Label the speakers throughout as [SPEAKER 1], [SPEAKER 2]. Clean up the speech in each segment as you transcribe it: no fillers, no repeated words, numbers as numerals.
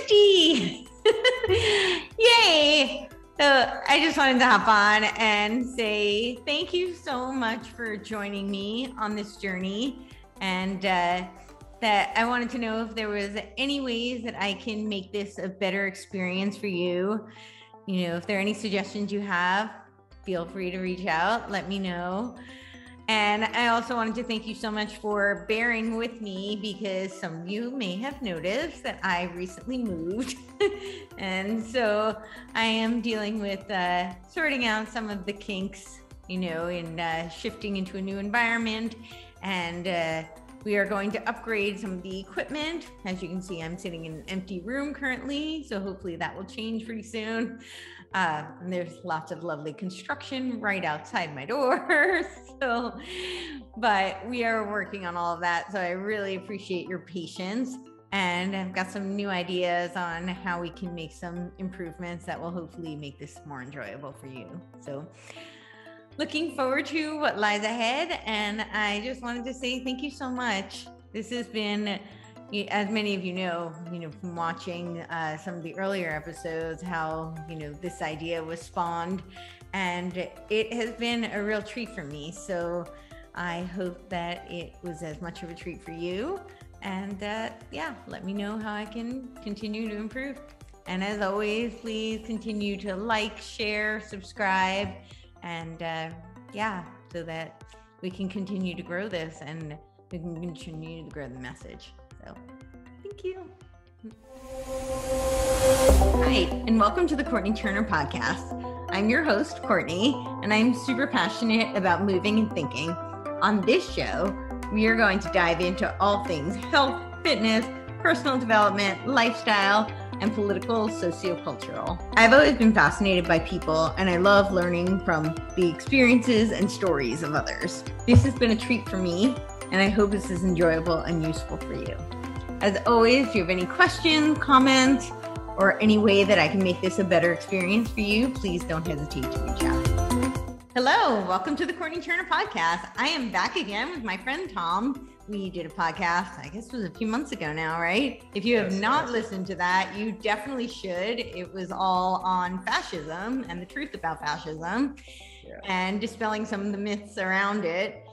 [SPEAKER 1] 50! Yay! So I just wanted to hop on and say thank you so much for joining me on this journey. And that I wanted to know if there was any ways that I can make this a better experience for you. You know, if there are any suggestions you have, feel free to reach out, let me know. And I also wanted to thank you so much for bearing with me, because some of you may have noticed that I recently moved. And so I am dealing with sorting out some of the kinks, you know, in shifting into a new environment. And we are going to upgrade some of the equipment. As you can see, I'm sitting in an empty room currently, so hopefully that will change pretty soon. And there's lots of lovely construction right outside my door. But we are working on all of that. So I really appreciate your patience. And I've got some new ideas on how we can make some improvements that will hopefully make this more enjoyable for you. So looking forward to what lies ahead. And I just wanted to say thank you so much. This has been, as many of you know, from watching some of the earlier episodes, how, this idea was spawned, and it has been a real treat for me. So I hope that it was as much of a treat for you. And let me know how I can continue to improve. And as always, please continue to like, share, subscribe, and so that we can continue to grow this and we can continue to grow the message. So thank you. Hi, and welcome to the Courtney Turner podcast. I'm your host, Courtney, and I'm super passionate about moving and thinking. On this show, we are going to dive into all things health, fitness, personal development, lifestyle, and political, sociocultural. I've always been fascinated by people, and I love learning from the experiences and stories of others. This has been a treat for me, and I hope this is enjoyable and useful for you. As always, if you have any questions, comments, or any way that I can make this a better experience for you, please don't hesitate to reach out. Hello, welcome to the Courtney Turner podcast. I am back again with my friend Tom. We did a podcast, I guess it was a few months ago now, right? If you have not listened to that, you definitely should. It was all on fascism and the truth about fascism and dispelling some of the myths around it.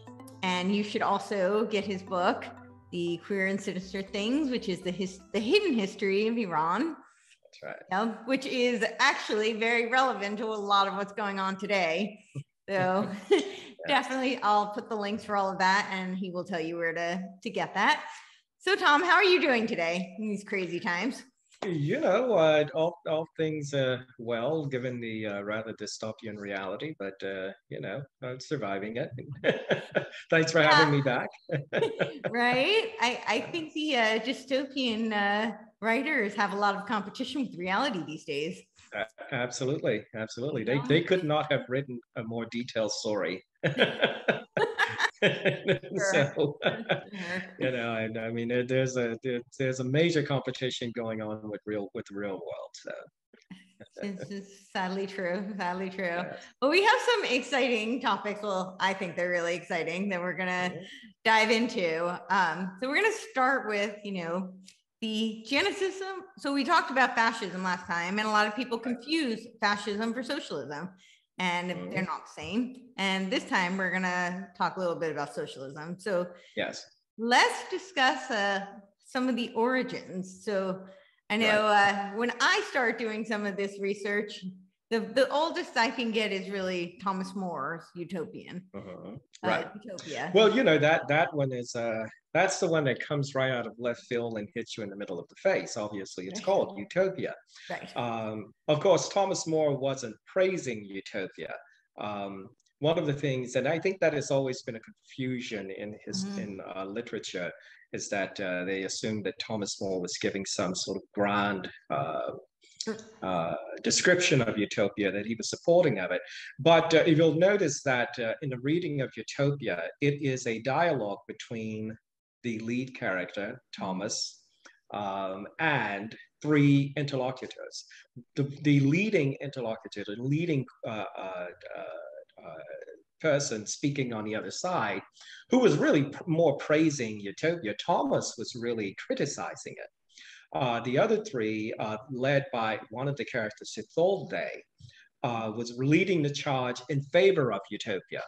[SPEAKER 1] And you should also get his book, The Queer and Sinister Things, which is the hidden history of Iran.
[SPEAKER 2] That's right.
[SPEAKER 1] Which is actually very relevant to a lot of what's going on today. So definitely I'll put the links for all of that, and he will tell you where to get that. So Tom, how are you doing today in these crazy times?
[SPEAKER 2] All things well, given the rather dystopian reality, but I'm surviving it. Thanks for having me back.
[SPEAKER 1] Right. I think the dystopian writers have a lot of competition with reality these days.
[SPEAKER 2] Absolutely. They could not have written a more detailed story. So, I mean, there's a major competition going on with the real world. So.
[SPEAKER 1] This is sadly true. Yes. Well, we have some exciting topics. Well, I think they're really exciting that we're gonna dive into. So we're gonna start with, the genesis of, so we talked about fascism last time, and a lot of people confuse fascism for socialism, and they're not the same. And this time we're gonna talk a little bit about socialism. So let's discuss some of the origins. So I know when I start doing some of this research, the oldest I can get is really Thomas More's Utopian. Utopia.
[SPEAKER 2] Well, that one is that's the one that comes right out of left field and hits you in the middle of the face. Obviously, it's called Utopia.
[SPEAKER 1] Right.
[SPEAKER 2] Of course, Thomas More wasn't praising Utopia. One of the things, and I think that has always been a confusion in literature, is that they assumed that Thomas More was giving some sort of grand description of utopia, that he was supporting of it. But if you'll notice that in the reading of Utopia, it is a dialogue between the lead character, Thomas, and three interlocutors. The leading interlocutor, the leading person speaking on the other side, who was really more praising Utopia. Thomas was really criticizing it. The other three, led by one of the characters, Hitholde, was leading the charge in favor of utopia.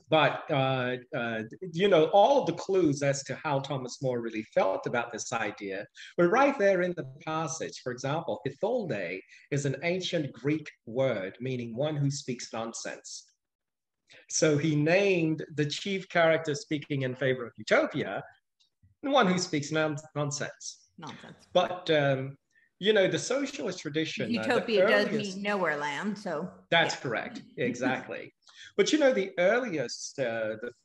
[SPEAKER 2] But, all of the clues as to how Thomas More really felt about this idea were right there in the passage. For example, Hitholde is an ancient Greek word meaning one who speaks nonsense. So he named the chief character speaking in favor of utopia, the one who speaks nonsense. But, the socialist tradition.
[SPEAKER 1] Utopia does mean nowhere land, so.
[SPEAKER 2] That's correct, exactly. But the earliest,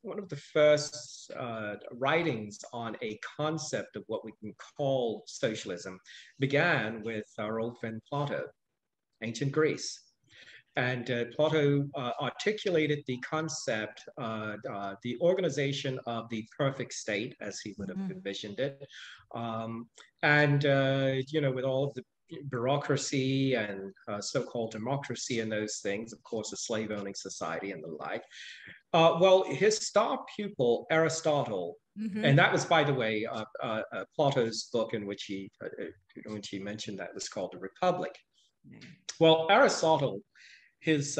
[SPEAKER 2] one of the first writings on a concept of what we can call socialism began with our old friend Plato, ancient Greece. And Plato articulated the concept, the organization of the perfect state, as he would have envisioned it. With all of the bureaucracy and so-called democracy and those things, of course, a slave-owning society and the like. His star pupil, Aristotle, and that was, by the way, Plato's book in which he mentioned that was called The Republic. Well, Aristotle, his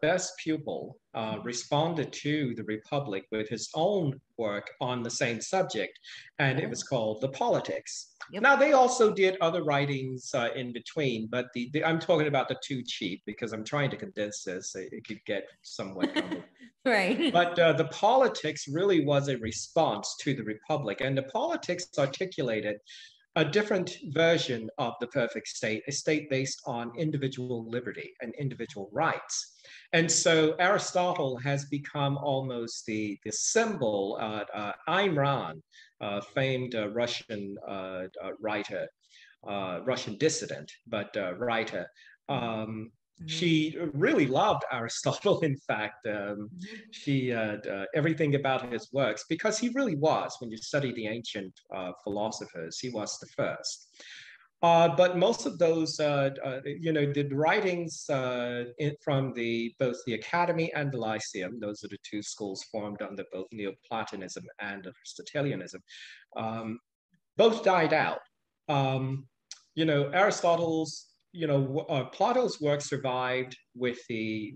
[SPEAKER 2] best pupil, responded to the Republic with his own work on the same subject, and it was called The Politics. Yep. Now, they also did other writings in between, but I'm talking about the two chief because I'm trying to condense this. It could get somewhat jumbled.
[SPEAKER 1] Right.
[SPEAKER 2] But the Politics really was a response to the Republic, and the Politics articulated a different version of the perfect state, a state based on individual liberty and individual rights. And so Aristotle has become almost the symbol. Ayn Rand, famed Russian writer, Russian dissident, but writer, she really loved Aristotle. In fact, she everything about his works, because he really was, when you study the ancient philosophers, he was the first. But most of those, the writings from both the Academy and the Lyceum, those are the two schools formed under both Neoplatonism and Aristotelianism, both died out. Aristotle's, Plato's work survived with the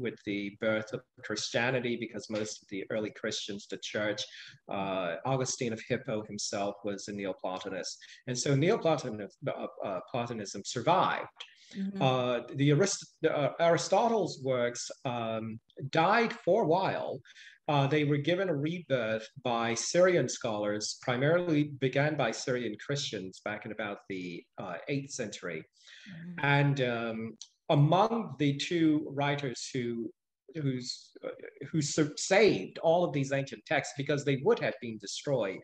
[SPEAKER 2] birth of Christianity, because most of the early Christians, the church, Augustine of Hippo himself was a Neoplatonist, and so Neoplatonism survived. Aristotle's works died for a while. They were given a rebirth by Syrian scholars, primarily began by Syrian Christians back in about the 8th century. And among the two writers who saved all of these ancient texts, because they would have been destroyed,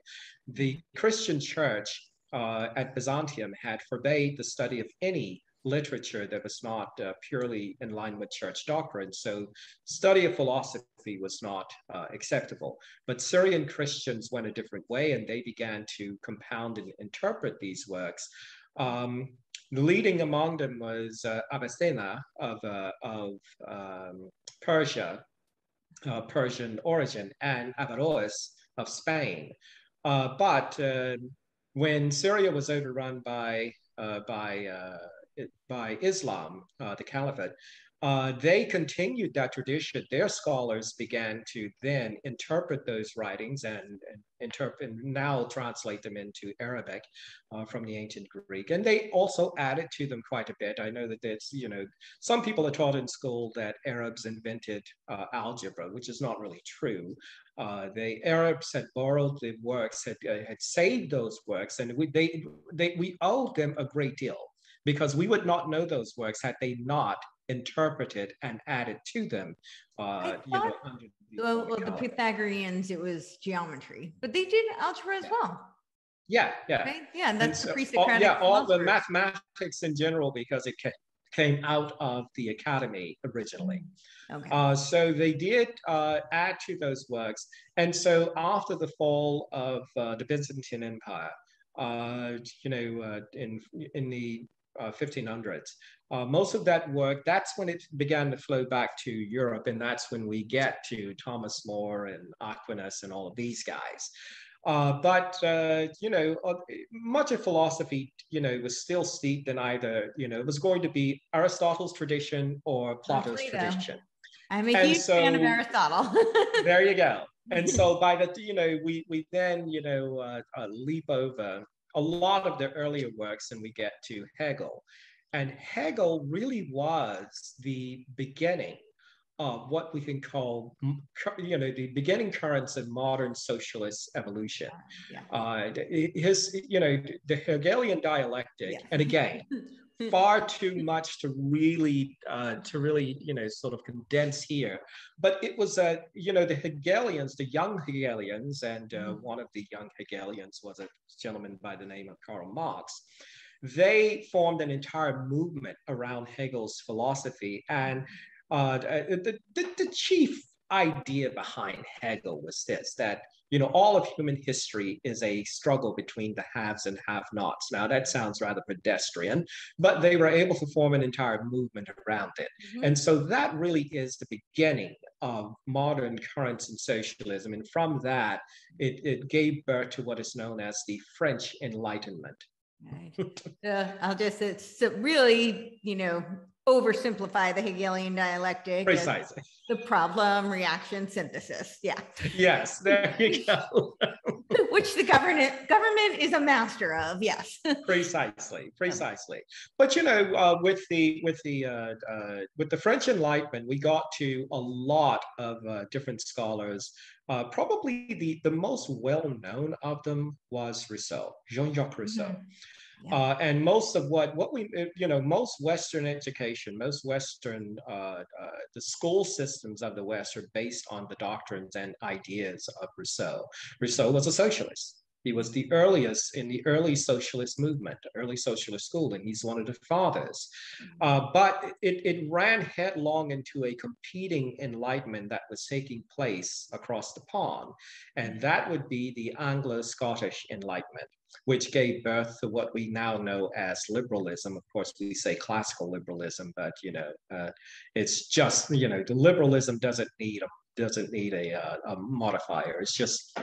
[SPEAKER 2] the Christian church at Byzantium had forbade the study of any literature that was not purely in line with church doctrine. So study of philosophy was not acceptable. But Syrian Christians went a different way, and they began to compound and interpret these works. The leading among them was Avicenna of Persia, Persian origin, and Averroes of Spain. But when Syria was overrun by Islam, the Caliphate, they continued that tradition. Their scholars began to then interpret those writings and now translate them into Arabic from the ancient Greek. And they also added to them quite a bit. I know that there's, some people are taught in school that Arabs invented algebra, which is not really true. The Arabs had borrowed the works, had saved those works, and we owed them a great deal, because we would not know those works had they not interpreted and added to them.
[SPEAKER 1] The Pythagoreans, it was geometry, but they did algebra as well.
[SPEAKER 2] Yeah.
[SPEAKER 1] Right? Yeah, and that's the pre-Socratic
[SPEAKER 2] all the mathematics in general, because it came out of the Academy originally. Okay. So they did add to those works. And so after the fall of the Byzantine Empire, in the 1500s. Most of that work, that's when it began to flow back to Europe, and that's when we get to Thomas More and Aquinas and all of these guys. Much of philosophy, was still steeped in either, it was going to be Aristotle's tradition or Plato's tradition.
[SPEAKER 1] I'm a huge fan of Aristotle.
[SPEAKER 2] There you go. And so by the, we then, leap over a lot of the earlier works and we get to Hegel. And Hegel really was the beginning of what we can call, the beginning currents of modern socialist evolution. Yeah. The Hegelian dialectic, yeah. And again, far too much to really, sort of condense here. But it was, the Hegelians, the young Hegelians, and one of the young Hegelians was a gentleman by the name of Karl Marx. They formed an entire movement around Hegel's philosophy. And the chief idea behind Hegel was this, that all of human history is a struggle between the haves and have-nots. Now, that sounds rather pedestrian, but they were able to form an entire movement around it. Mm-hmm. And so that really is the beginning of modern currents in socialism. And from that, it gave birth to what is known as the French Enlightenment.
[SPEAKER 1] Right. It's really, oversimplify the Hegelian dialectic.
[SPEAKER 2] Precisely.
[SPEAKER 1] The problem, reaction, synthesis. Yeah.
[SPEAKER 2] Yes, there you go.
[SPEAKER 1] Which the government is a master of. Yes. Precisely.
[SPEAKER 2] But with the French Enlightenment, we got to a lot of different scholars. Probably the most well-known of them was Rousseau, Jean-Jacques Rousseau. Mm-hmm. Yeah. And most of most Western education, most Western, the school systems of the West are based on the doctrines and ideas of Rousseau. Rousseau was a socialist. He was the earliest in the early socialist movement, early socialist school, and he's one of the fathers. But it ran headlong into a competing enlightenment that was taking place across the pond, and that would be the Anglo-Scottish Enlightenment, which gave birth to what we now know as liberalism. Of course, we say classical liberalism, but it's just the liberalism doesn't need a modifier. It's just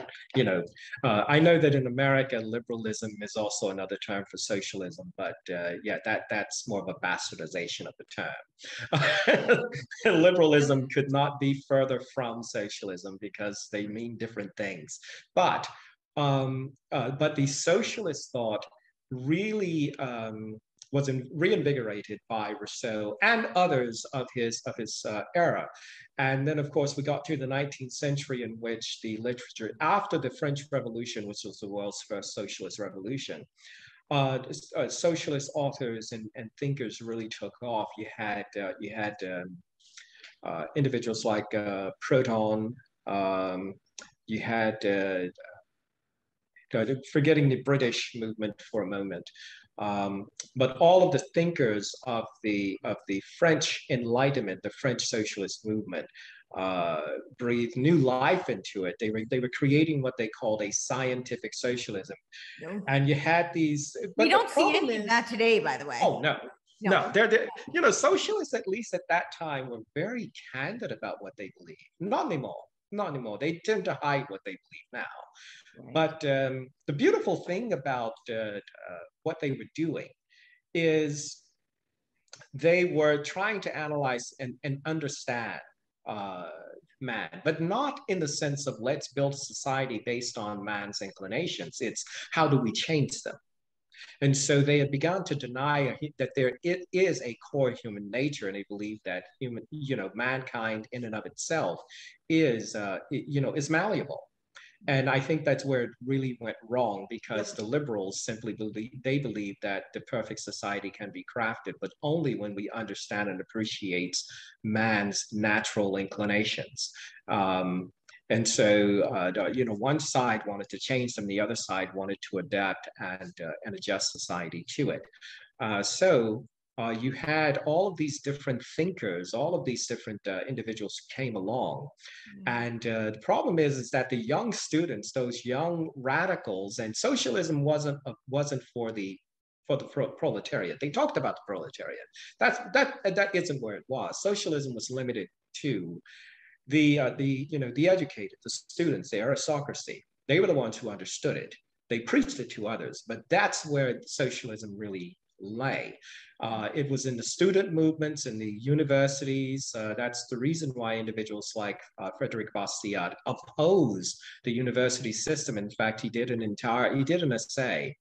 [SPEAKER 2] I know that in America, liberalism is also another term for socialism, but that's more of a bastardization of the term. Liberalism could not be further from socialism because they mean different things. But the socialist thought really was reinvigorated by Rousseau and others of his era. And then, of course, we got to the 19th century in which the literature, after the French Revolution, which was the world's first socialist revolution, socialist authors and thinkers really took off. You had individuals like Proudhon. You had forgetting the British movement for a moment. But all of the thinkers of the French Enlightenment, the French socialist movement, breathed new life into it. They were creating what they called a scientific socialism. No. And you had these.
[SPEAKER 1] We don't see any of that today, by the way.
[SPEAKER 2] Oh, no. They're socialists, at least at that time, were very candid about what they believed. Not anymore. They tend to hide what they believe now. Right. But the beautiful thing about what they were doing is they were trying to analyze and understand man, but not in the sense of let's build a society based on man's inclinations. It's how do we change them? And so they had begun to deny that it is a core human nature, and they believe that mankind in and of itself is malleable. And I think that's where it really went wrong, because the liberals simply believe that the perfect society can be crafted, but only when we understand and appreciate man's natural inclinations. And so, one side wanted to change them, the other side wanted to adapt and adjust society to it. You had all of these different thinkers, all of these different individuals came along. And the problem is that the young students, those young radicals, and socialism wasn't for the proletariat. They talked about the proletariat. That isn't where it was. Socialism was limited to the educated, the students, the aristocracy. They were the ones who understood it. They preached it to others, but that's where socialism really lay. It was in the student movements in the universities. That's the reason why individuals like Frederick Bastiat opposed the university system. In fact, he did an essay.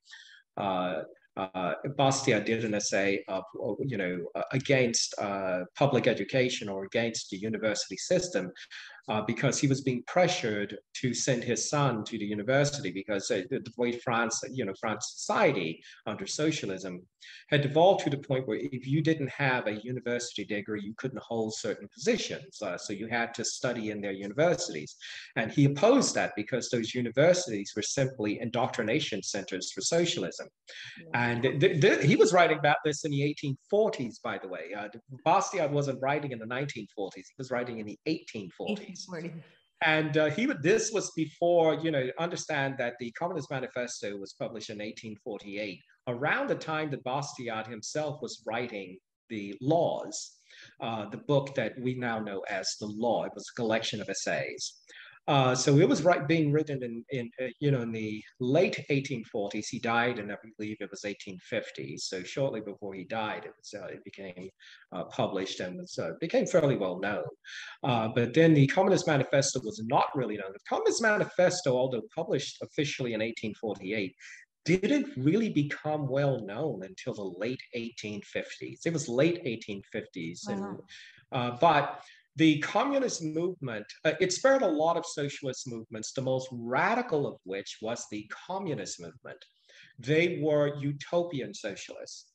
[SPEAKER 2] Bastiat did an essay of, against public education or against the university system, because he was being pressured to send his son to the university because the way France society under socialism had devolved to the point where if you didn't have a university degree, you couldn't hold certain positions. So you had to study in their universities. And he opposed that because those universities were simply indoctrination centers for socialism. And he was writing about this in the 1840s, by the way. Bastiat wasn't writing in the 1940s. He was writing in the 1840s. And this was before, understand that the Communist Manifesto was published in 1848, around the time that Bastiat himself was writing the Laws, the book that we now know as the Law. It was a collection of essays. So it was being written in the late 1840s. He died, and I believe it was 1850. So shortly before he died, it became published and became fairly well known. But then the Communist Manifesto was not really known. The Communist Manifesto, although published officially in 1848, didn't really become well known until the late 1850s. It was late 1850s, but the communist movement, it spared a lot of socialist movements, the most radical of which was the communist movement. They were utopian socialists.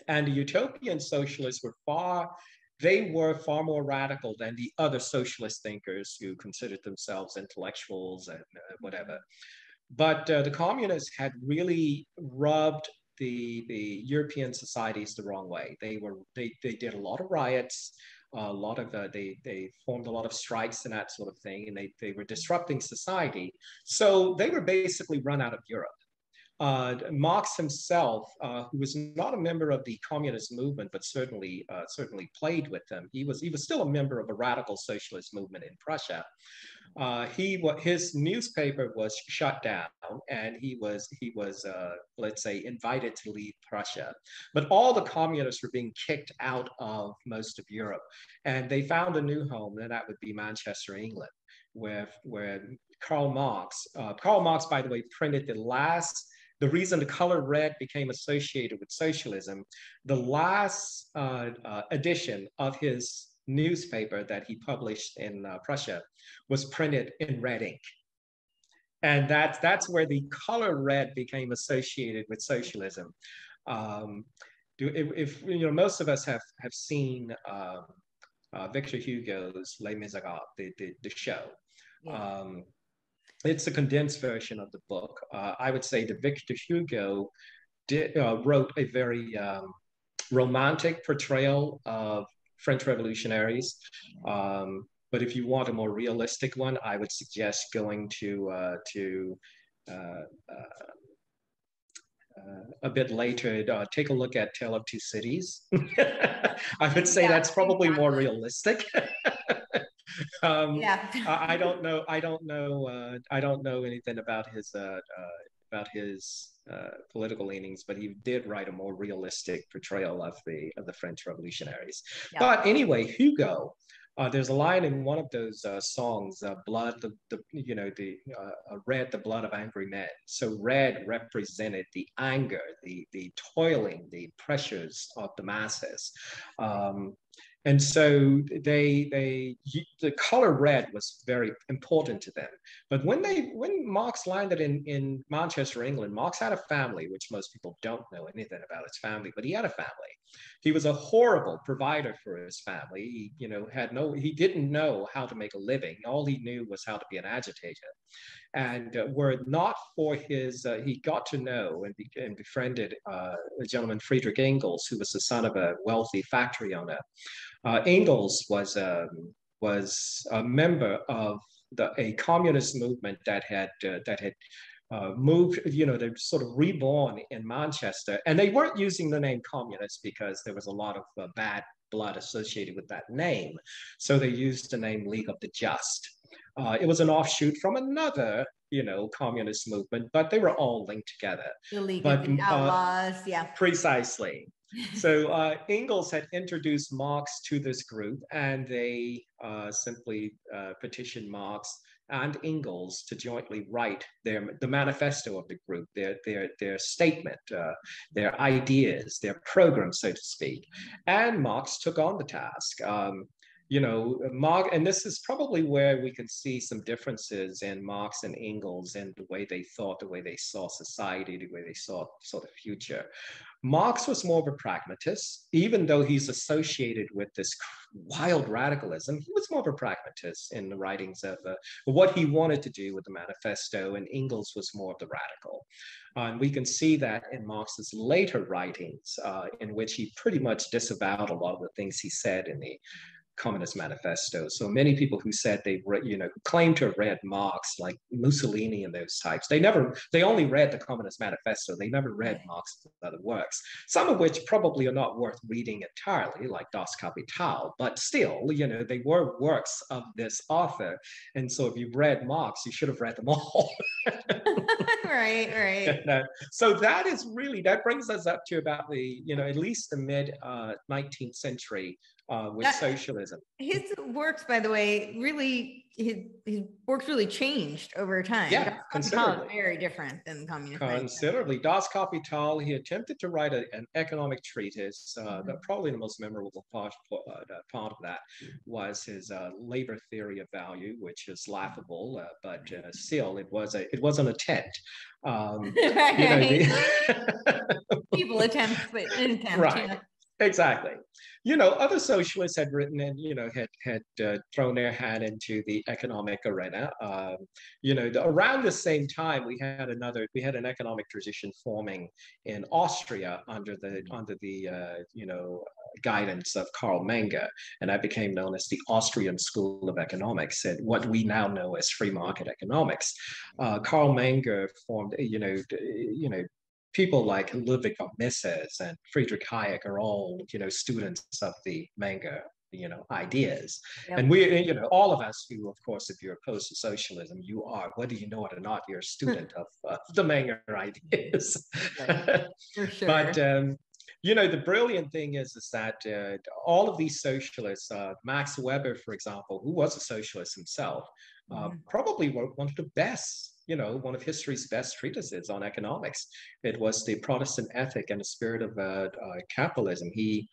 [SPEAKER 2] And the utopian socialists were far more radical than the other socialist thinkers who considered themselves intellectuals and whatever. But the communists had really rubbed the European societies the wrong way. They did a lot of riots. They formed a lot of strikes and that sort of thing, and they were disrupting society. So they were basically run out of Europe. Marx himself, who was not a member of the communist movement, but certainly played with them. He was still a member of a radical socialist movement in Prussia. His newspaper was shut down, and he was let's say, invited to leave Prussia. But all the communists were being kicked out of most of Europe, and they found a new home, and that would be Manchester, England, where Karl Marx, by the way, printed the reason the color red became associated with socialism, the last edition of his newspaper that he published in Prussia was printed in red ink. And that's where the color red became associated with socialism. If most of us have seen Victor Hugo's Les Miserables, the show. Yeah. It's a condensed version of the book. I would say that Victor Hugo wrote a very romantic portrayal of French revolutionaries. But if you want a more realistic one, I would suggest going to a bit later. Take a look at Tale of Two Cities. I would say that's probably more realistic. I don't know anything about his political leanings, but he did write a more realistic portrayal of the French revolutionaries. Yeah. But anyway, Hugo, there's a line in one of those songs, "Blood, red, the blood of angry men." So red represented the anger, the toiling, the pressures of the masses. And so the color red was very important to them. But when Marx landed in Manchester, England, Marx had a family, which most people don't know anything about his family, but he had a family. He was a horrible provider for his family. He didn't know how to make a living. All he knew was how to be an agitator. And were it not for he got to know and befriended a gentleman, Friedrich Engels, who was the son of a wealthy factory owner. Engels was a member of a communist movement that had moved, they're sort of reborn in Manchester, and they weren't using the name communist because there was a lot of bad blood associated with that name. So they used the name League of the Just. It was an offshoot from another communist movement, but they were all linked together.
[SPEAKER 1] The League
[SPEAKER 2] But
[SPEAKER 1] of the Outlaws, yeah.
[SPEAKER 2] Precisely. So Engels had introduced Marx to this group, and they simply petitioned Marx and Engels to jointly write the manifesto of the group, their statement, their ideas, their program, so to speak. And Marx took on the task. Marx, and this is probably where we can see some differences in Marx and Engels and the way they thought, the way they saw society, the way they saw the future. Marx was more of a pragmatist, even though he's associated with this wild radicalism. He was more of a pragmatist in the writings of what he wanted to do with the manifesto, and Engels was more of the radical. And we can see that in Marx's later writings, in which he pretty much disavowed a lot of the things he said in the Communist Manifesto. So many people who said they read, who claimed to have read Marx, like Mussolini and those types, they only read the Communist Manifesto. They never read Marx's other works, some of which probably are not worth reading entirely, like Das Kapital, but still, they were works of this author. And so if you've read Marx, you should have read them all.
[SPEAKER 1] Right.
[SPEAKER 2] So that brings us up to about the, at least the mid 19th century with socialism.
[SPEAKER 1] His works, by the way, his works really changed over time.
[SPEAKER 2] Yeah, considerably.
[SPEAKER 1] Very different than communist.
[SPEAKER 2] Considerably. Das Kapital, he attempted to write an economic treatise. Probably the most memorable part of that was his labor theory of value, which is laughable, but still, it was an attempt.
[SPEAKER 1] People attempt, but an attempt.
[SPEAKER 2] Right.
[SPEAKER 1] Yeah.
[SPEAKER 2] Exactly. Other socialists had written and, had thrown their hand into the economic arena. Around the same time, we had an economic tradition forming in Austria under the guidance of Karl Menger, and that became known as the Austrian School of Economics, and what we now know as free market economics. Karl Menger formed, people like Ludwig von Mises and Friedrich Hayek are all, students of the Menger, ideas. Yep. And we, all of us who, of course, if you're opposed to socialism, you are, whether you know it or not, you're a student of the Menger ideas.
[SPEAKER 1] For sure.
[SPEAKER 2] But, the brilliant thing is that all of these socialists, Max Weber, for example, who was a socialist himself, probably wrote one of the best, one of history's best treatises on economics. It was The Protestant Ethic and the Spirit of Capitalism. He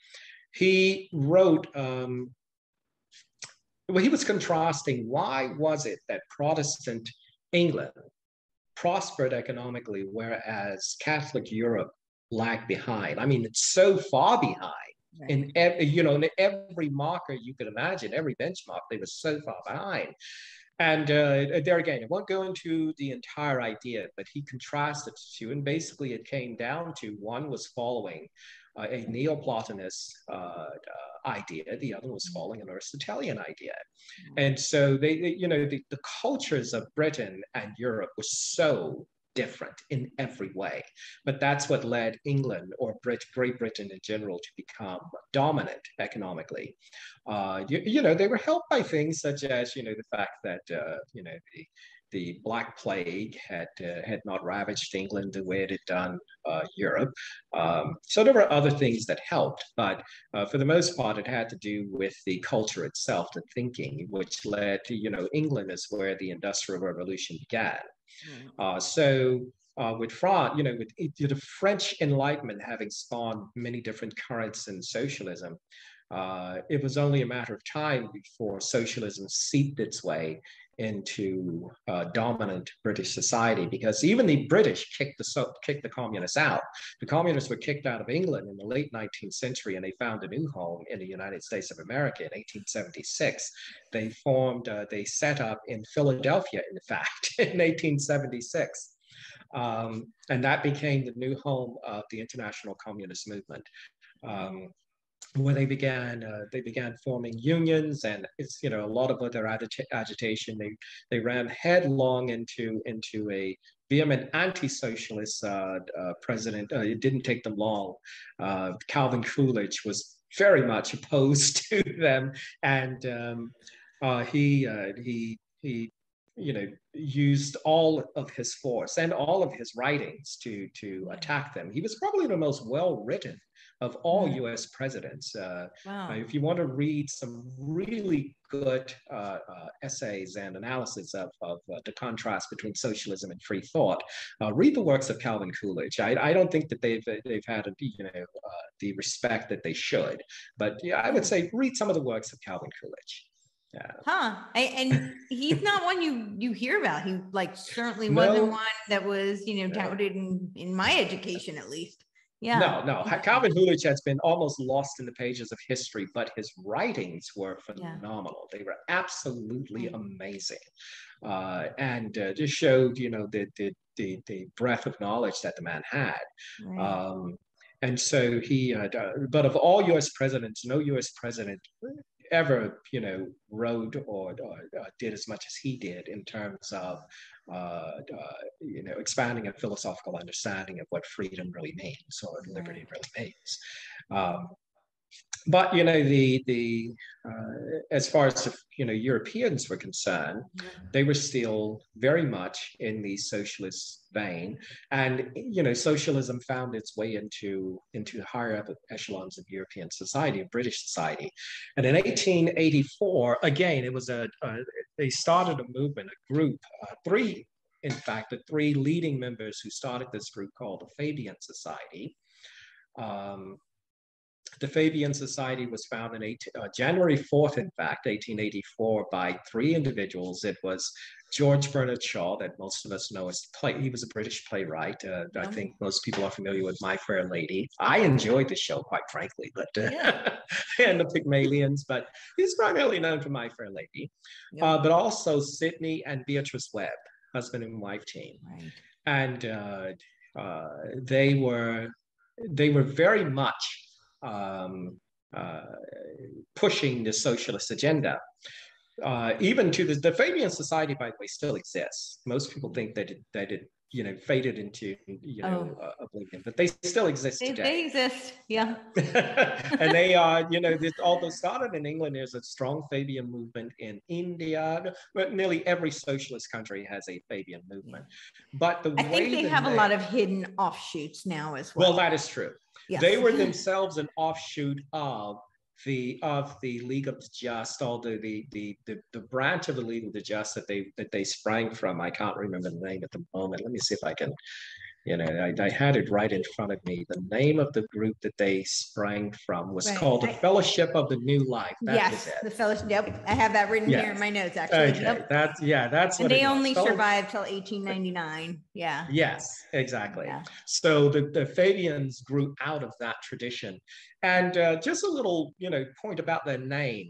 [SPEAKER 2] wrote, he was contrasting why was it that Protestant England prospered economically, whereas Catholic Europe lagged behind. I mean, it's so far behind. Right. In every marker you could imagine, every benchmark, they were so far behind. And there again, I won't go into the entire idea, but he contrasted the two, and basically it came down to one was following a Neoplatonist idea, the other was following an Aristotelian idea. And so the cultures of Britain and Europe were so different in every way, but that's what led England or Great Britain in general to become dominant economically. They were helped by things such as the fact that the Black Plague had not ravaged England the way it had done Europe. So there were other things that helped, but for the most part, it had to do with the culture itself, the thinking, which led to England is where the Industrial Revolution began. With France, with the French Enlightenment having spawned many different currents in socialism, it was only a matter of time before socialism seeped its way into dominant British society, because even the British kicked the communists out. The communists were kicked out of England in the late 19th century, and they found a new home in the United States of America in 1876. They set up in Philadelphia, in fact, in 1876. And that became the new home of the International Communist Movement. Where they began forming unions, and it's a lot of other agitation. They ran headlong into a vehement anti-socialist president. It didn't take them long. Calvin Coolidge was very much opposed to them, and he used all of his force and all of his writings to attack them. He was probably the most well-written of all U.S. presidents.
[SPEAKER 1] Wow.
[SPEAKER 2] If you want to read some really good essays and analysis of the contrast between socialism and free thought, read the works of Calvin Coolidge. I don't think that they've had the respect that they should, but yeah, I would say read some of the works of Calvin Coolidge. Yeah.
[SPEAKER 1] And he's not one you hear about. He certainly wasn't one that was touted in my education, at least. Yeah.
[SPEAKER 2] No. Calvin Coolidge has been almost lost in the pages of history, but his writings were phenomenal. They were absolutely amazing, and just showed the breadth of knowledge that the man had. Right. And so he, but of all U.S. presidents, no U.S. president ever, wrote or did as much as he did in terms of, expanding a philosophical understanding of what freedom really means or liberty really means. But as far as Europeans were concerned, they were still very much in the socialist vein, and socialism found its way into higher echelons of European society, of British society. And in 1884, again, it was they started a movement, a group, the three leading members who started this group called the Fabian Society. The Fabian Society was founded January 4th, in fact, 1884, by three individuals. It was George Bernard Shaw, that most of us know as he was a British playwright. I think most people are familiar with My Fair Lady. I enjoyed the show, quite frankly, but and the Pygmalions, but he's primarily known for My Fair Lady. But also Sidney and Beatrice Webb, husband and wife team. Right. And they were very much pushing the socialist agenda. Even to the Fabian Society, by the way, still exists. Most people think that it faded into oblivion, but they still exist today.
[SPEAKER 1] They exist, yeah.
[SPEAKER 2] And they are, although started in England, there's a strong Fabian movement in India. But nearly every socialist country has a Fabian movement. But I think
[SPEAKER 1] they have a lot of hidden offshoots now as well.
[SPEAKER 2] Well, that is true. Yes. They were themselves an offshoot of the League of the Just, although the branch of the League of the Just that they sprang from. I can't remember the name at the moment. Let me see if I can. I had it right in front of me. The name of the group that they sprang from was called the Fellowship of the New Life. That was it.
[SPEAKER 1] The Fellowship. Yep, I have that written here in my notes, actually.
[SPEAKER 2] Okay, yep. That's what.
[SPEAKER 1] And they only survived till 1899. Yeah.
[SPEAKER 2] Yes, exactly. Yeah. So the Fabians grew out of that tradition, and just a little point about their name.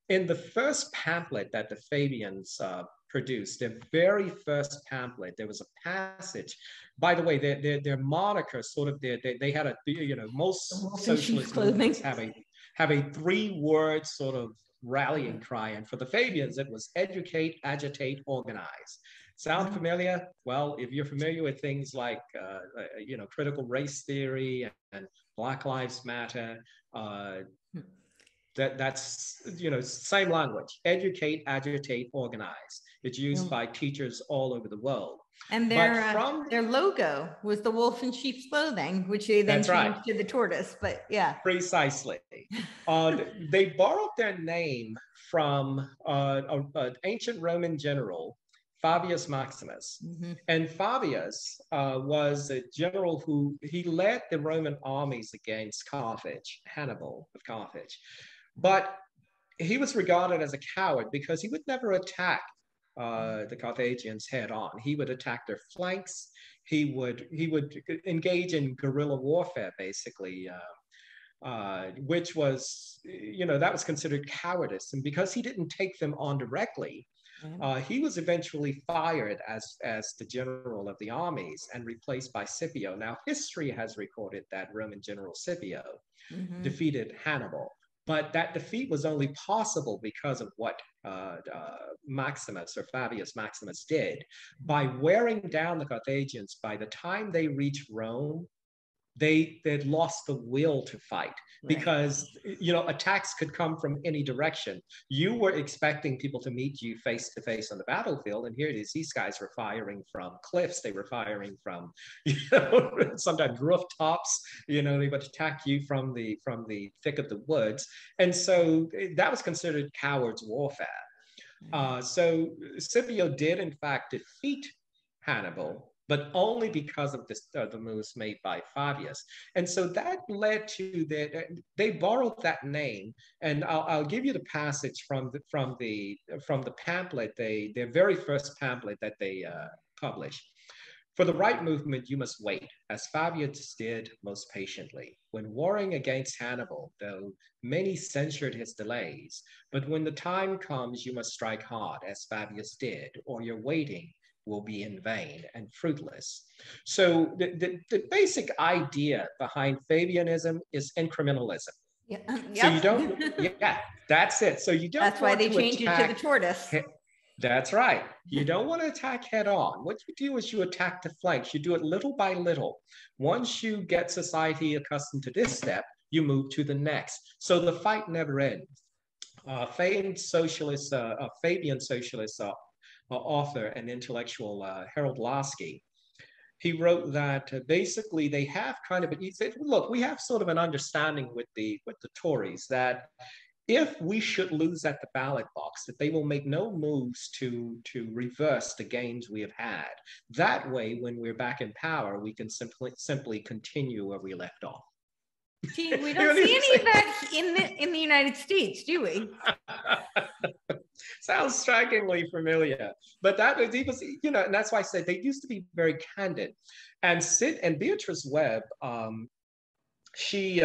[SPEAKER 2] In the first pamphlet that the Fabians produced, their very first pamphlet, there was a passage. By the way, their moniker, sort of, they had most socialist movements have a 3-word sort of rallying cry, and for the Fabians, it was educate, agitate, organize. Sound familiar? Well, if you're familiar with things like critical race theory and Black Lives Matter, that's same language: educate, agitate, organize. It's used by teachers all over the world.
[SPEAKER 1] And their logo was the wolf in sheep's clothing, which they then changed to the tortoise. But yeah,
[SPEAKER 2] precisely. They borrowed their name from an ancient Roman general, Fabius Maximus. Mm-hmm. And Fabius was a general who led the Roman armies against Carthage, Hannibal of Carthage. But he was regarded as a coward because he would never attack the Carthaginians head on. He would attack their flanks. He would engage in guerrilla warfare, basically, which was, that was considered cowardice. And because he didn't take them on directly, he was eventually fired as the general of the armies and replaced by Scipio. Now, history has recorded that Roman general Scipio defeated Hannibal. But that defeat was only possible because of what Maximus, or Fabius Maximus, did. By wearing down the Carthaginians, by the time they reached Rome, they'd lost the will to fight because, attacks could come from any direction. You were expecting people to meet you face to face on the battlefield, and here it is, these guys were firing from cliffs, they were firing from, sometimes rooftops, they would attack you from the thick of the woods. And so that was considered cowards warfare. So Scipio did in fact defeat Hannibal, but only because of the moves made by Fabius. And so that led to they borrowed that name. And I'll give you the passage from the pamphlet, their very first pamphlet that they published. For the right movement, you must wait, as Fabius did most patiently. When warring against Hannibal, though many censured his delays, but when the time comes, you must strike hard, as Fabius did, or your waiting will be in vain and fruitless. So the basic idea behind Fabianism is incrementalism.
[SPEAKER 1] Yeah.
[SPEAKER 2] So you don't, that's it. So you don't.
[SPEAKER 1] That's why they changed it to the tortoise.
[SPEAKER 2] That's right. You don't want to attack head on. What you do is you attack the flanks. You do it little by little. Once you get society accustomed to this step, you move to the next. So the fight never ends. Famed socialist, Fabian socialist author and intellectual Harold Lasky, he wrote that basically they have kind of, he said, look, we have sort of an understanding with the Tories that if we should lose at the ballot box, that they will make no moves to reverse the gains we have had. That way, when we're back in power, we can simply continue where we left off.
[SPEAKER 1] Gee, we don't see any of that in the United States, do we?
[SPEAKER 2] Sounds strikingly familiar. But he was, and that's why I said they used to be very candid. And Beatrice Webb, she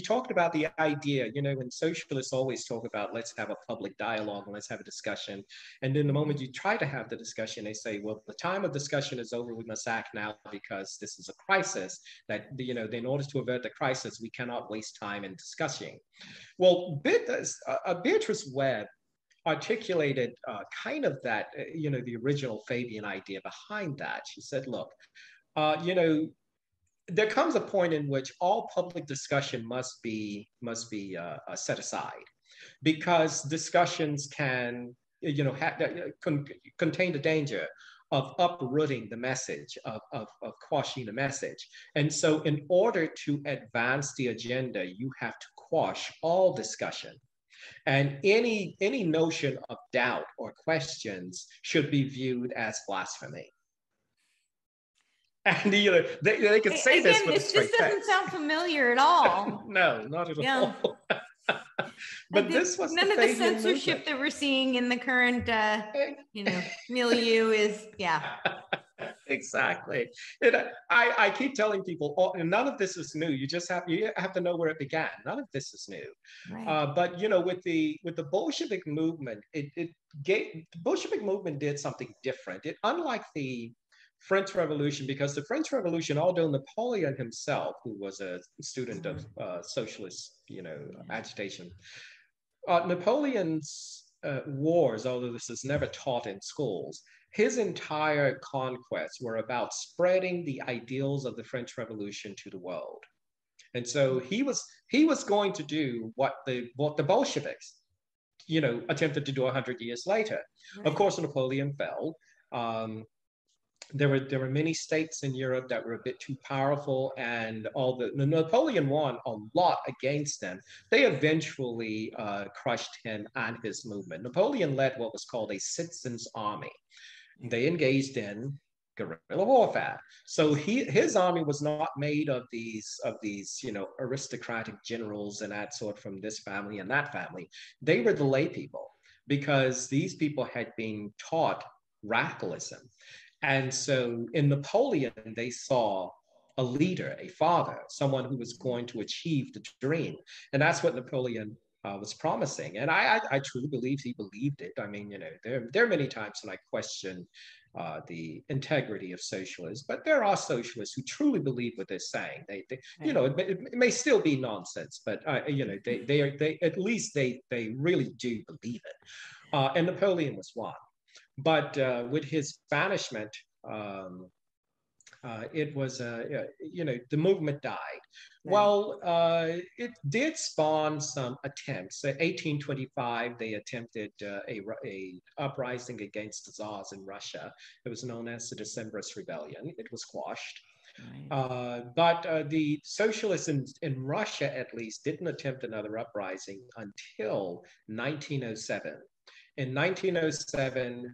[SPEAKER 2] talked about the idea, when socialists always talk about let's have a public dialogue and let's have a discussion. And then the moment you try to have the discussion, they say, well, the time of discussion is over. We must act now because this is a crisis that, in order to avert the crisis, we cannot waste time in discussing. Well, Beatrice Webb articulated kind of that, the original Fabian idea behind that. She said, look, there comes a point in which all public discussion must be set aside, because discussions can, contain the danger of uprooting the message, of quashing the message. And so in order to advance the agenda, you have to quash all discussion. And any notion of doubt or questions should be viewed as blasphemy. And they could say
[SPEAKER 1] again,
[SPEAKER 2] this
[SPEAKER 1] doesn't sound familiar at all.
[SPEAKER 2] No, not at all. But this was
[SPEAKER 1] none of the censorship that we're seeing in the current, milieu is,
[SPEAKER 2] Exactly. I keep telling people, none of this is new. You have to know where it began. None of this is new. Right. But with the Bolshevik movement, the Bolshevik movement did something different. Unlike the French Revolution, because the French Revolution, although Napoleon himself, who was a student of socialist, agitation, Napoleon's wars, although this is never taught in schools, his entire conquests were about spreading the ideals of the French Revolution to the world. And so he was going to do what the Bolsheviks, attempted to do 100 years later. Right. Of course, Napoleon fell. There were many states in Europe that were a bit too powerful, and Napoleon won a lot against them. They eventually crushed him and his movement. Napoleon led what was called a citizens' army. They engaged in guerrilla warfare. So his army was not made of these aristocratic generals and that sort from this family and that family. They were the lay people, because these people had been taught radicalism. And so in Napoleon, they saw a leader, a father, someone who was going to achieve the dream. And that's what Napoleon was promising. And I truly believe he believed it. I mean, there are many times when I question the integrity of socialists, but there are socialists who truly believe what they're saying. It may still be nonsense, but they at least they really do believe it. And Napoleon was one. But with his banishment, It was, the movement died.
[SPEAKER 1] Right.
[SPEAKER 2] Well, it did spawn some attempts. In 1825, they attempted a uprising against the Tsars in Russia. It was known as the Decembrist Rebellion. It was quashed.
[SPEAKER 1] Right.
[SPEAKER 2] But the socialists in Russia, at least, didn't attempt another uprising until 1907. In 1907,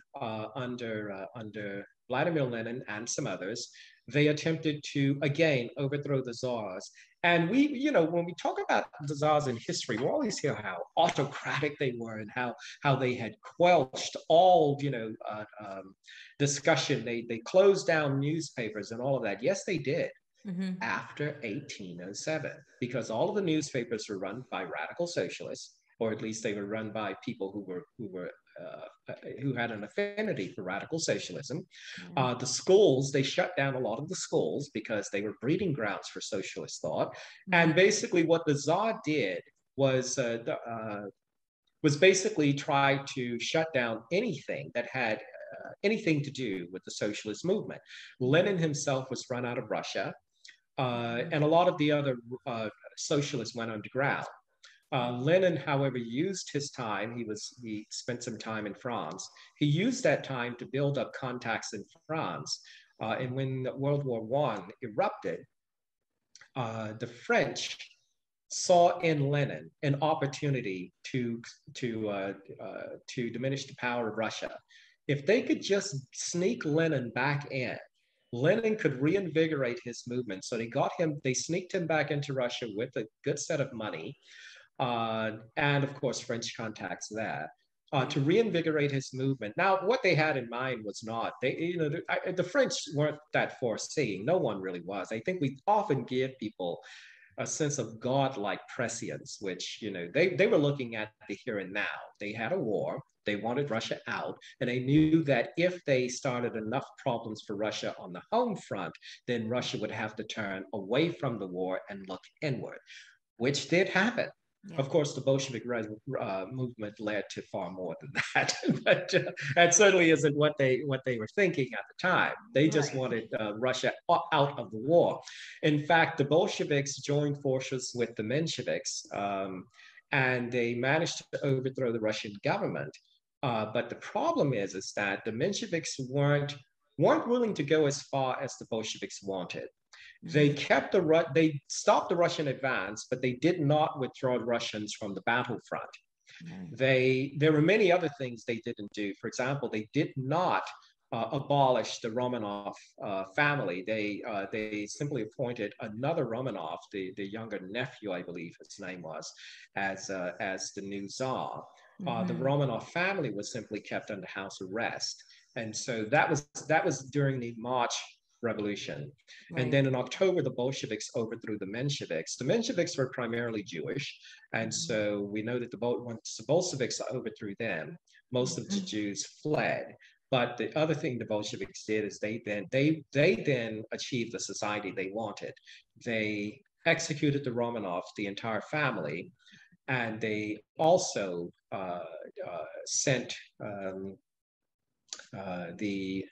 [SPEAKER 2] under Vladimir Lenin and some others, they attempted to again overthrow the czars. And when we talk about the czars in history, we always hear how autocratic they were and how they had quelched all discussion. They closed down newspapers and all of that. Yes, they did.
[SPEAKER 1] Mm-hmm.
[SPEAKER 2] After 1807, because all of the newspapers were run by radical socialists, or at least they were run by people who had an affinity for radical socialism. The schools, they shut down a lot of the schools because they were breeding grounds for socialist thought. Mm-hmm. And basically, what the Tsar did was basically try to shut down anything that had anything to do with the socialist movement. Lenin himself was run out of Russia. And a lot of the other socialists went underground. Lenin, however, used his time. He spent some time in France. He used that time to build up contacts in France. And when World War I erupted, the French saw in Lenin an opportunity to diminish the power of Russia. If they could just sneak Lenin back in, Lenin could reinvigorate his movement. So they sneaked him back into Russia with a good set of money. And of course, French contacts there to reinvigorate his movement. Now, what they had in mind was not, the French weren't that foreseeing. No one really was. I think we often give people a sense of godlike prescience, which, they were looking at the here and now. They had a war. They wanted Russia out, and they knew that if they started enough problems for Russia on the home front, then Russia would have to turn away from the war and look inward, which did happen. Yeah. Of course, the Bolshevik movement led to far more than that, but that certainly isn't what they were thinking at the time. They just wanted Russia out of the war. In fact, the Bolsheviks joined forces with the Mensheviks, and they managed to overthrow the Russian government. But the problem is that the Mensheviks weren't willing to go as far as the Bolsheviks wanted. They stopped the Russian advance, but they did not withdraw the Russians from the battlefront. There were many other things they didn't do. For example, they did not abolish the Romanov family. They simply appointed another Romanov, the younger nephew, I believe his name was, as the new Tsar. The Romanov family was simply kept under house arrest, and so that was during the March Revolution. Right. And then in October, the Bolsheviks overthrew the Mensheviks. The Mensheviks were primarily Jewish, and so we know that once the Bolsheviks overthrew them, most of the Jews fled. But the other thing the Bolsheviks did is they then achieved the society they wanted. They executed the Romanovs, the entire family, and they also sent the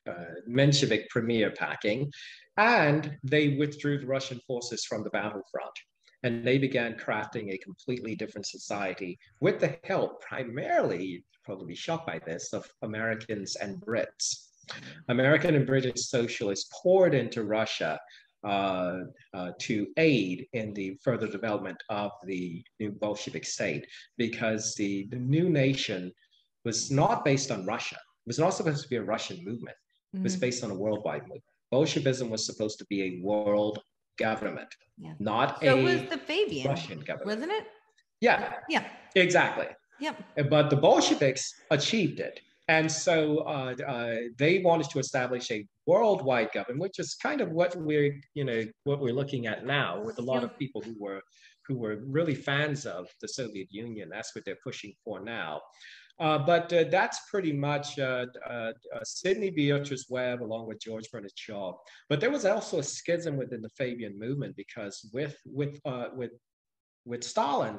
[SPEAKER 2] Menshevik premier packing, and they withdrew the Russian forces from the battlefront. And they began crafting a completely different society with the help, primarily, you'd probably be shocked by this, of Americans and Brits. American and British socialists poured into Russia to aid in the further development of the new Bolshevik state, because the new nation was not based on Russia. It was not supposed to be a Russian movement. It was based on a worldwide movement. Bolshevism was supposed to be a world government, not a
[SPEAKER 1] was the Fabian
[SPEAKER 2] Russian government.
[SPEAKER 1] Wasn't it?
[SPEAKER 2] Yeah.
[SPEAKER 1] Yeah.
[SPEAKER 2] Exactly.
[SPEAKER 1] Yep.
[SPEAKER 2] But the Bolsheviks achieved it. And so they wanted to establish a worldwide government, which is kind of what we're looking at now, with a lot of people who were really fans of the Soviet Union. That's what they're pushing for now. But that's pretty much Sidney Beatrice Webb, along with George Bernard Shaw. But there was also a schism within the Fabian movement, because with Stalin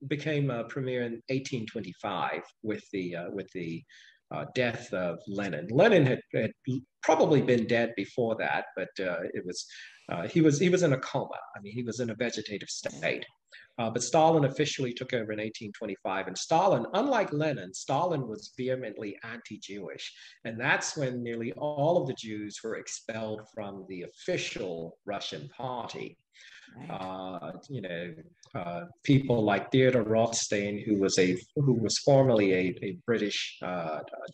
[SPEAKER 2] became premier in 1825 with the death of Lenin. Lenin had probably been dead before that, but he was in a coma. I mean, he was in a vegetative state. But Stalin officially took over in 1825. And Stalin, unlike Lenin, Stalin was vehemently anti-Jewish. And that's when nearly all of the Jews were expelled from the official Russian party. People like Theodore Rothstein, who was formerly a British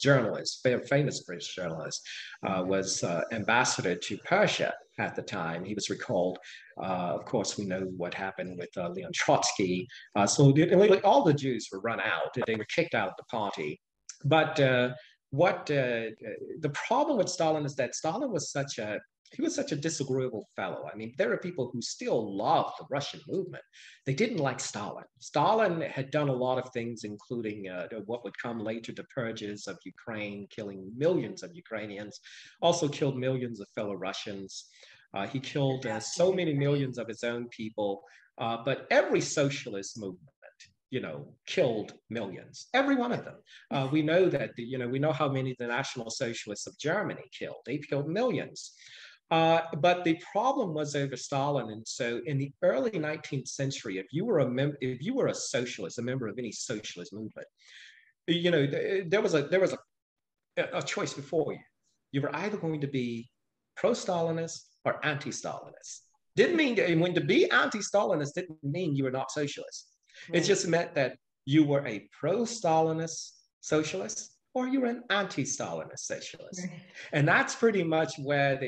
[SPEAKER 2] journalist, famous British journalist, was ambassador to Persia at the time. He was recalled. Of course, we know what happened with Leon Trotsky. So all the Jews were run out. They were kicked out of the party. But the problem with Stalin is that Stalin was such a disagreeable fellow. I mean, there are people who still love the Russian movement. They didn't like Stalin. Stalin had done a lot of things, including what would come later, the purges of Ukraine, killing millions of Ukrainians, also killed millions of fellow Russians. He killed so many millions of his own people. But every socialist movement, killed millions, every one of them. We know that, we know how many the National Socialists of Germany killed. They killed millions. But the problem was over Stalin. And so in the early 19th century, if you were a socialist, a member of any socialist movement, there was a choice before you. You were either going to be pro-Stalinist or anti-Stalinist. Didn't mean, when to be anti-Stalinist didn't mean you were not socialist. Right. It just meant that you were a pro-Stalinist socialist or you're an anti-Stalinist socialist. Right. And that's pretty much where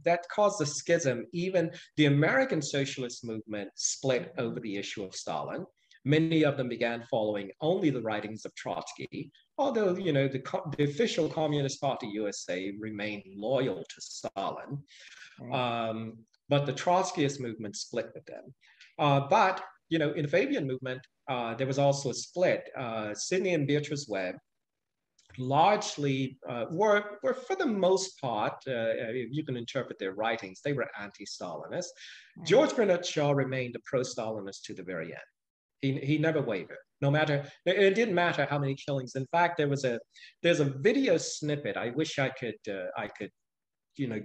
[SPEAKER 2] that caused a schism. Even the American socialist movement split over the issue of Stalin. Many of them began following only the writings of Trotsky, although, the official Communist Party USA remained loyal to Stalin. Right. But the Trotskyist movement split with them. But in the Fabian movement, there was also a split. Sidney and Beatrice Webb largely were for the most part, you can interpret their writings, they were anti-Stalinist. Right. George Bernard Shaw remained a pro-Stalinist to the very end. He never wavered, no matter, it didn't matter how many killings. In fact, there's a video snippet. I wish I could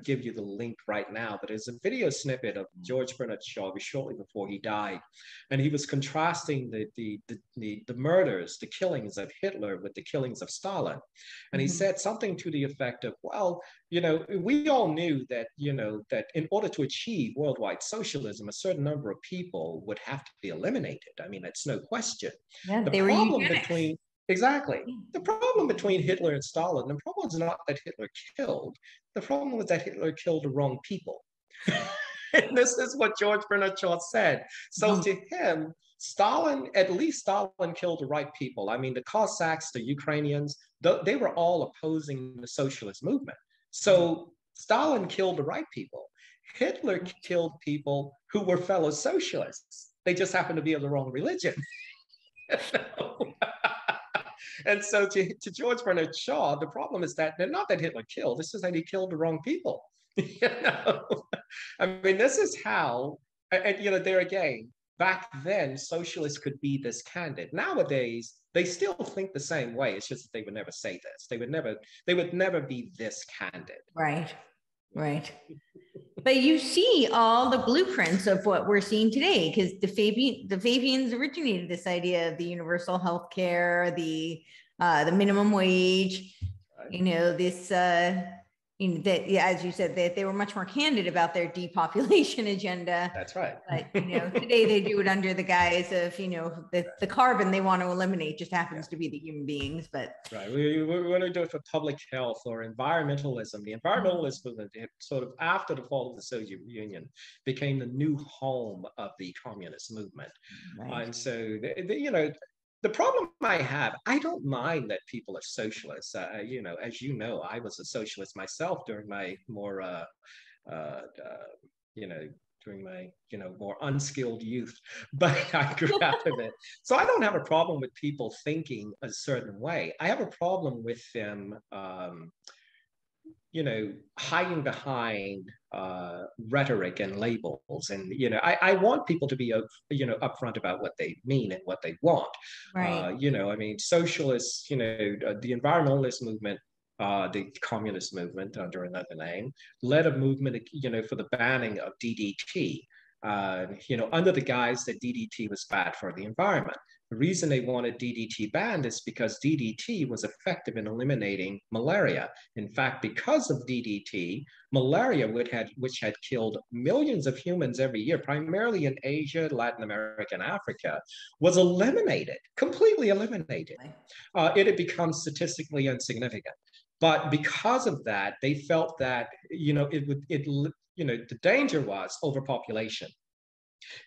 [SPEAKER 2] give you the link right now, but there's a video snippet of George Bernard Shaw shortly before he died, and he was contrasting the murders, the killings of Hitler with the killings of Stalin, and he said something to the effect of, well, we all knew that that in order to achieve worldwide socialism, a certain number of people would have to be eliminated. I mean, that's no question.
[SPEAKER 1] Yeah,
[SPEAKER 2] the problem between Exactly. The problem between Hitler and Stalin, the problem is not that Hitler killed. The problem was that Hitler killed the wrong people. And this is what George Bernard Shaw said. So to him, at least Stalin killed the right people. I mean, the Cossacks, the Ukrainians, they were all opposing the socialist movement. So Stalin killed the right people. Hitler killed people who were fellow socialists. They just happened to be of the wrong religion. And so to George Bernard Shaw, the problem is that not that Hitler killed, this is that he killed the wrong people. I mean, this is how, and there again, back then, socialists could be this candid. Nowadays, they still think the same way. It's just that they would never say this. They would never be this candid.
[SPEAKER 1] Right. But you see all the blueprints of what we're seeing today, because the Fabians originated this idea of the universal health care, the minimum wage, that, as you said, that they were much more candid about their depopulation agenda.
[SPEAKER 2] That's right.
[SPEAKER 1] But today they do it under the guise of the carbon they want to eliminate just happens to be the human beings. But
[SPEAKER 2] right, we want to do it for public health or environmentalism. The environmentalist movement, sort of after the fall of the Soviet Union, became the new home of the communist movement. Right. And so the problem I have, I don't mind that people are socialists. As you know, I was a socialist myself during my more, during my, more unskilled youth, but I grew out of it. So I don't have a problem with people thinking a certain way. I have a problem with them hiding behind rhetoric and labels. And, I want people to be, upfront about what they mean and what they want.
[SPEAKER 1] Right.
[SPEAKER 2] I mean, socialists, the environmentalist movement, the communist movement under another name, led a movement, for the banning of DDT, under the guise that DDT was bad for the environment. The reason they wanted DDT banned is because DDT was effective in eliminating malaria. In fact, because of DDT, malaria, which had killed millions of humans every year, primarily in Asia, Latin America, and Africa, was eliminated, completely eliminated. It had become statistically insignificant. But because of that, they felt that, the danger was overpopulation.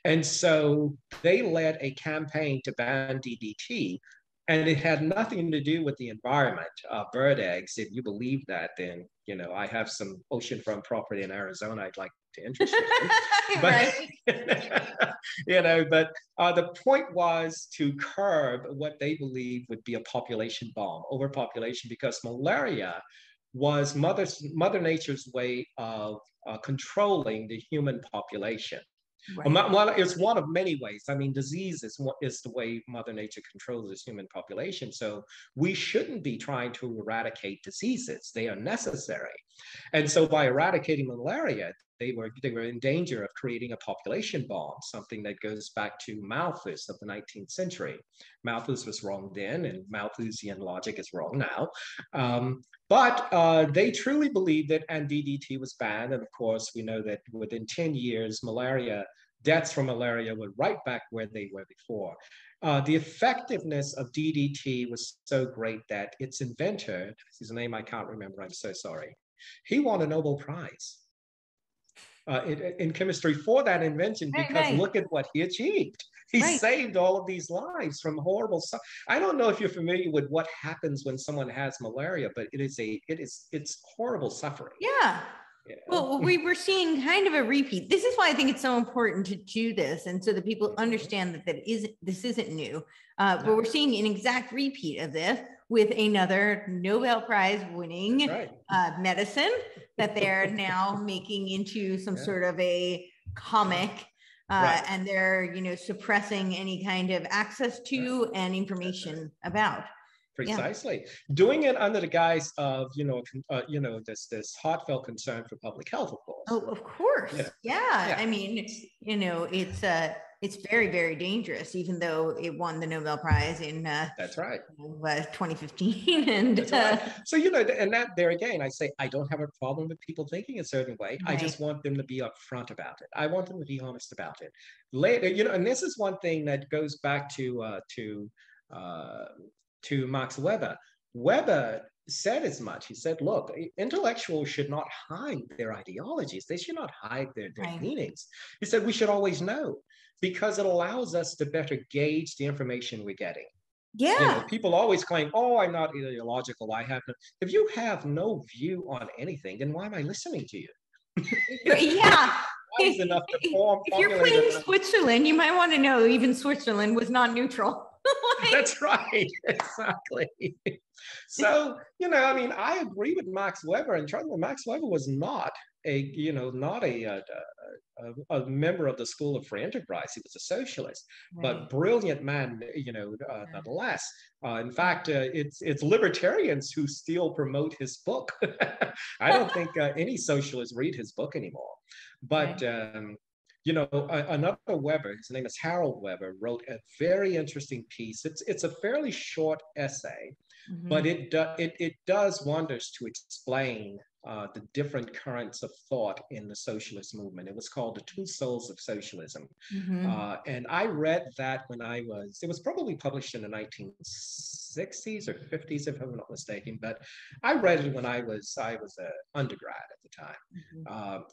[SPEAKER 2] And so they led a campaign to ban DDT, and it had nothing to do with the environment. Bird eggs, if you believe that, then, I have some oceanfront property in Arizona I'd like to interest you in. But, but the point was to curb what they believed would be a population bomb, overpopulation, because malaria was Mother Nature's way of controlling the human population. Right. It's one of many ways. I mean, disease is the way Mother Nature controls this human population. So we shouldn't be trying to eradicate diseases. They are necessary. And so by eradicating malaria, they were in danger of creating a population bomb, something that goes back to Malthus of the 19th century. Malthus was wrong then, and Malthusian logic is wrong now. But they truly believed it, and DDT was banned. And of course, we know that within 10 years, deaths from malaria were right back where they were before. The effectiveness of DDT was so great that its inventor, his name I can't remember, I'm so sorry, he won a Nobel Prize in chemistry for that invention, because look at what he achieved. He saved all of these lives from horrible stuff. I don't know if you're familiar with what happens when someone has malaria, but it's horrible suffering.
[SPEAKER 1] Yeah. Well, we were seeing kind of a repeat. This is why I think it's so important to do this, and so that people understand that this isn't new. But we're seeing an exact repeat of this with another Nobel Prize winning medicine that they're now making into some sort of a comic. And they're, suppressing any kind of access to and information about.
[SPEAKER 2] Precisely. Doing it under the guise of, this heartfelt concern for public health, of course.
[SPEAKER 1] Oh, of course. Yeah. I mean, it's very, very dangerous, even though it won the Nobel Prize in
[SPEAKER 2] that's right.
[SPEAKER 1] 2015. And
[SPEAKER 2] that's right. So, and that there again, I say, I don't have a problem with people thinking a certain way. I just want them to be upfront about it. I want them to be honest about it. Later, and this is one thing that goes back to Max Weber. Weber said as much. He said, look, intellectuals should not hide their ideologies. They should not hide their meanings. He said, we should always know, because it allows us to better gauge the information we're getting.
[SPEAKER 1] Yeah.
[SPEAKER 2] People always claim, oh, I'm not ideological. If you have no view on anything, then why am I listening to you?
[SPEAKER 1] Yeah.
[SPEAKER 2] Enough to if
[SPEAKER 1] you're playing Switzerland, you might want to know even Switzerland was not neutral.
[SPEAKER 2] That's right. Exactly. So, I agree with Max Weber, and Max Weber was not a member of the School of Free Enterprise. He was a socialist, but brilliant man, nonetheless. In fact, it's libertarians who still promote his book. I don't think any socialists read his book anymore. But another Weber, his name is Harold Weber, wrote a very interesting piece. It's a fairly short essay, but it does wonders to explain the different currents of thought in the socialist movement. It was called The Two Souls of Socialism. And I read that it was probably published in the 1960s or 50s, if I'm not mistaken, but I read it when I was an undergrad at the time.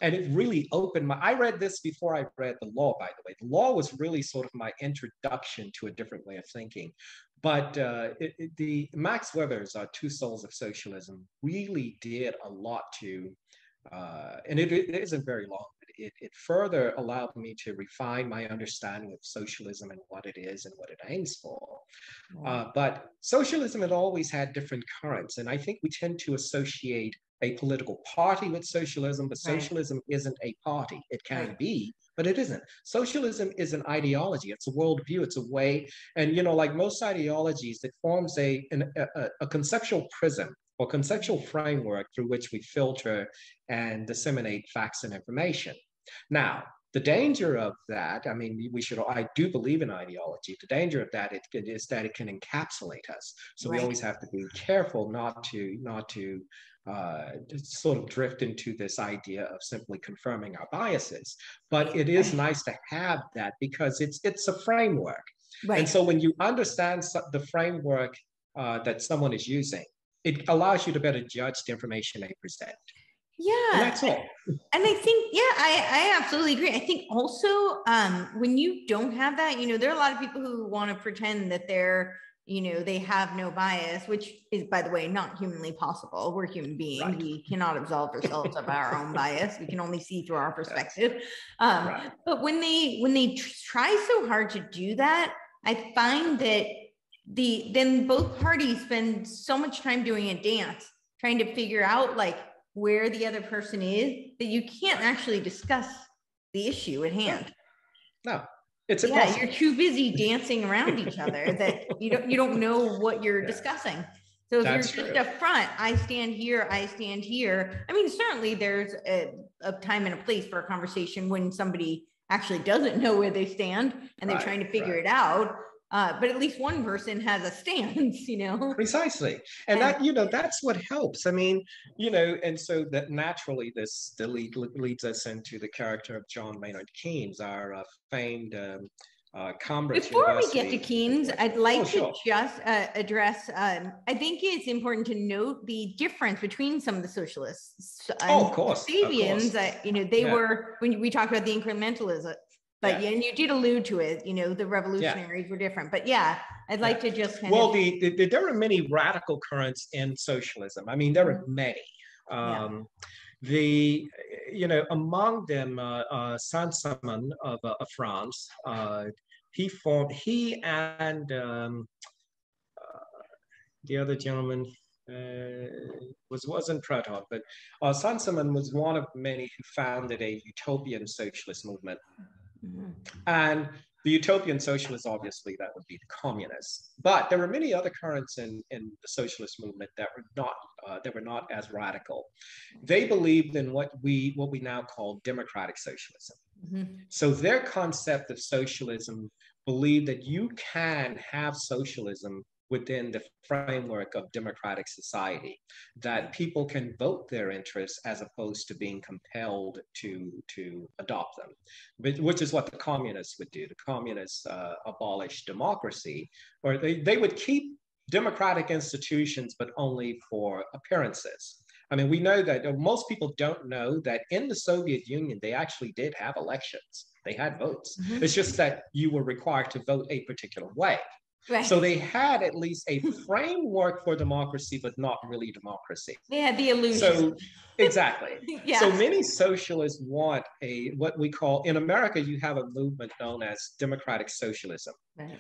[SPEAKER 2] And it really opened I read this before I read the law, by the way. The law was really sort of my introduction to a different way of thinking. But the Max Weber's Two Souls of Socialism really did a lot to, and it isn't very long, but it further allowed me to refine my understanding of socialism and what it is and what it aims for. But socialism had always had different currents, and I think we tend to associate a political party with socialism, but socialism isn't a party. It can be, but it isn't. Socialism is an ideology. It's a worldview. It's a way. And, like most ideologies, it forms a conceptual prism or conceptual framework through which we filter and disseminate facts and information. Now, the danger of that, I mean, I do believe in ideology. The danger of that is that it can encapsulate us. So we always have to be careful not to sort of drift into this idea of simply confirming our biases. But it is nice to have that because it's a framework. And so when you understand the framework that someone is using, it allows you to better judge the information they present.
[SPEAKER 1] Yeah.
[SPEAKER 2] And that's all.
[SPEAKER 1] And I think, I absolutely agree. I think also when you don't have that, there are a lot of people who want to pretend that they have no bias, which is, by the way, not humanly possible. We're human beings. Right. We cannot absolve ourselves of our own bias. We can only see through our perspective. But when they try so hard to do that, I find that then both parties spend so much time doing a dance, trying to figure out where the other person is, that you can't actually discuss the issue at hand.
[SPEAKER 2] No. It's impossible.
[SPEAKER 1] You're too busy dancing around each other that you don't know what you're discussing. So if you're just up front, I stand here. I mean, certainly there's a time and a place for a conversation when somebody actually doesn't know where they stand and they're trying to figure it out. But at least one person has a stance,
[SPEAKER 2] Precisely. And that, that's what helps. I mean, and so that naturally leads us into the character of John Maynard Keynes, our famed Cambridge
[SPEAKER 1] Before
[SPEAKER 2] University.
[SPEAKER 1] we get to Keynes, I'd like to just address, I think it's important to note the difference between some of the socialists.
[SPEAKER 2] Of course.
[SPEAKER 1] Fabians, they were, when we talked about the incrementalism, but and you did allude to it, the revolutionaries were different. But I'd like to just
[SPEAKER 2] there are many radical currents in socialism. I mean, there are many. Among them, Saint-Simon of France, he and the other gentleman wasn't Proudhon, but Saint-Simon was one of many who founded a utopian socialist movement. Mm-hmm. And the utopian socialists, obviously, that would be the communists. But there were many other currents in the socialist movement that were not as radical. They believed in what we now call democratic socialism. Mm-hmm. So their concept of socialism believed that you can have socialism within the framework of democratic society, that people can vote their interests as opposed to being compelled to adopt them, which is what the communists would do. The communists abolished democracy, or they would keep democratic institutions, but only for appearances. I mean, we know that most people don't know that in the Soviet Union, they actually did have elections. They had votes. Mm-hmm. It's just that you were required to vote a particular way. Right. So they had at least a framework for democracy, but not really democracy.
[SPEAKER 1] They had the illusion.
[SPEAKER 2] So, exactly. So many socialists want what we call, in America, you have a movement known as democratic socialism, right.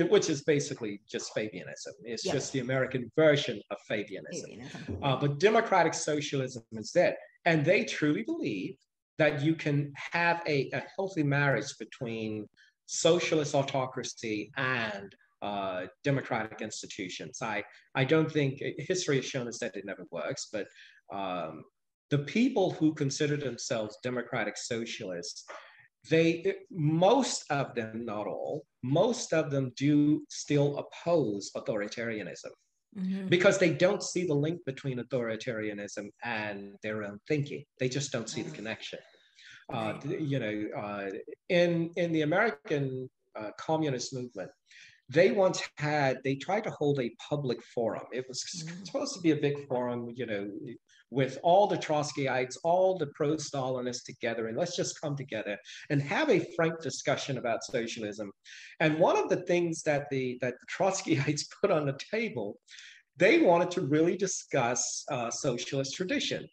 [SPEAKER 2] Which is basically just Fabianism. It's just the American version of Fabianism. But democratic socialism is that. And they truly believe that you can have a healthy marriage between socialist autocracy and democratic institutions. I don't think, history has shown us that it never works, but the people who consider themselves democratic socialists, most of them, not all, most of them do still oppose authoritarianism. Mm-hmm. Because they don't see the link between authoritarianism and their own thinking. They just don't see the connection. In the American communist movement, they tried to hold a public forum. It was supposed to be a big forum, with all the Trotskyites, all the pro-Stalinists together, and let's just come together and have a frank discussion about socialism. And one of the things that the Trotskyites put on the table, they wanted to really discuss socialist tradition.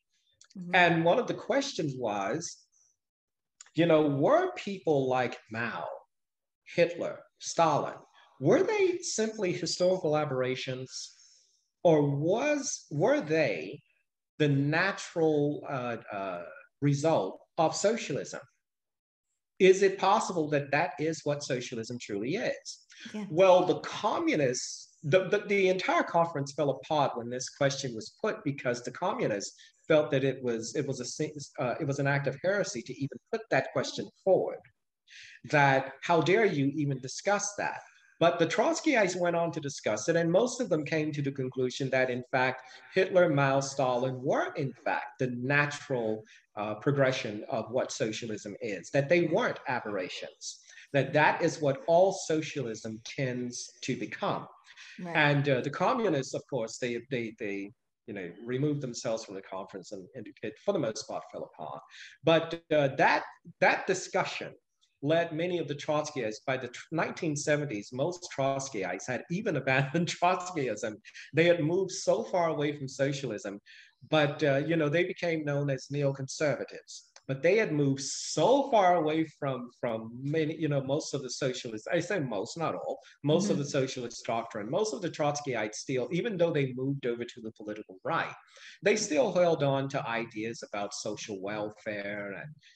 [SPEAKER 1] Mm-hmm.
[SPEAKER 2] And one of the questions was, were people like Mao, Hitler, Stalin, were they simply historical aberrations, or were they the natural result of socialism? Is it possible that that is what socialism truly is?
[SPEAKER 1] Yeah.
[SPEAKER 2] Well, the communists, the entire conference fell apart when this question was put, because the communists felt that it was an act of heresy to even put that question forward. That how dare you even discuss that? But the Trotskyites went on to discuss it, and most of them came to the conclusion that, in fact, Hitler, Mao, Stalin were, in fact, the natural progression of what socialism is, that they weren't aberrations, that that is what all socialism tends to become.
[SPEAKER 1] Right.
[SPEAKER 2] And the communists, of course, they removed themselves from the conference, and it, for the most part, fell apart. But that discussion led many of the Trotskyites. By the 1970s, most Trotskyites had even abandoned Trotskyism. They had moved so far away from socialism, but they became known as neoconservatives. But they had moved so far away from many, most of the socialists. I say most, not all. Most of the socialist doctrine, most of the Trotskyites still, even though they moved over to the political right, they still held on to ideas about social welfare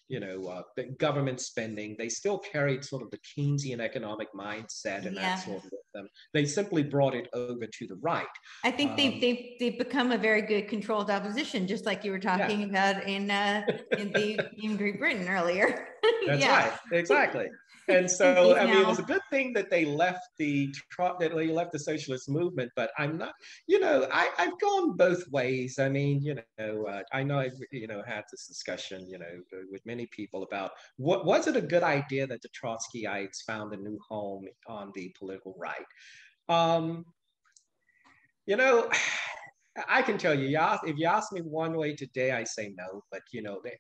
[SPEAKER 2] and government spending. They still carried sort of the Keynesian economic mindset and that sort of them. They simply brought it over to the right.
[SPEAKER 1] I think they've become a very good controlled opposition, just like you were talking about in Great Britain earlier.
[SPEAKER 2] That's right, exactly. And so, I mean, it was a good thing that they left the socialist movement. But I'm not, I've gone both ways. I mean, I know I've had this discussion, with many people about was it a good idea that the Trotskyites found a new home on the political right? I can tell you, if you ask me one way today, I say no. But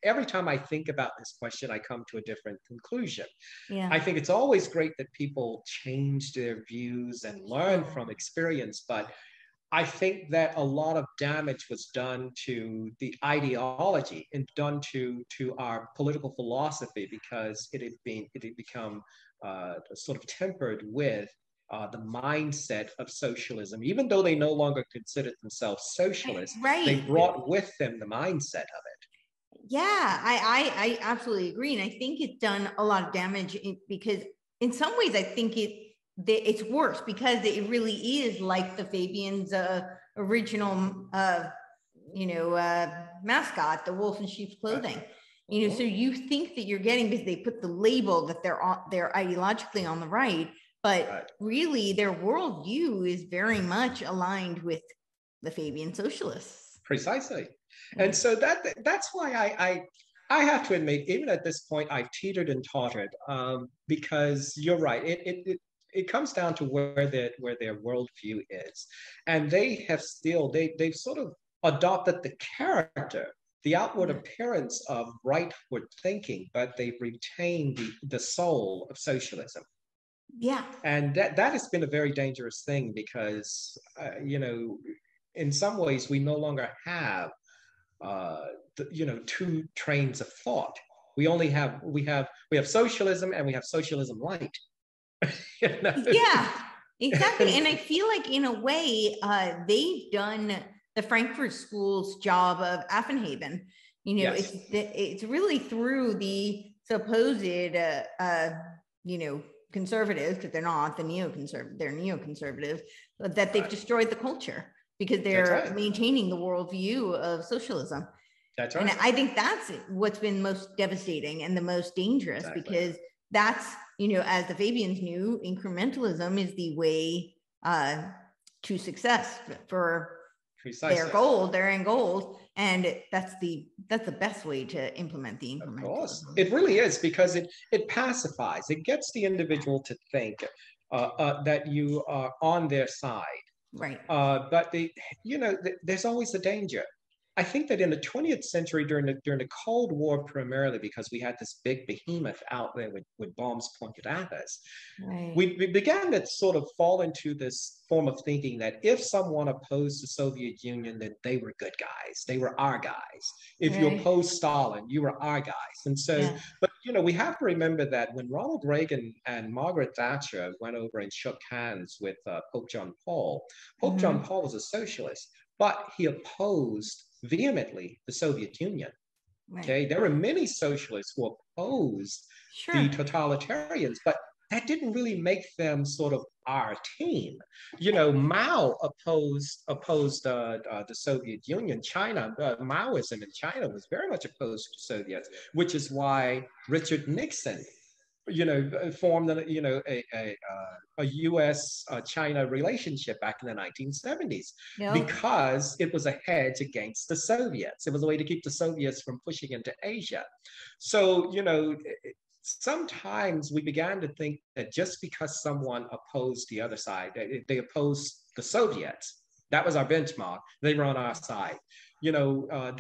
[SPEAKER 2] every time I think about this question, I come to a different conclusion.
[SPEAKER 1] Yeah.
[SPEAKER 2] I think it's always great that people change their views and learn from experience, but I think that a lot of damage was done to the ideology and done to our political philosophy, because it had become sort of tempered with the mindset of socialism. Even though they no longer considered themselves socialists, they brought with them the mindset of it.
[SPEAKER 1] Yeah, I absolutely agree. And I think it's done a lot of damage because in some ways I think it's worse, because it really is like the Fabians' original mascot, the wolf in sheep's clothing. So you think that you're getting, because they put the label that they're ideologically on the right, but really their worldview is very much aligned with the Fabian socialists.
[SPEAKER 2] Precisely. And so that's why I have to admit, even at this point, I've teetered and tottered, because you're right. It comes down to where their worldview is, and they've sort of adopted the character, the outward appearance of rightward thinking, but they've retained the soul of socialism.
[SPEAKER 1] Yeah.
[SPEAKER 2] And that has been a very dangerous thing, because in some ways we no longer have two trains of thought. We have socialism, and we have socialism light.
[SPEAKER 1] Yeah, exactly. And I feel like in a way they've done the Frankfurt School's job of Affenhaven. It's really through the supposed conservatives, because they're not they're neoconservatives, that they've destroyed the culture, because they're maintaining the worldview of socialism.
[SPEAKER 2] That's right.
[SPEAKER 1] And I think that's what's been most devastating and the most dangerous, because that's, as the Fabians knew, incrementalism is the way to success for their goal, their end goals. And that's the best way to implement the incrementalism. Of course,
[SPEAKER 2] it really is, because it pacifies, it gets the individual to think that you are on their side.
[SPEAKER 1] Right.
[SPEAKER 2] But there's always a danger. I think that in the 20th century, during the Cold War, primarily because we had this big behemoth out there with bombs pointed at us,
[SPEAKER 1] Right.
[SPEAKER 2] we began to sort of fall into this form of thinking that if someone opposed the Soviet Union, then they were good guys. They were our guys. If you
[SPEAKER 1] Right.
[SPEAKER 2] opposed Stalin, you were our guys. And so,
[SPEAKER 1] Yeah.
[SPEAKER 2] but we have to remember that when Ronald Reagan and Margaret Thatcher went over and shook hands with Pope John Paul, Pope John Paul was a socialist, but he opposed vehemently the Soviet Union.
[SPEAKER 1] Right.
[SPEAKER 2] Okay, there were many socialists who opposed the totalitarians, but that didn't really make them sort of our team. Mao opposed the Soviet Union. China, Maoism in China was very much opposed to Soviets, which is why Richard Nixon formed a U.S. China relationship back in the 1970s because it was a hedge against the Soviets. It was a way to keep the Soviets from pushing into Asia. So, sometimes we began to think that just because someone opposed the other side, they opposed the Soviets, that was our benchmark. They were on our side. There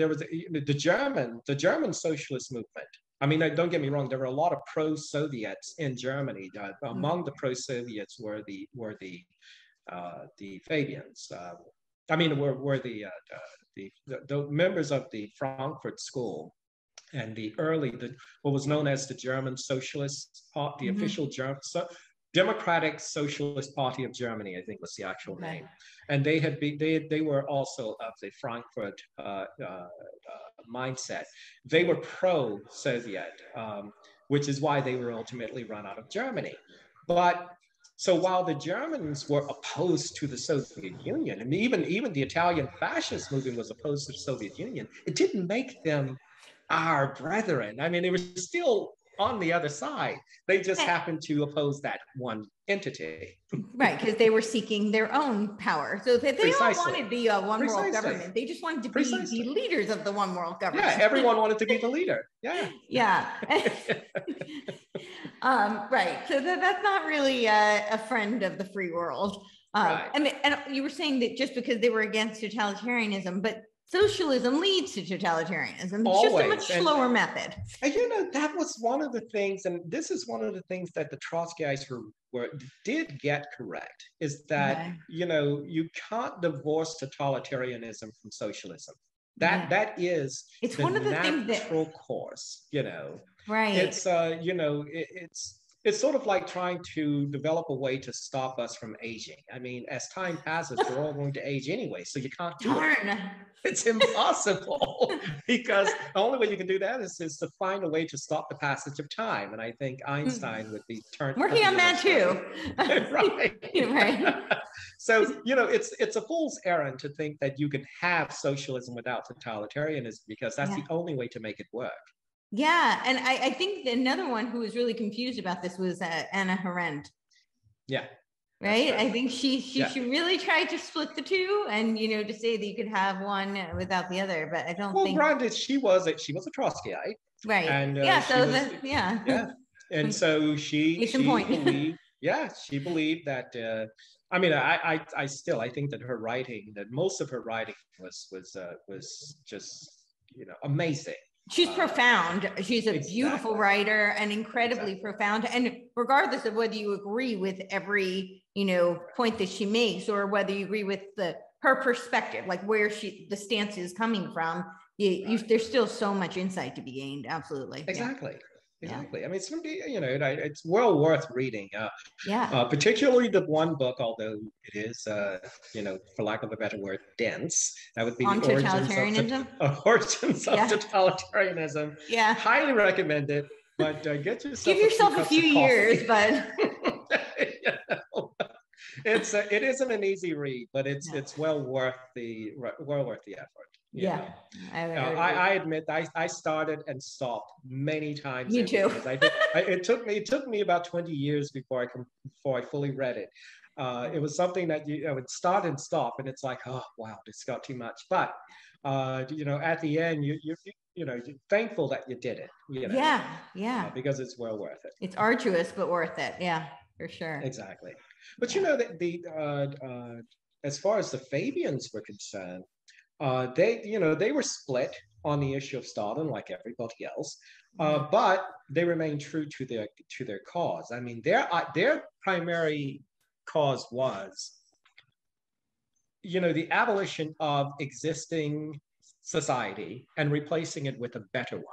[SPEAKER 2] was the German socialist movement. I mean, don't get me wrong. There were a lot of pro-Soviets in Germany. Among the pro-Soviets were the Fabians. Were the members of the Frankfurt School and what was known as the German Socialist Party, the official Democratic Socialist Party of Germany, I think was the actual name. And they were also of the Frankfurt mindset. They were pro-Soviet, which is why they were ultimately run out of Germany. But so while the Germans were opposed to the Soviet Union, and even the Italian fascist movement was opposed to the Soviet Union, it didn't make them our brethren. I mean, they were still on the other side. They just happened to oppose that one entity.
[SPEAKER 1] Right, because they were seeking their own power. So they all wanted the one world government. They just wanted to be the leaders of the one world government.
[SPEAKER 2] Yeah, everyone wanted to be the leader. Yeah.
[SPEAKER 1] Yeah. Right. So that's not really a friend of the free world.
[SPEAKER 2] Right.
[SPEAKER 1] And you were saying that just because they were against totalitarianism, but socialism leads to totalitarianism. It's just a much slower method.
[SPEAKER 2] And that was one of the things, and this is one of the things that the Trotskyites did get correct, is that you can't divorce totalitarianism from socialism. That is
[SPEAKER 1] it's one of the
[SPEAKER 2] natural course.
[SPEAKER 1] Right.
[SPEAKER 2] It's sort of like trying to develop a way to stop us from aging. I mean, as time passes, we're all going to age anyway, so you can't do it. It's impossible because the only way you can do that is to find a way to stop the passage of time. And I think Einstein would be
[SPEAKER 1] working on that too.
[SPEAKER 2] Right.
[SPEAKER 1] Right.
[SPEAKER 2] So, it's a fool's errand to think that you can have socialism without totalitarianism, because that's the only way to make it work.
[SPEAKER 1] Yeah, and I think another one who was really confused about this was Anna Arendt.
[SPEAKER 2] Yeah.
[SPEAKER 1] Right. I think she really tried to split the two, and to say that you could have one without the other. But I don't think.
[SPEAKER 2] Well, granted, she was a Trotskyite.
[SPEAKER 1] Right.
[SPEAKER 2] And
[SPEAKER 1] yeah.
[SPEAKER 2] And so she believed. Yeah, she believed that. I think that her writing, that most of her writing was just amazing.
[SPEAKER 1] She's profound. She's a beautiful writer and incredibly profound. And regardless of whether you agree with every, point that she makes, or whether you agree with her perspective, like where the stance is coming from, there's still so much insight to be gained. Absolutely.
[SPEAKER 2] Exactly. Yeah. Exactly. I mean, it's well worth reading. Particularly the one book, although it is, for lack of a better word, dense. That would be
[SPEAKER 1] On
[SPEAKER 2] the Origins of Totalitarianism.
[SPEAKER 1] Yeah.
[SPEAKER 2] Highly recommend it, but get yourself.
[SPEAKER 1] Give yourself a few years, but.
[SPEAKER 2] It isn't an easy read, but it's well worth the effort.
[SPEAKER 1] Yeah.
[SPEAKER 2] I admit I started and stopped many times.
[SPEAKER 1] Me too.
[SPEAKER 2] It took me about 20 years before I fully read it. It was something that I would start and stop, and it's like, oh wow, this got too much. But at the end, you're thankful that you did it.
[SPEAKER 1] Yeah.
[SPEAKER 2] Because it's well worth it.
[SPEAKER 1] It's arduous, but worth it. Yeah, for sure.
[SPEAKER 2] Exactly. But that as far as the Fabians were concerned, they were split on the issue of Stalin, like everybody else, but they remained true to their cause. I mean, their primary cause was, the abolition of existing society and replacing it with a better one.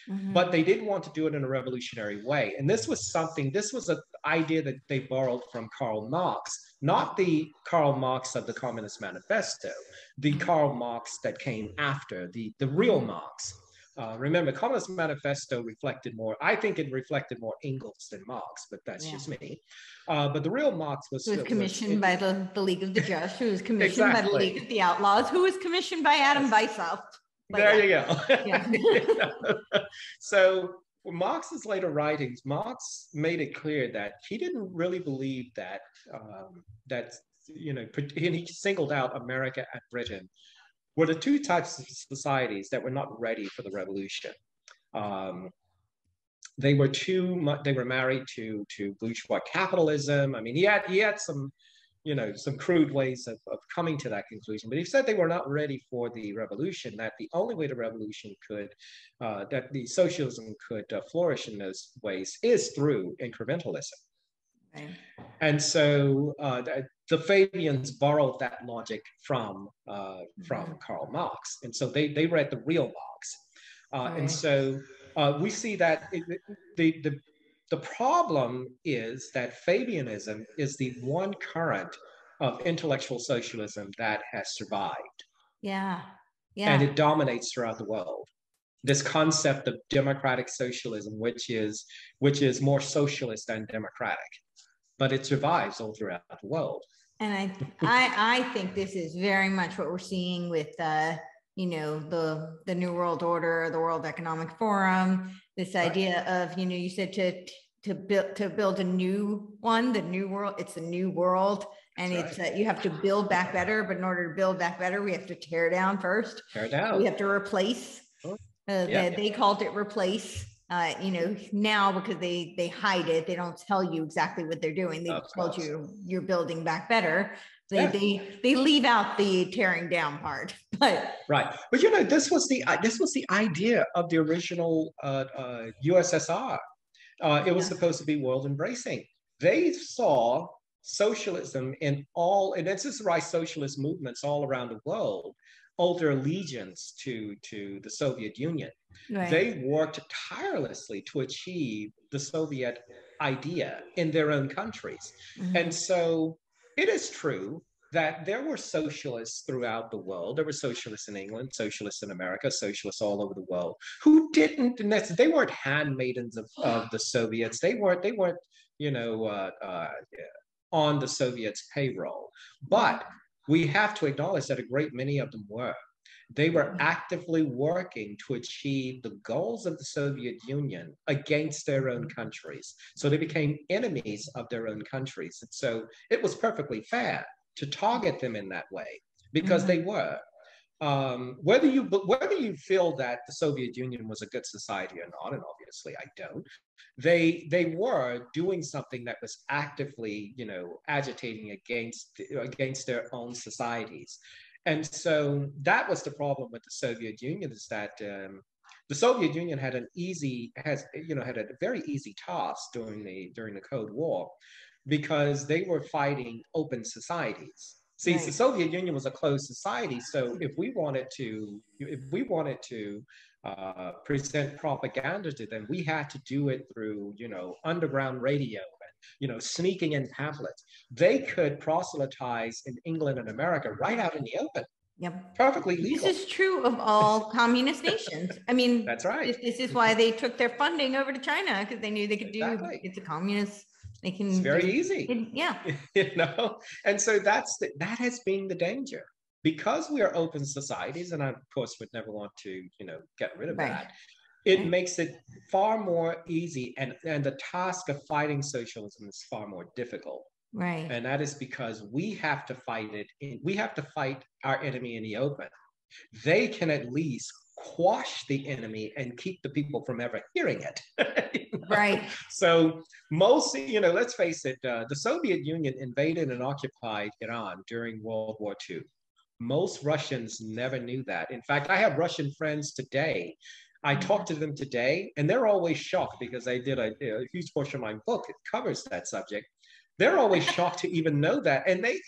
[SPEAKER 1] Mm-hmm.
[SPEAKER 2] But they didn't want to do it in a revolutionary way. And this was an idea that they borrowed from Karl Marx, not the Karl Marx of the Communist Manifesto, the Karl Marx that came after, the real Marx. Remember, Communist Manifesto I think it reflected more Engels than Marx, but that's just me. But the real Marx was...
[SPEAKER 1] Who was commissioned by the League of the Just, who was commissioned
[SPEAKER 2] exactly.
[SPEAKER 1] by the League of the Outlaws, who was commissioned by Adam Weishaupt.
[SPEAKER 2] There you go. Yeah. So Marx's later writings, Marx made it clear that he didn't really believe that, and he singled out America and Britain were the two types of societies that were not ready for the revolution. They were married to bourgeois capitalism. I mean, he had some crude ways of coming to that conclusion. But he said they were not ready for the revolution, that the only way the revolution that the socialism could flourish in those ways is through incrementalism. Right. And so the Fabians borrowed that logic from Karl Marx. And so they read the real Marx. Right. And so we see that the problem is that Fabianism is the one current of intellectual socialism that has survived.
[SPEAKER 1] Yeah.
[SPEAKER 2] And it dominates throughout the world. This concept of democratic socialism, which is more socialist than democratic, but it survives all throughout the world.
[SPEAKER 1] And I think this is very much what we're seeing with the New World Order, the World Economic Forum, this idea of, you said to build a new one, the new world, it's a new world. And it's you have to build back better, but in order to build back better, we have to tear down first.
[SPEAKER 2] Tear down.
[SPEAKER 1] We have to replace. They called it replace. Now because they hide it, they don't tell you exactly what they're doing. They told you you're building back better. They leave out the tearing down part. But
[SPEAKER 2] right. But this was the idea of the original USSR. It was supposed to be world embracing. They saw socialism and this is why socialist movements all around the world owe their allegiance to the Soviet Union. Right. They worked tirelessly to achieve the Soviet idea in their own countries. Mm-hmm. And so it is true that there were socialists throughout the world. There were socialists in England, socialists in America, socialists all over the world who they weren't handmaidens of the Soviets. They weren't on the Soviets' payroll. But we have to acknowledge that a great many of them were. They were actively working to achieve the goals of the Soviet Union against their own countries. So they became enemies of their own countries. And so it was perfectly fair to target them in that way because they were. Whether you feel that the Soviet Union was a good society or not, and obviously I don't, they were doing something that was actively, agitating against their own societies. And so that was the problem with the Soviet Union, is that the Soviet Union had a very easy task during the Cold War, because they were fighting open societies. See, right. The Soviet Union was a closed society, so if we wanted to present propaganda to them, we had to do it through underground radio and sneaking in pamphlets. They could proselytize in England and America right out in the open.
[SPEAKER 1] Yep.
[SPEAKER 2] Perfectly legal.
[SPEAKER 1] This is true of all communist nations. I mean,
[SPEAKER 2] that's right.
[SPEAKER 1] This is why they took their funding over to China, because they knew they could it's a communist.
[SPEAKER 2] It's very easy.
[SPEAKER 1] Yeah.
[SPEAKER 2] And so that has been the danger. Because we are open societies, and I, of course, would never want to, get rid of that. It makes it far more easy, and the task of fighting socialism is far more difficult.
[SPEAKER 1] Right.
[SPEAKER 2] And that is because we have to fight it. We have to fight our enemy in the open. They can at least quash the enemy and keep the people from ever hearing it.
[SPEAKER 1] Right.
[SPEAKER 2] So mostly, let's face it, the Soviet Union invaded and occupied Iran during World War II. Most Russians never knew that. In fact, I have Russian friends today. I talk to them today, and they're always shocked because I did a huge portion of my book that covers that subject. They're always shocked to even know that, and they,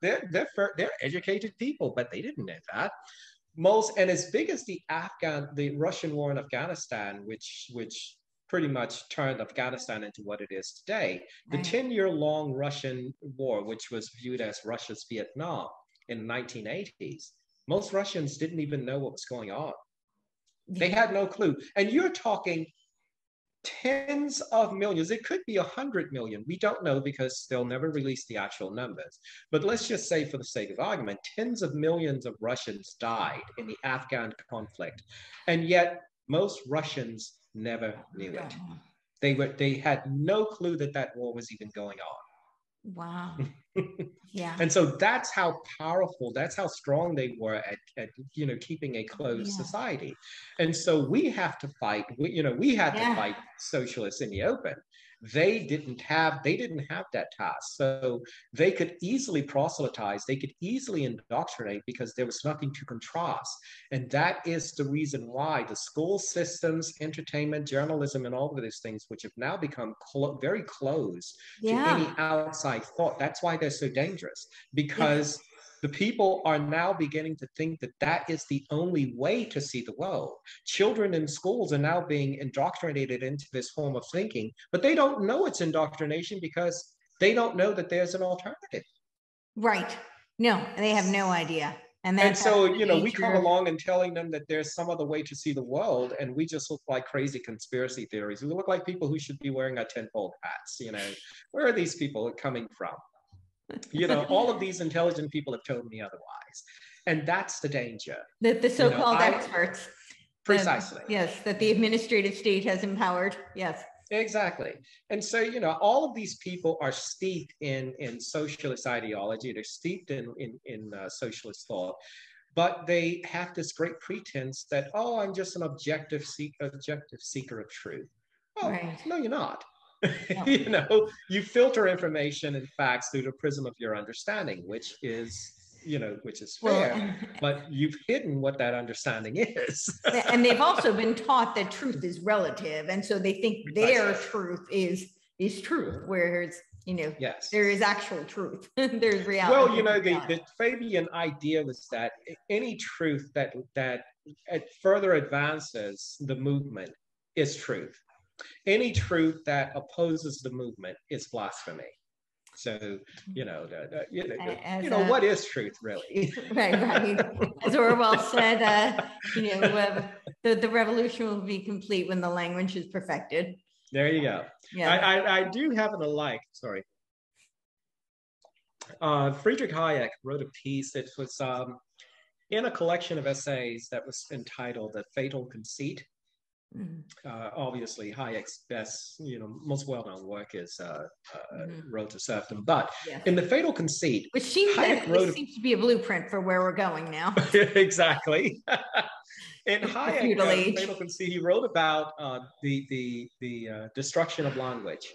[SPEAKER 2] they're educated people, but they didn't know that. And as big as the Russian war in Afghanistan, which pretty much turned Afghanistan into what it is today, the 10-year-long Russian war, which was viewed as Russia's Vietnam in the 1980s, most Russians didn't even know what was going on. They had no clue. And you're talking tens of millions. It could be 100 million. We don't know because they'll never release the actual numbers. But let's just say, for the sake of argument, tens of millions of Russians died in the Afghan conflict. And yet most Russians never knew it. They had no clue that war was even going on.
[SPEAKER 1] Wow. Yeah.
[SPEAKER 2] And so that's how powerful, that's how strong they were at keeping a closed society. And so we have to fight, we had to fight socialists in the open. They didn't have that task. So they could easily proselytize, they could easily indoctrinate because there was nothing to contrast. And that is the reason why the school systems, entertainment, journalism, and all of these things, which have now become very closed to any outside thought, that's why they're so dangerous. Because the people are now beginning to think that is the only way to see the world. Children in schools are now being indoctrinated into this form of thinking, but they don't know it's indoctrination because they don't know that there's an alternative.
[SPEAKER 1] Right. No, they have no idea.
[SPEAKER 2] And so, we come along and telling them that there's some other way to see the world, and we just look like crazy conspiracy theories. We look like people who should be wearing our tinfoil hats. Where are these people coming from? All of these intelligent people have told me otherwise. And that's the danger.
[SPEAKER 1] The so-called experts.
[SPEAKER 2] Precisely.
[SPEAKER 1] Yes, that the administrative state has empowered. Yes.
[SPEAKER 2] Exactly. And so, all of these people are steeped in socialist ideology. They're steeped in socialist thought. But they have this great pretense that, I'm just an objective seeker of truth. Oh, no, you're not. You filter information and facts through the prism of your understanding, which is fair, but you've hidden what that understanding is.
[SPEAKER 1] And they've also been taught that truth is relative, and so they think their truth is truth, whereas there is actual truth. There's reality.
[SPEAKER 2] Well, the Fabian idea was that any truth that further advances the movement is truth. Any truth that opposes the movement is blasphemy. So, what is truth really?
[SPEAKER 1] Right. As Orwell said, the revolution will be complete when the language is perfected.
[SPEAKER 2] There you go. Yeah. I do happen to like, Friedrich Hayek wrote a piece that was in a collection of essays that was entitled The Fatal Conceit. Obviously, Hayek's best, most well-known work is Road to Serfdom. But in The Fatal Conceit,
[SPEAKER 1] which seems to be a blueprint for where we're going now.
[SPEAKER 2] Exactly. In Hayek, Fatal Conceit, he wrote about the destruction of language.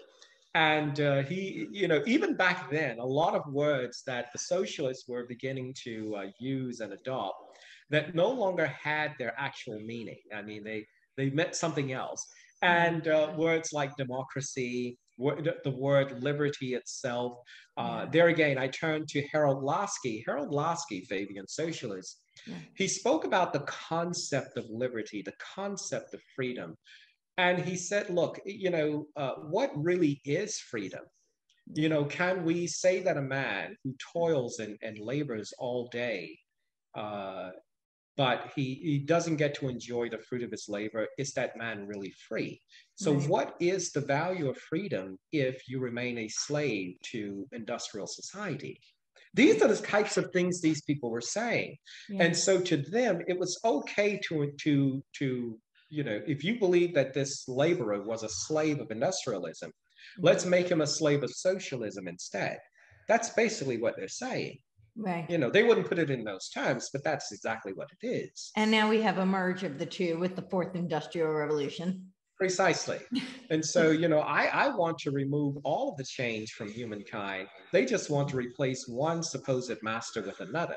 [SPEAKER 2] And he, even back then, a lot of words that the socialists were beginning to use and adopt that no longer had their actual meaning. I mean, they meant something else. And words like democracy, the word liberty itself. There again, I turn to Harold Lasky. Harold Lasky, Fabian Socialist. He spoke about the concept of liberty, the concept of freedom. And he said, look, what really is freedom? Can we say that a man who toils and labors all day, but he doesn't get to enjoy the fruit of his labor, is that man really free? So what is the value of freedom if you remain a slave to industrial society? These are the types of things these people were saying. And so to them, it was okay to if you believe that this laborer was a slave of industrialism, let's make him a slave of socialism instead. That's basically what they're saying.
[SPEAKER 1] Right.
[SPEAKER 2] They wouldn't put it in those terms, but that's exactly what it is.
[SPEAKER 1] And now we have a merge of the two with the fourth industrial revolution.
[SPEAKER 2] Precisely. And so, I want to remove all of the change from humankind. They just want to replace one supposed master with another.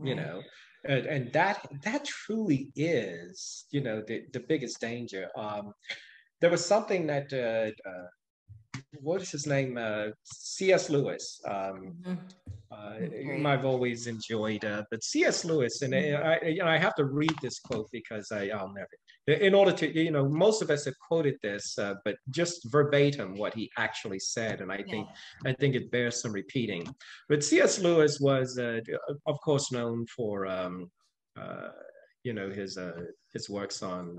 [SPEAKER 2] you know, and that truly is, you know, the biggest danger. There was something that what is his name? C.S. Lewis. I've always enjoyed, but C.S. Lewis, and I have to read this quote because I'll never. In order to, you know, most of us have quoted this, but just verbatim what he actually said, and I think it bears some repeating. But C.S. Lewis was, of course, known for, you know, his works on.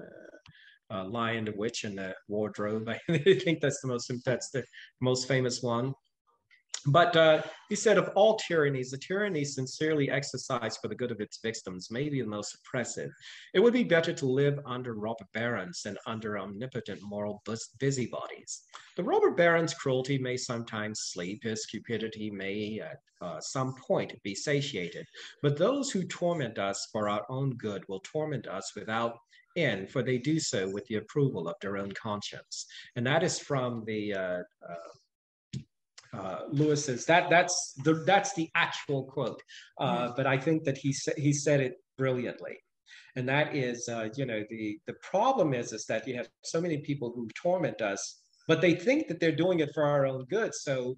[SPEAKER 2] Lion, the Witch, and the Wardrobe. I think that's the most famous one. But he said, of all tyrannies, the tyranny sincerely exercised for the good of its victims may be the most oppressive. It would be better to live under robber barons than under omnipotent moral busybodies. The robber baron's cruelty may sometimes sleep, his cupidity may at some point be satiated, but those who torment us for our own good will torment us without end, for they do so with the approval of their own conscience. And that is from the Lewis's. That's the actual quote. But I think that he said it brilliantly. And that is, you know, the problem is that you have so many people who torment us, but they think that they're doing it for our own good. So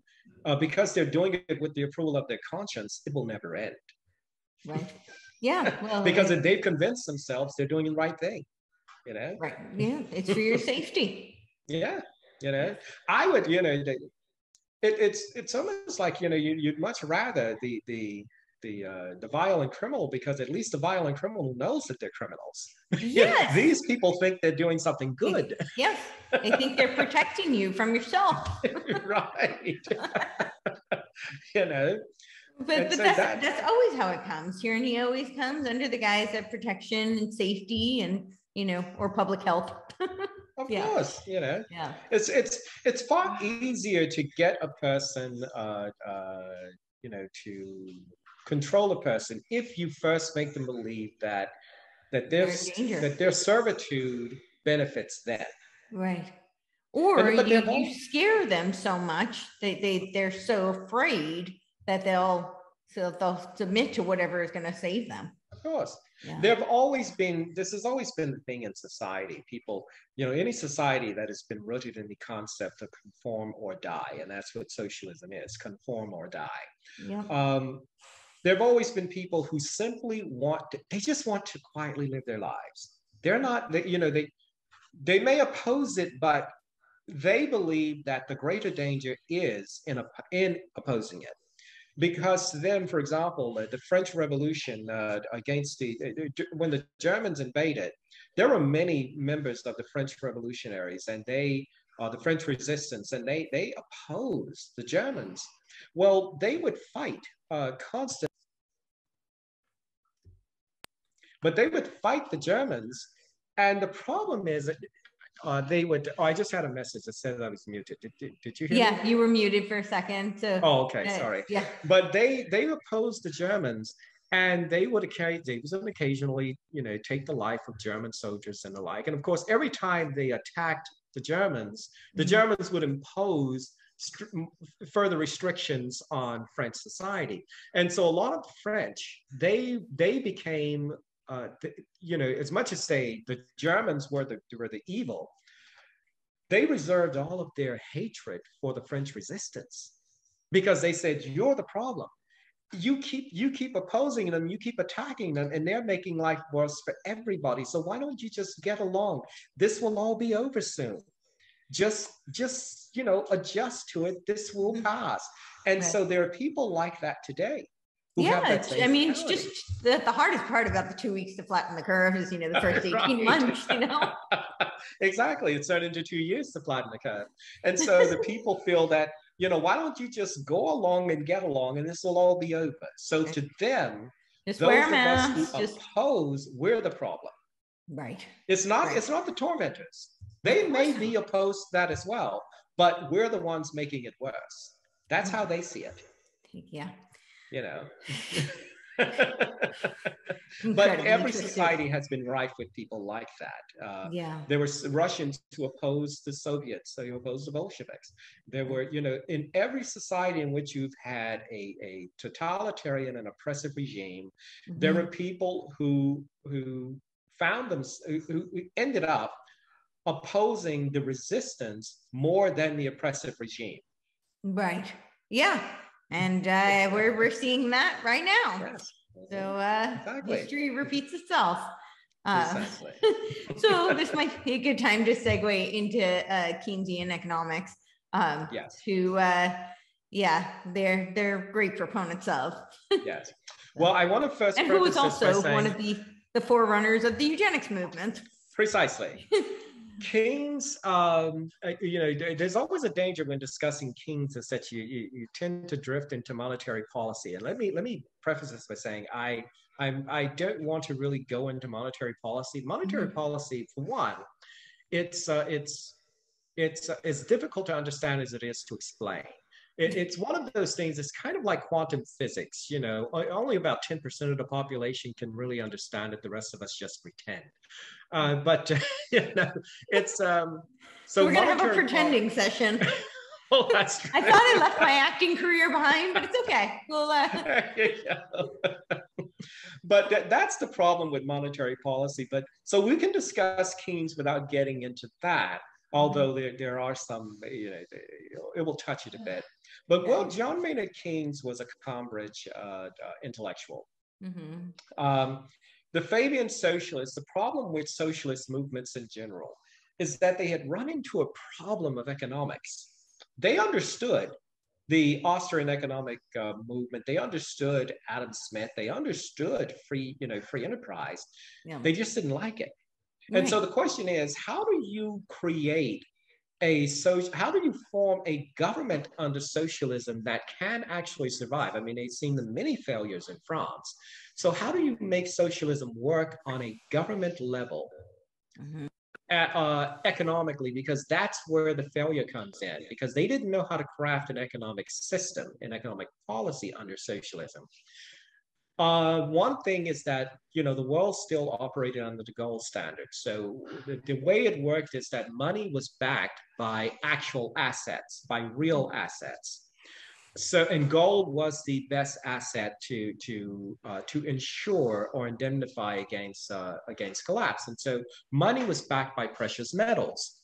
[SPEAKER 2] because they're doing it with the approval of their conscience, it will never end.
[SPEAKER 1] Right. Yeah. Well,
[SPEAKER 2] because if they've convinced themselves they're doing the right thing, you know?
[SPEAKER 1] Right. Yeah. It's for your safety.
[SPEAKER 2] Yeah. You know, I would, you know, it's almost like, you know, you'd much rather the violent criminal, because at least the violent criminal knows that they're criminals.
[SPEAKER 1] Yes.
[SPEAKER 2] These people think they're doing something good.
[SPEAKER 1] Yes. They think they're protecting you from yourself.
[SPEAKER 2] Right. You know.
[SPEAKER 1] But so that's always how it comes. Tyranny always comes under the guise of protection and safety and, you know, or public health.
[SPEAKER 2] Of course, you know.
[SPEAKER 1] Yeah.
[SPEAKER 2] It's far easier to get a person, you know, to control a person if you first make them believe that their servitude benefits them.
[SPEAKER 1] Right. Or you scare them so much they're so afraid that they'll submit to whatever is going to save them.
[SPEAKER 2] Of course.
[SPEAKER 1] Yeah.
[SPEAKER 2] This has always been the thing in society. People, you know, any society that has been rooted in the concept of conform or die, and that's what socialism is, conform or die.
[SPEAKER 1] Yeah.
[SPEAKER 2] There have always been people who simply they just want to quietly live their lives. They're not, you know, they may oppose it, but they believe that the greater danger is in opposing it. Because then, for example, the French Revolution when the Germans invaded, there were many members of the French revolutionaries and the French resistance, and they opposed the Germans. Well, they would fight constantly, but they would fight the Germans. And the problem is that they would. Oh, I just had a message that said I was muted. Did you hear?
[SPEAKER 1] Yeah,
[SPEAKER 2] me?
[SPEAKER 1] You were muted for a second. So.
[SPEAKER 2] Oh, okay, sorry.
[SPEAKER 1] Yeah.
[SPEAKER 2] But they opposed the Germans, and they would occasionally, you know, take the life of German soldiers and the like. And of course, every time they attacked the Germans would impose further restrictions on French society. And so a lot of the French, they became. You know, as much as the Germans were the evil, they reserved all of their hatred for the French resistance, because they said, you're the problem. You keep opposing them, you keep attacking them, and they're making life worse for everybody. So why don't you just get along? This will all be over soon. Just you know, adjust to it. This will pass. And so there are people like that today.
[SPEAKER 1] Yeah, I mean, it's just the hardest part about the 2 weeks to flatten the curve is, you know, the first 18 months, you know.
[SPEAKER 2] Exactly. It's turned into 2 years to flatten the curve. And so the people feel that, you know, why don't you just go along and get along and this will all be over? So to them,
[SPEAKER 1] just
[SPEAKER 2] those
[SPEAKER 1] wear
[SPEAKER 2] of
[SPEAKER 1] masks,
[SPEAKER 2] us who oppose, we're the problem.
[SPEAKER 1] Right.
[SPEAKER 2] It's not the tormentors. They may be opposed to that as well, but we're the ones making it worse. That's how they see it.
[SPEAKER 1] Yeah.
[SPEAKER 2] You know. But every society has been rife with people like that. There were Russians who opposed the Soviets, who opposed the Bolsheviks. There were, in every society in which you've had a totalitarian and oppressive regime, there were people who found them, who ended up opposing the resistance more than the oppressive regime.
[SPEAKER 1] Right. Yeah. And we're seeing that right now. Yes. So exactly. History repeats itself. So this might be a good time to segue into Keynesian economics.
[SPEAKER 2] Yes.
[SPEAKER 1] Who, they're great proponents of.
[SPEAKER 2] Yes. Well, I want to first
[SPEAKER 1] and who was also one of the forerunners of the eugenics movement.
[SPEAKER 2] Precisely. Keynes, there's always a danger when discussing Keynes is that you tend to drift into monetary policy. And let me preface this by saying I don't want to really go into monetary policy. Monetary policy, for one, it's as difficult to understand as it is to explain. It's one of those things. It's kind of like quantum physics. Only about 10% of the population can really understand it. The rest of us just pretend. But it's so
[SPEAKER 1] we're gonna have a pretending session.
[SPEAKER 2] Oh, that's true.
[SPEAKER 1] I thought I left my acting career behind, but it's okay. We'll.
[SPEAKER 2] But that's the problem with monetary policy. But so we can discuss Keynes without getting into that. Although there are some, it will touch it a bit. But well, John Maynard Keynes was a Cambridge intellectual. The Fabian Socialists, the problem with socialist movements in general is that they had run into a problem of economics. They understood the Austrian economic movement. They understood Adam Smith. They understood free enterprise. Yeah. They just didn't like it. And so the question is, how do you create how do you form a government under socialism that can actually survive? I mean, they've seen the many failures in France. So how do you make socialism work on a government level economically? Because that's where the failure comes in, because they didn't know how to craft an economic system, an economic policy under socialism. One thing is that, the world still operated under the gold standard. So the way it worked is that money was backed by actual assets, by real assets. So, and gold was the best asset to ensure or indemnify against collapse. And so money was backed by precious metals,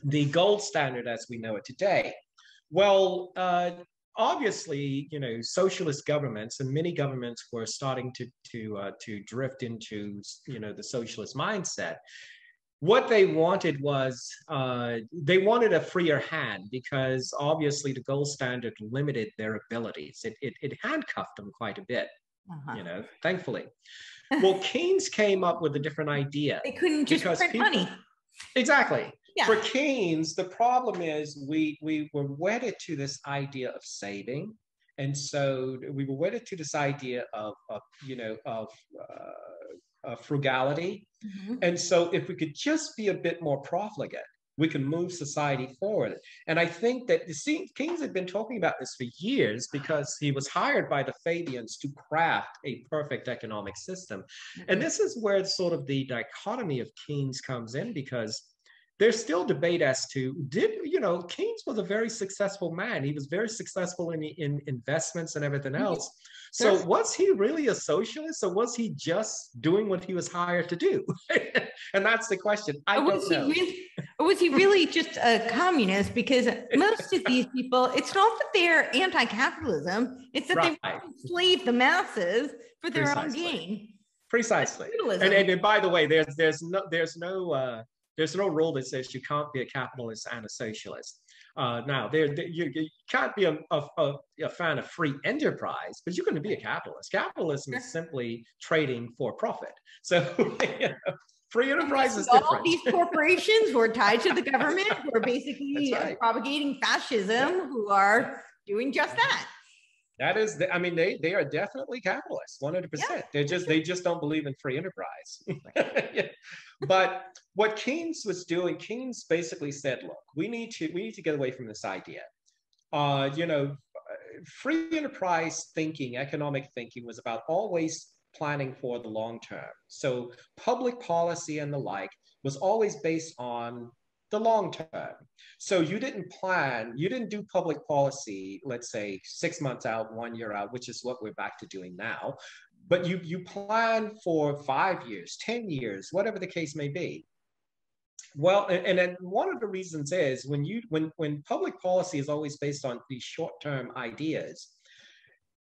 [SPEAKER 2] the gold standard as we know it today. Well, obviously, socialist governments and many governments were starting to drift into, the socialist mindset. What they wanted was, they wanted a freer hand, because obviously the gold standard limited their abilities. It handcuffed them quite a bit, thankfully. Well, Keynes came up with a different idea.
[SPEAKER 1] They couldn't just print money.
[SPEAKER 2] Exactly. Yeah. For Keynes, the problem is we were wedded to this idea of saving. And so we were wedded to this idea of frugality. And so if we could just be a bit more profligate, we can move society forward. And I think that, Keynes had been talking about this for years, because he was hired by the Fabians to craft a perfect economic system. And this is where sort of the dichotomy of Keynes comes in, because there's still debate as to, Keynes was a very successful man. He was very successful in investments and everything else. So was he really a socialist, or was he just doing what he was hired to do? And that's the question. I don't know.
[SPEAKER 1] Or was he really just a communist? Because most of these people, it's not that they're anti-capitalism, it's that they want to enslave the masses for their own gain.
[SPEAKER 2] Precisely. And by the way, there's no rule that says you can't be a capitalist and a socialist. Now, you can't be a fan of free enterprise, but you're going to be a capitalist. Capitalism is simply trading for profit. So, free enterprise is different.
[SPEAKER 1] All these corporations who are tied to the government, who are basically propagating fascism, who are doing just that.
[SPEAKER 2] That is, they are definitely capitalists, 100%. Yeah, they just don't believe in free enterprise. But what Keynes was doing, Keynes basically said, look, we need to get away from this idea. free enterprise thinking, economic thinking was about always planning for the long term. So public policy and the like was always based on the long term. So you didn't plan, you didn't do public policy, let's say 6 months out, 1 year out, which is what we're back to doing now. But you plan for 5 years, 10 years, whatever the case may be. Well, and then one of the reasons is when public policy is always based on these short-term ideas,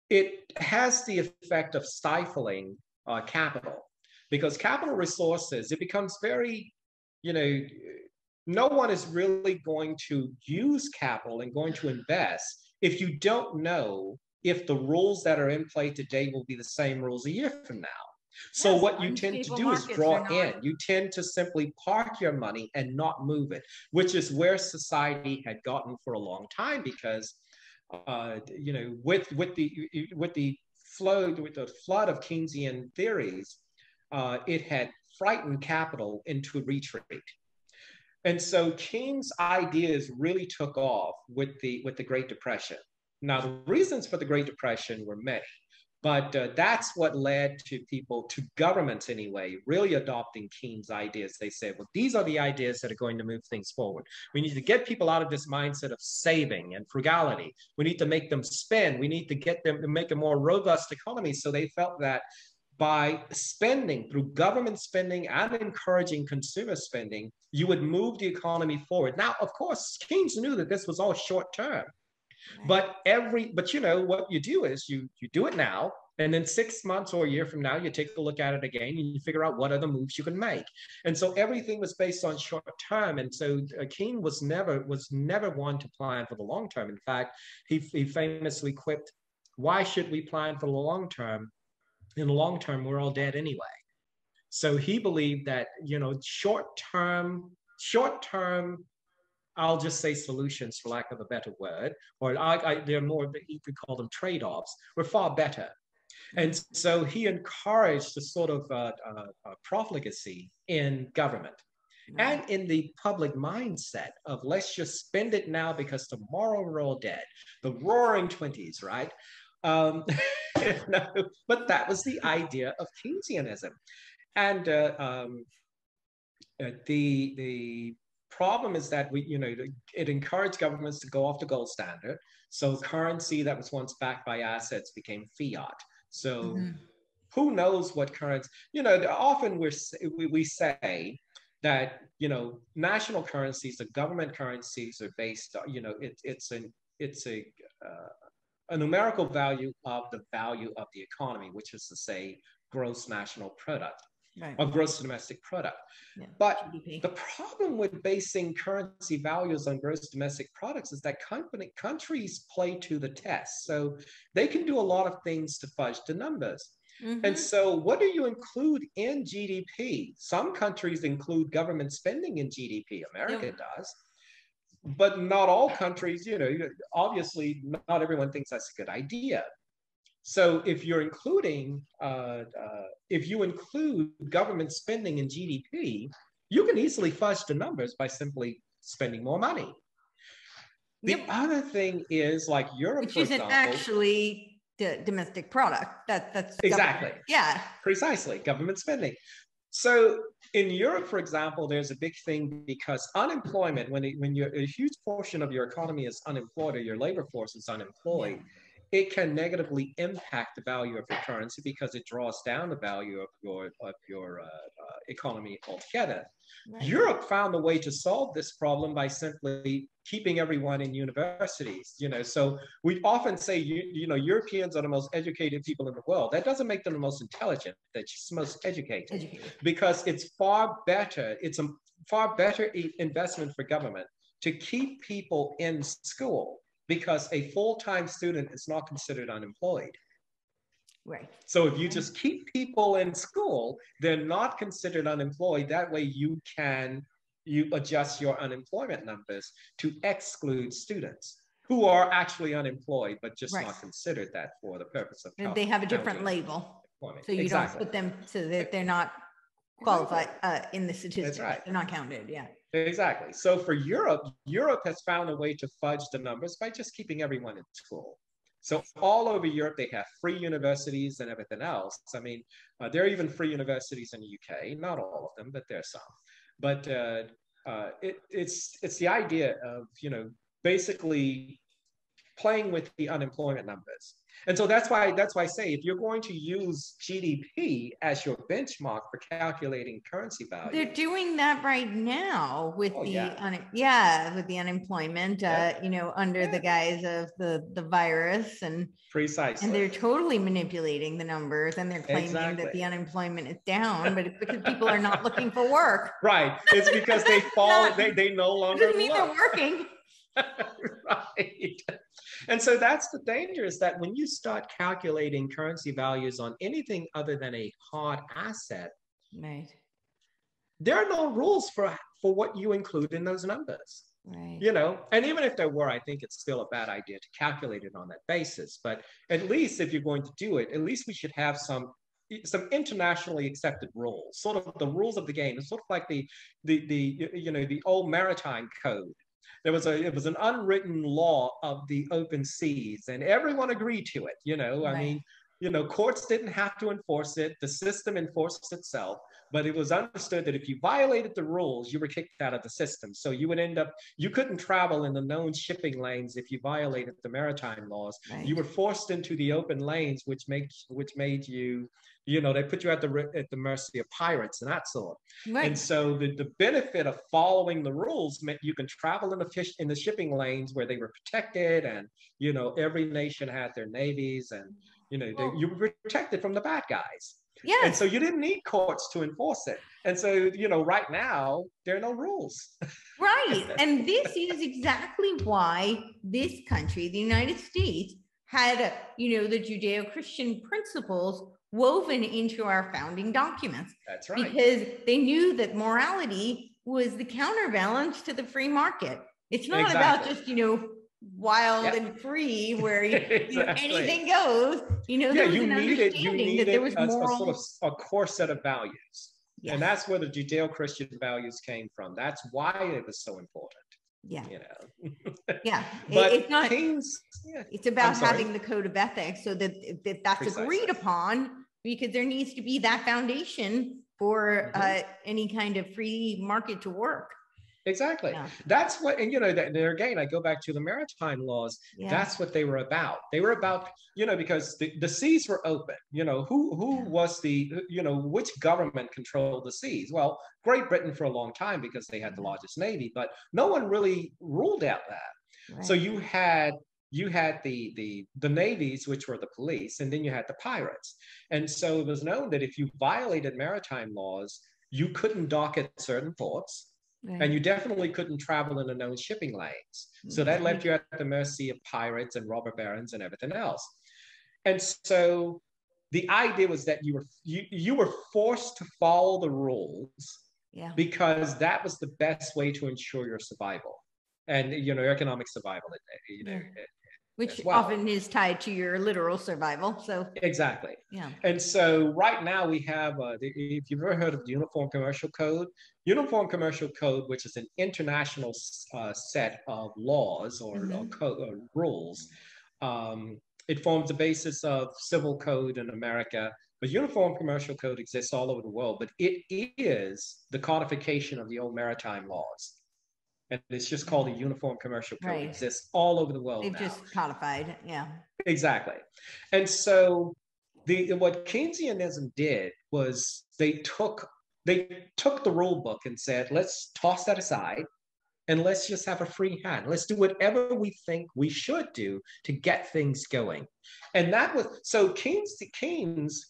[SPEAKER 2] it has the effect of stifling capital, because capital resources, it becomes very, no one is really going to use capital and going to invest if you don't know if the rules that are in play today will be the same rules a year from now. So
[SPEAKER 1] yes,
[SPEAKER 2] what you tend to do is draw in. You tend to simply park your money and not move it, which is where society had gotten for a long time, because with the flood of Keynesian theories, it had frightened capital into retreat. And so Keynes' ideas really took off with the Great Depression. Now, the reasons for the Great Depression were many, but that's what led to governments anyway, really adopting Keynes' ideas. They said, well, these are the ideas that are going to move things forward. We need to get people out of this mindset of saving and frugality. We need to make them spend. We need to get them to make a more robust economy. So they felt that by spending, through government spending and encouraging consumer spending, you would move the economy forward. Now, of course, Keynes knew that this was all short term. But what you do is you do it now, and then 6 months or a year from now, you take a look at it again and you figure out what other moves you can make. And so everything was based on short term. And so Keynes was never one to plan for the long term. In fact, he famously quipped, "Why should we plan for the long term? In the long term, we're all dead anyway." So he believed that, short term, I'll just say solutions, for lack of a better word, or they're more, you could call them trade-offs, were far better. And so he encouraged a sort of profligacy in government and in the public mindset of let's just spend it now because tomorrow we're all dead. The roaring 20s, right? No, but that was the idea of Keynesianism. And the problem is that it encouraged governments to go off the gold standard. So currency that was once backed by assets became fiat. So who knows what currency, often we say that, national currencies, the government currencies are based on, it's a numerical value of the value of the economy, which is to say gross national product. Right. Or gross domestic product. Yeah. But GDP. The problem with basing currency values on gross domestic products is that countries play to the test. So they can do a lot of things to fudge the numbers. And so what do you include in GDP? Some countries include government spending in GDP. America does. But not all countries, obviously not everyone thinks that's a good idea. So if you're including, if you include government spending in GDP, you can easily fudge the numbers by simply spending more money. The other thing is, like Europe,
[SPEAKER 1] which isn't actually the domestic product. That's
[SPEAKER 2] exactly.
[SPEAKER 1] Yeah,
[SPEAKER 2] precisely, government spending. So in Europe, for example, there's a big thing because unemployment, when a huge portion of your economy is unemployed or your labor force is unemployed, it can negatively impact the value of your currency because it draws down the value of your economy altogether. Right. Europe found a way to solve this problem by simply keeping everyone in universities. So we often say, Europeans are the most educated people in the world. That doesn't make them the most intelligent. They're just most educated. Because it's far better. It's a far better investment for government to keep people in school, because a full-time student is not considered unemployed. Right. So if you just keep people in school, they're not considered unemployed. That way you adjust your unemployment numbers to exclude students who are actually unemployed, but just not considered that for the purpose of
[SPEAKER 1] they have a different label. So you don't put them so that they're not qualified in the statistics. That's right. They're not counted. Yeah.
[SPEAKER 2] Exactly. So for Europe has found a way to fudge the numbers by just keeping everyone in school. So all over Europe, they have free universities and everything else. I mean, there are even free universities in the UK, not all of them, but there's some. But it's the idea of, basically playing with the unemployment numbers. And so that's why I say, if you're going to use GDP as your benchmark for calculating currency value,
[SPEAKER 1] they're doing that right now with with the unemployment, under the guise of the virus, and
[SPEAKER 2] precisely,
[SPEAKER 1] and they're totally manipulating the numbers, and they're claiming that the unemployment is down, but it's because people are not looking for work.
[SPEAKER 2] Right. It's because they fall. they no longer
[SPEAKER 1] doesn't mean they're working.
[SPEAKER 2] Right. And so that's the danger, is that when you start calculating currency values on anything other than a hard asset,
[SPEAKER 1] right,
[SPEAKER 2] there are no rules for what you include in those numbers.
[SPEAKER 1] Right.
[SPEAKER 2] And even if there were, I think it's still a bad idea to calculate it on that basis. But at least if you're going to do it, at least we should have some internationally accepted rules, sort of the rules of the game. It's sort of like the old maritime code. It was an unwritten law of the open seas, and everyone agreed to it. I mean, courts didn't have to enforce it. The system enforced itself, but it was understood that if you violated the rules, you were kicked out of the system. So you would you couldn't travel in the known shipping lanes if you violated the maritime laws. Right. You were forced into the open lanes, which made you, they put you at the mercy of pirates and that sort. Right. And so the benefit of following the rules meant you can travel in the shipping lanes where they were protected, and every nation had their navies, and you were protected from the bad guys. Yes. And so you didn't need courts to enforce it. And so, right now, there are no rules.
[SPEAKER 1] Right. And this is exactly why this country, the United States, had, the Judeo-Christian principles woven into our founding documents.
[SPEAKER 2] That's right.
[SPEAKER 1] Because they knew that morality was the counterbalance to the free market. It's not about just, wild and free, where anything goes. There was an understanding that there was
[SPEAKER 2] a core set of values. Yes. And that's where the Judeo-Christian values came from. That's why it was so important.
[SPEAKER 1] Yeah.
[SPEAKER 2] Yeah. But
[SPEAKER 1] it's not
[SPEAKER 2] Keynes,
[SPEAKER 1] it's about having the code of ethics, so that's Precisely. Agreed upon, because there needs to be that foundation for any kind of free market to work.
[SPEAKER 2] Exactly. Yeah. That's what, and there again, I go back to the maritime laws. Yeah. That's what they were about. They were about, because the seas were open. Who was which government controlled the seas? Well, Great Britain for a long time, because they had the largest navy, but no one really ruled out that. Right. So you had the navies, which were the police, and then you had the pirates. And so it was known that if you violated maritime laws, you couldn't dock at certain ports. Right. And you definitely couldn't travel in the known shipping lanes. So that left you at the mercy of pirates and robber barons and everything else. And so the idea was that you were forced to follow the rules, because that was the best way to ensure your survival and economic survival.
[SPEAKER 1] Which often is tied to your literal survival. So
[SPEAKER 2] exactly. Yeah. And so right now we have, if you've ever heard of the Uniform Commercial Code, which is an international set of laws or rules. It forms the basis of civil code in America, but Uniform Commercial Code exists all over the world, but it is the codification of the old maritime laws. And it's just called a Uniform Commercial Code. Right. It exists all over the world.
[SPEAKER 1] They've just codified,
[SPEAKER 2] Exactly. And so what Keynesianism did was they took the rule book and said, let's toss that aside and let's just have a free hand. Let's do whatever we think we should do to get things going. And that was, so Keynes,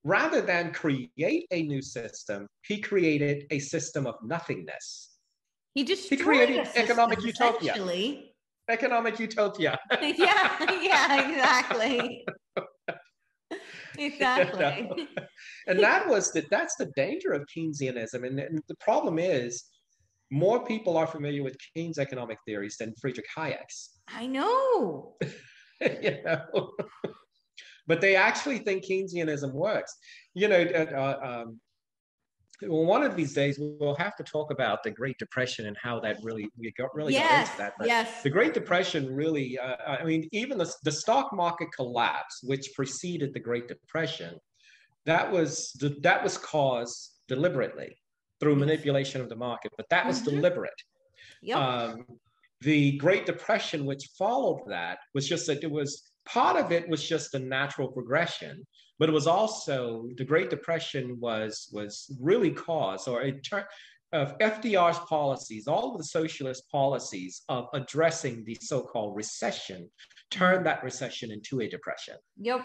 [SPEAKER 2] rather than create a new system, he created a system of nothingness.
[SPEAKER 1] He created
[SPEAKER 2] economic utopia. Economic utopia.
[SPEAKER 1] Exactly. Exactly.
[SPEAKER 2] And that's the danger of Keynesianism. And the problem is, more people are familiar with Keynes' economic theories than Friedrich Hayek's.
[SPEAKER 1] I know.
[SPEAKER 2] But they actually think Keynesianism works. well, one of these days we'll have to talk about the Great Depression and how that really got
[SPEAKER 1] Yes,
[SPEAKER 2] into that. But
[SPEAKER 1] yes.
[SPEAKER 2] the Great Depression really, I mean, even the stock market collapse, which preceded the Great Depression, that was caused deliberately through manipulation of the market, but that was deliberate.
[SPEAKER 1] Yep.
[SPEAKER 2] The Great Depression, which followed that, was just that it was part of it was just a natural progression, but it was also the Great Depression was really caused, or it turned of FDR's policies, all of the socialist policies of addressing the so-called recession, turned that recession into a depression.
[SPEAKER 1] Yep.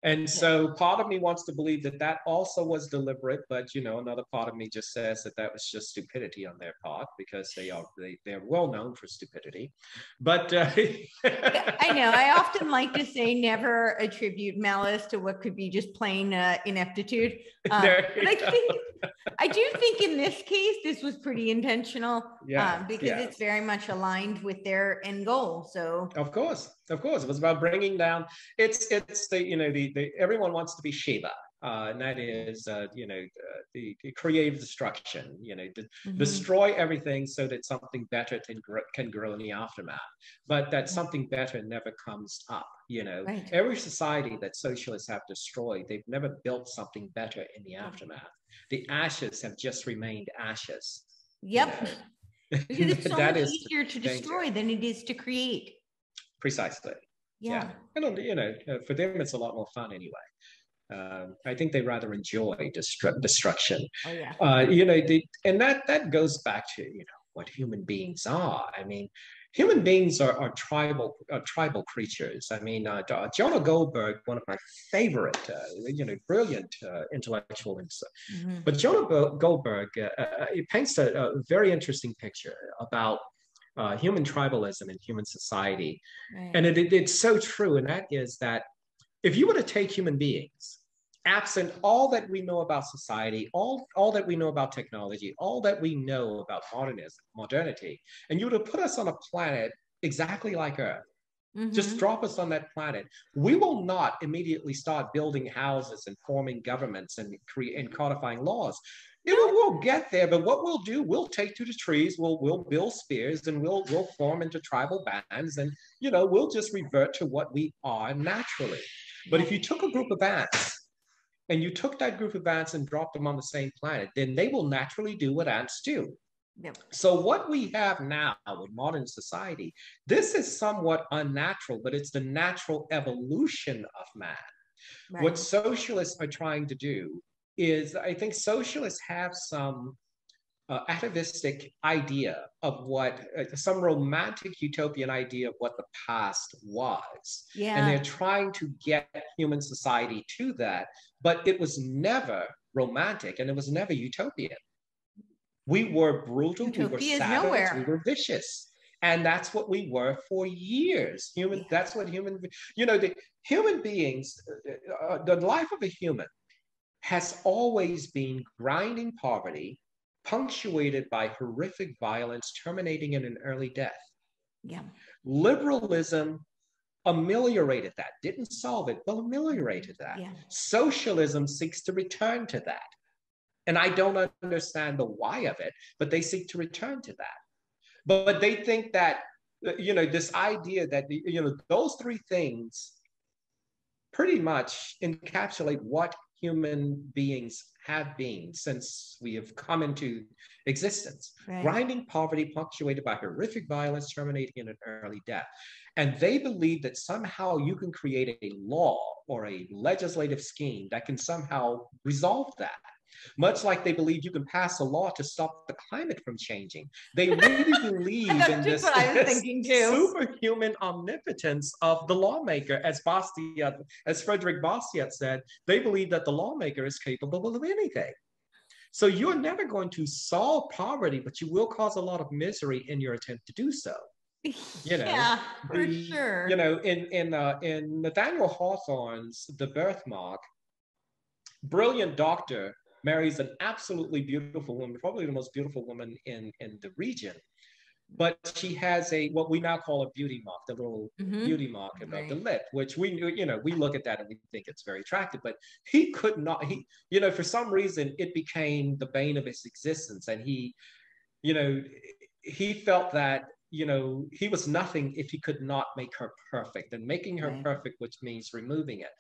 [SPEAKER 2] And so part of me wants to believe that that also was deliberate, but, you know, another part of me just says that that was just stupidity on their part, because they're well known for stupidity. But
[SPEAKER 1] I know, I often like to say never attribute malice to what could be just plain ineptitude. But I do think in this case, this was pretty intentional, because it's very much aligned with their end goal. So
[SPEAKER 2] of course, it was about bringing down. It's the everyone wants to be Shiva, and that is the creative destruction. Destroy everything so that something better can grow in the aftermath. But that something better never comes up.
[SPEAKER 1] Right.
[SPEAKER 2] Every society that socialists have destroyed, they've never built something better in the aftermath. The ashes have just remained ashes.
[SPEAKER 1] Yep. Because it's so much easier to destroy than it is to create.
[SPEAKER 2] Precisely.
[SPEAKER 1] Yeah.
[SPEAKER 2] And for them, it's a lot more fun anyway. I think they rather enjoy destruction.
[SPEAKER 1] Oh yeah.
[SPEAKER 2] And that goes back to what human beings are. I mean, human beings are tribal creatures. I mean, Jonah Goldberg, one of my favorite, brilliant intellectuals. But Jonah Goldberg, he paints a very interesting picture about human tribalism in human society. Right. And it's so true. And that is that if you were to take human beings, absent all that we know about society, all that we know about technology, all that we know about modernity, and you were to put us on a planet exactly like Earth, just drop us on that planet, we will not immediately start building houses and forming governments and codifying laws. We'll get there, but what we'll do, we'll take to the trees, we'll build spears, and we'll form into tribal bands, and we'll just revert to what we are naturally. But if you took a group of ants and you took that group of ants and dropped them on the same planet, then they will naturally do what ants do. Yep. So what we have now with modern society, this is somewhat unnatural, but it's the natural evolution of man. Right. What socialists are trying to do is, I think socialists have some atavistic idea of what, some romantic utopian idea of what the past was. Yeah. And they're trying to get human society to that, but it was never romantic and it was never utopian. We were brutal, we were savage, we were vicious. And that's what we were for years. That's what the human beings, the life of a human has always been grinding poverty, punctuated by horrific violence, terminating in an early death. Yeah. Liberalism ameliorated that, didn't solve it, but ameliorated that. Yeah. Socialism seeks to return to that. And I don't understand the why of it, but they seek to return to that. But they think that, this idea that, those three things pretty much encapsulate what human beings have been since we have come into existence. Right. Grinding poverty punctuated by horrific violence, terminating in an early death. And they believe that somehow you can create a law or a legislative scheme that can somehow resolve that. Much like they believe you can pass a law to stop the climate from changing. They really believe in this superhuman omnipotence of the lawmaker. As Frederick Bastiat said, they believe that the lawmaker is capable of anything. So you're never going to solve poverty, but you will cause a lot of misery in your attempt to do so.
[SPEAKER 1] Yeah, for sure.
[SPEAKER 2] In Nathaniel Hawthorne's The Birthmark, brilliant doctor marries an absolutely beautiful woman, probably the most beautiful woman in the region. but she has what we now call a beauty mark, the little beauty mark above the lip, which we look at that and we think it's very attractive, but he could not, for some reason it became the bane of his existence. And he felt that, he was nothing if he could not make her perfect, and making her perfect, which means removing it.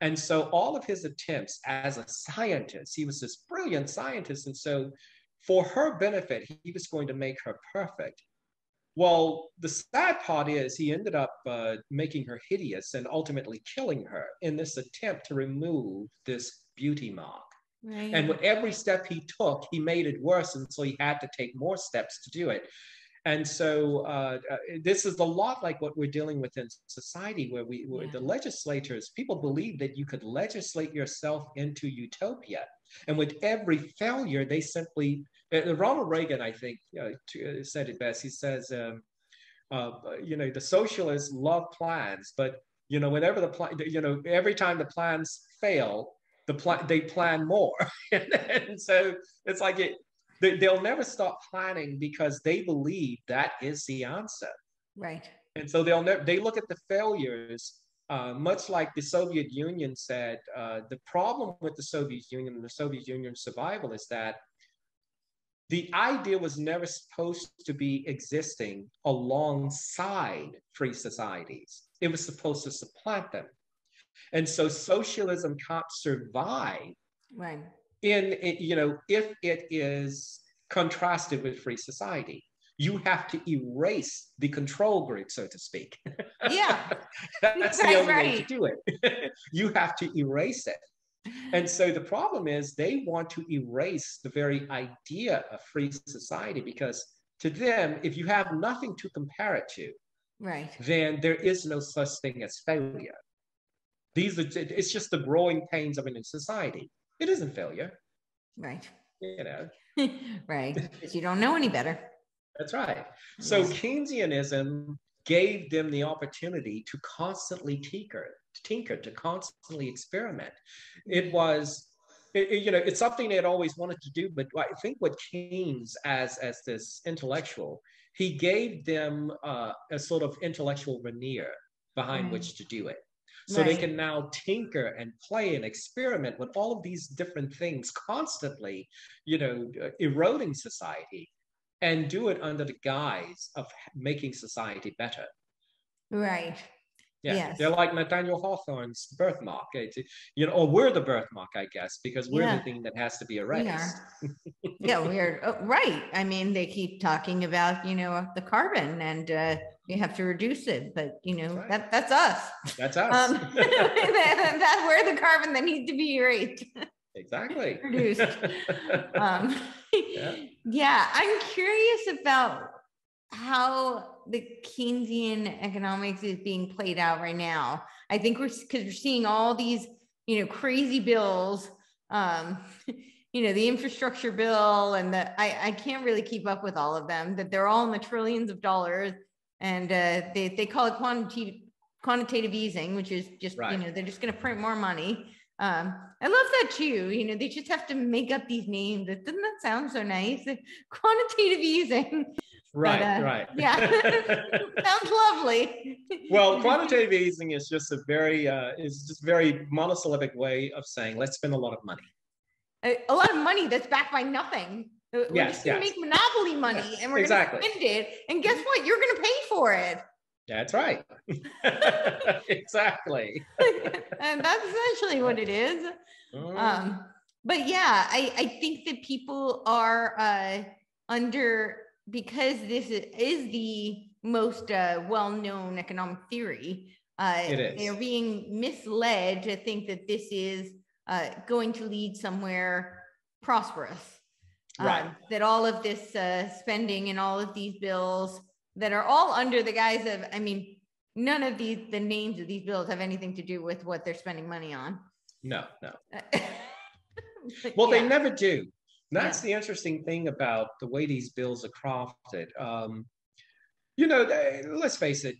[SPEAKER 2] And so all of his attempts as a scientist, he was this brilliant scientist. And so for her benefit, he was going to make her perfect. Well, the sad part is he ended up making her hideous and ultimately killing her in this attempt to remove this beauty mark. Right. And with every step he took, he made it worse. And so he had to take more steps to do it. And so this is a lot like what we're dealing with in society, where the legislators, people believe that you could legislate yourself into utopia. And with every failure, they simply, Ronald Reagan, I think, said it best. He says, the socialists love plans, but, whenever the plan, every time the plans fail, they plan more. And so it's like they'll never stop planning because they believe that is the answer. Right. And so they look at the failures, much like the Soviet Union said. The problem with the Soviet Union and the Soviet Union's survival is that the idea was never supposed to be existing alongside free societies. It was supposed to supplant them. And so socialism can't survive if it is contrasted with free society. You have to erase the control group, so to speak. Yeah. That's the only way to do it. You have to erase it. And so the problem is they want to erase the very idea of free society, because to them, if you have nothing to compare it to, then there is no such thing as failure. It's just the growing pains of a new society. It isn't failure. Right.
[SPEAKER 1] Right. Because you don't know any better.
[SPEAKER 2] That's right. So Keynesianism gave them the opportunity to constantly tinker, to constantly experiment. It's something they had always wanted to do, but I think what Keynes, as this intellectual, he gave them a sort of intellectual veneer behind which to do it. So they can now tinker and play and experiment with all of these different things, constantly, eroding society, and do it under the guise of making society better. Right. Yeah. Yes. They're like Nathaniel Hawthorne's birthmark, or we're the birthmark, I guess, because we're the thing that has to be erased.
[SPEAKER 1] We're right. I mean, they keep talking about, the carbon, and you have to reduce it, but that's us.
[SPEAKER 2] That's us.
[SPEAKER 1] That's we're the carbon that needs to be erased.
[SPEAKER 2] Exactly.
[SPEAKER 1] Reduced. I'm curious about how the Keynesian economics is being played out right now. I think because we're seeing all these, crazy bills, the infrastructure bill, and I can't really keep up with all of them, that they're all in the trillions of dollars, and they call it quantitative easing, which is just, they're just going to print more money. I love that too. They just have to make up these names. Doesn't that sound so nice? Quantitative easing.
[SPEAKER 2] Right.
[SPEAKER 1] Yeah. Sounds lovely.
[SPEAKER 2] Well, quantitative easing is just very monosyllabic way of saying, let's spend a lot of money.
[SPEAKER 1] A lot of money that's backed by nothing. We're just going to make monopoly money, and we're going to spend it. And guess what? You're going to pay for it.
[SPEAKER 2] That's right. Exactly.
[SPEAKER 1] And that's essentially what it is. But yeah, I think that people are because this is the most well-known economic theory. They're being misled to think that this is going to lead somewhere prosperous. That all of this spending and all of these bills that are all under the guise of, none of the names of these bills have anything to do with what they're spending money on. No.
[SPEAKER 2] Well, they never do. That's the interesting thing about the way these bills are crafted. Let's face it,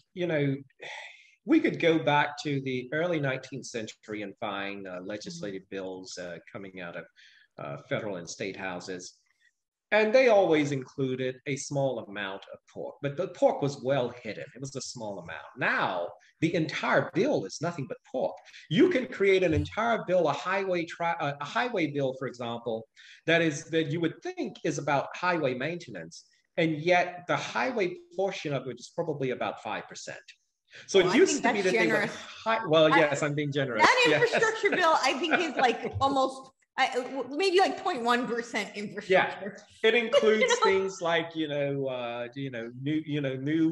[SPEAKER 2] we could go back to the early 19th century and find legislative bills coming out of federal and state houses. And they always included a small amount of pork, but the pork was well hidden. It was a small amount. Now, the entire bill is nothing but pork. You can create an entire bill, a highway bill, for example, that you would think is about highway maintenance, and yet the highway portion of it is probably about 5%. So
[SPEAKER 1] Well,
[SPEAKER 2] it used to be that
[SPEAKER 1] generous.
[SPEAKER 2] Well, yes, I'm being generous.
[SPEAKER 1] That infrastructure
[SPEAKER 2] yes.
[SPEAKER 1] bill, I think, is like almost maybe like 0.1% infrastructure.
[SPEAKER 2] Yeah, it includes things like new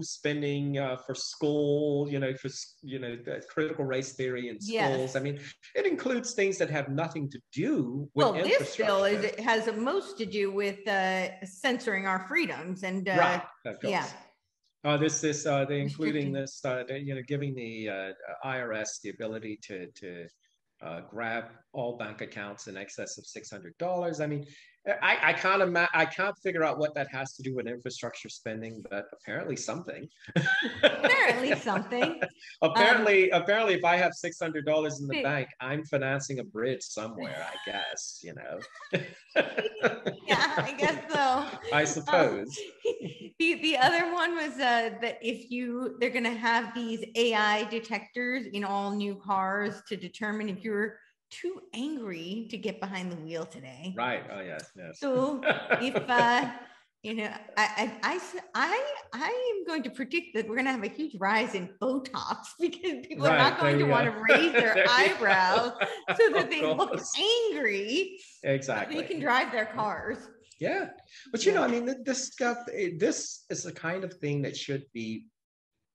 [SPEAKER 2] spending for school, for the critical race theory in schools.
[SPEAKER 1] Yes.
[SPEAKER 2] I mean, it includes things that have nothing to do with
[SPEAKER 1] this bill has the most to do with censoring our freedoms and
[SPEAKER 2] right, of course.
[SPEAKER 1] yeah.
[SPEAKER 2] They're including this, giving the IRS the ability to grab all bank accounts in excess of $600. I mean, I can't figure out what that has to do with infrastructure spending, but apparently something.
[SPEAKER 1] Apparently something.
[SPEAKER 2] apparently, if I have $600 in the bank, I'm financing a bridge somewhere. I guess
[SPEAKER 1] Yeah, I guess so.
[SPEAKER 2] I suppose.
[SPEAKER 1] The other one was that they're going to have these AI detectors in all new cars to determine if you're too angry to get behind the wheel today.
[SPEAKER 2] Right. Oh yes. Yes.
[SPEAKER 1] So if I am going to predict that we're going to have a huge rise in Botox because people are not going to want to raise their eyebrows so that they look angry.
[SPEAKER 2] Exactly.
[SPEAKER 1] So they can drive their cars.
[SPEAKER 2] Yeah, but I mean, this is the kind of thing that should be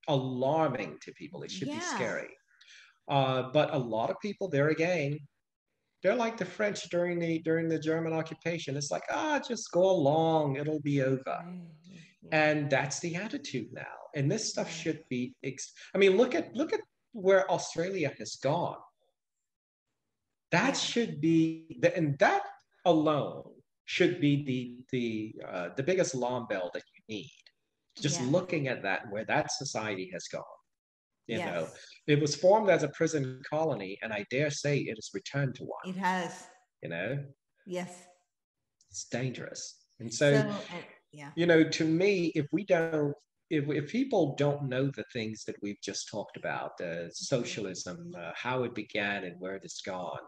[SPEAKER 2] alarming to people. It should be scary. But a lot of people, there again, they're like the French during the German occupation. It's like, just go along, it'll be over. And that's the attitude now. And this stuff should be. I mean, look at where Australia has gone. That should be, and that alone should be the biggest alarm bell that you need. Just looking at that, where that society has gone. It was formed as a prison colony, and I dare say it has returned to one.
[SPEAKER 1] It has. Yes.
[SPEAKER 2] It's dangerous. And so to me, if people don't know the things that we've just talked about, socialism, how it began and where it's gone,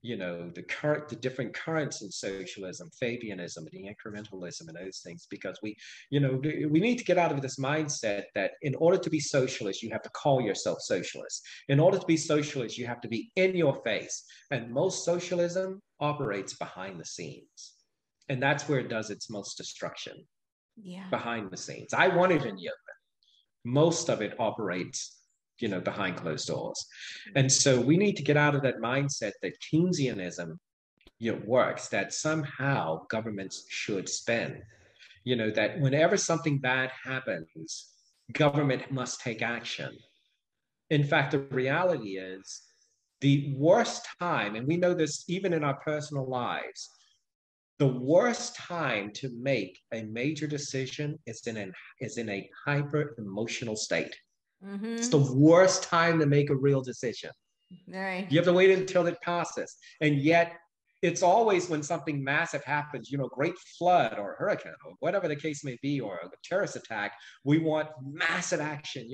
[SPEAKER 2] the different currents in socialism, Fabianism and the incrementalism and those things, because we need to get out of this mindset that in order to be socialist, you have to call yourself socialist. In order to be socialist, you have to be in your face. And most socialism operates behind the scenes. And that's where it does its most destruction. Behind the scenes. I want it in the open. Most of it operates behind closed doors. And so we need to get out of that mindset that Keynesianism works, that somehow governments should spend, that whenever something bad happens, government must take action. In fact, the reality is the worst time, and we know this even in our personal lives, the worst time to make a major decision is in a hyper emotional state. Mm-hmm. It's the worst time to make a real decision.
[SPEAKER 1] Right.
[SPEAKER 2] You have to wait until it passes. And yet it's always when something massive happens, great flood or hurricane or whatever the case may be, or a terrorist attack, we want massive action,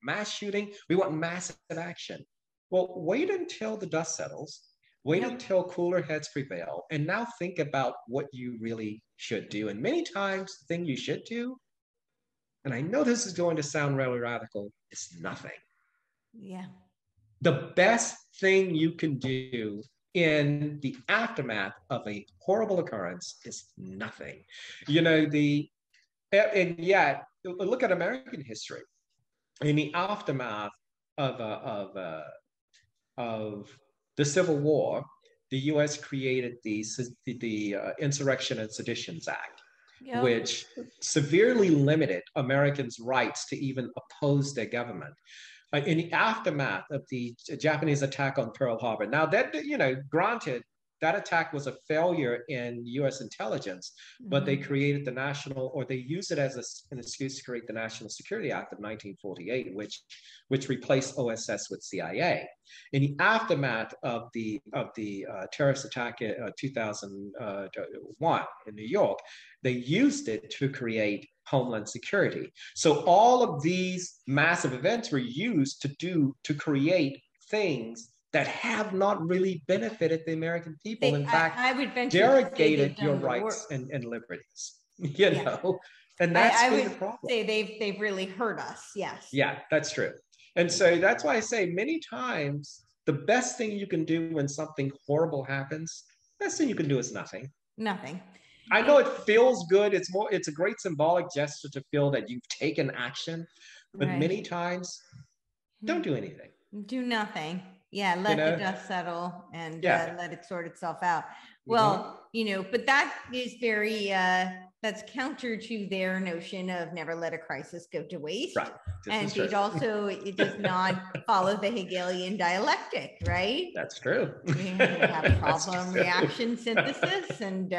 [SPEAKER 2] mass shooting, we want massive action. Well, wait until the dust settles. Wait until cooler heads prevail, and now think about what you really should do. And many times the thing you should do, and I know this is going to sound really radical, is nothing.
[SPEAKER 1] Yeah. The
[SPEAKER 2] best thing you can do in the aftermath of a horrible occurrence is nothing. And yet, look at American history. In the aftermath of the Civil War, the U.S. created the Insurrection and Seditions Act, which severely limited Americans' rights to even oppose their government. In the aftermath of the Japanese attack on Pearl Harbor, now that, granted, that attack was a failure in US intelligence, but they created the national, or they used it as an excuse to create the National Security Act of 1948, which replaced OSS with CIA. In the aftermath of the terrorist attack in 2001 in New York, they used it to create Homeland Security. So all of these massive events were used to create things that have not really benefited the American people. In fact,
[SPEAKER 1] I would venture
[SPEAKER 2] derogated your rights and liberties, you know, and that's been the problem.
[SPEAKER 1] Say they've really hurt us. Yes.
[SPEAKER 2] Yeah, that's true. And so that's why I say many times the best thing you can do when something horrible happens, best thing you can do is nothing.
[SPEAKER 1] Nothing.
[SPEAKER 2] I know it feels good. It's a great symbolic gesture to feel that you've taken action, but many times don't do anything.
[SPEAKER 1] Do nothing. Yeah, let the dust settle and let it sort itself out. Well, but that is very, that's counter to their notion of never let a crisis go to waste.
[SPEAKER 2] Right.
[SPEAKER 1] And it does not follow the Hegelian dialectic, right?
[SPEAKER 2] That's true.
[SPEAKER 1] We have problem, reaction, synthesis, and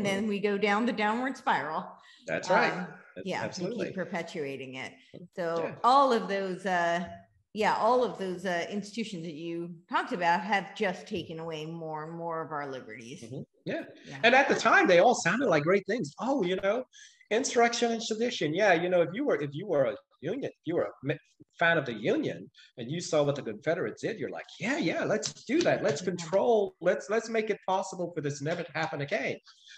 [SPEAKER 1] then we go down the downward spiral.
[SPEAKER 2] That's right.
[SPEAKER 1] Absolutely. We keep perpetuating it. So all of those all of those institutions that you talked about have just taken away more and more of our liberties.
[SPEAKER 2] Yeah. And at the time, they all sounded like great things. Oh, insurrection and sedition. Yeah, if you were a Union, if you were a fan of the Union, and you saw what the Confederates did, you're like, yeah, let's do that. Let's control. Let's make it possible for this never to happen again.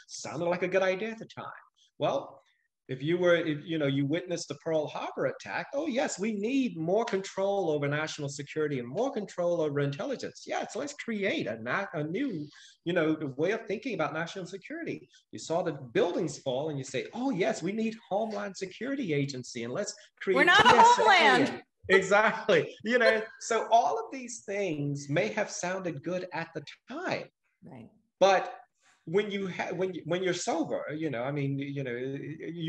[SPEAKER 2] Sounded like a good idea at the time. Well, if you witnessed the Pearl Harbor attack, oh yes, we need more control over national security and more control over intelligence. Yeah, so let's create a new, way of thinking about national security. You saw the buildings fall, and you say, oh yes, we need Homeland Security Agency, and let's create.
[SPEAKER 1] We're not a homeland.
[SPEAKER 2] Exactly. So all of these things may have sounded good at the time,
[SPEAKER 1] right?
[SPEAKER 2] But when you're sober, you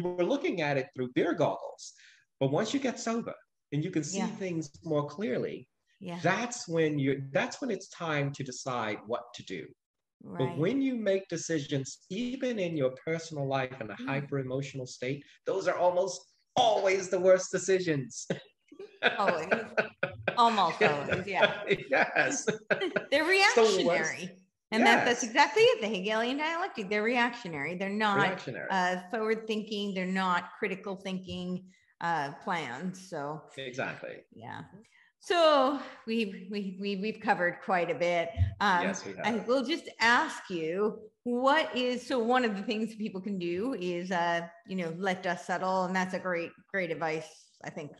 [SPEAKER 2] were looking at it through beer goggles. But once you get sober and you can see things more clearly, that's when it's time to decide what to do. Right. But when you make decisions, even in your personal life in a hyper emotional state, those are almost always the worst decisions.
[SPEAKER 1] Always. Almost always, yeah.
[SPEAKER 2] Yes.
[SPEAKER 1] They're reactionary. And that's exactly it. The Hegelian dialectic, they're reactionary. They're not forward thinking. They're not critical thinking plans. So
[SPEAKER 2] exactly.
[SPEAKER 1] Yeah. So we've covered quite a bit.
[SPEAKER 2] Yes, we have.
[SPEAKER 1] I will just ask you, one of the things people can do is let dust settle, and that's a great advice. I think,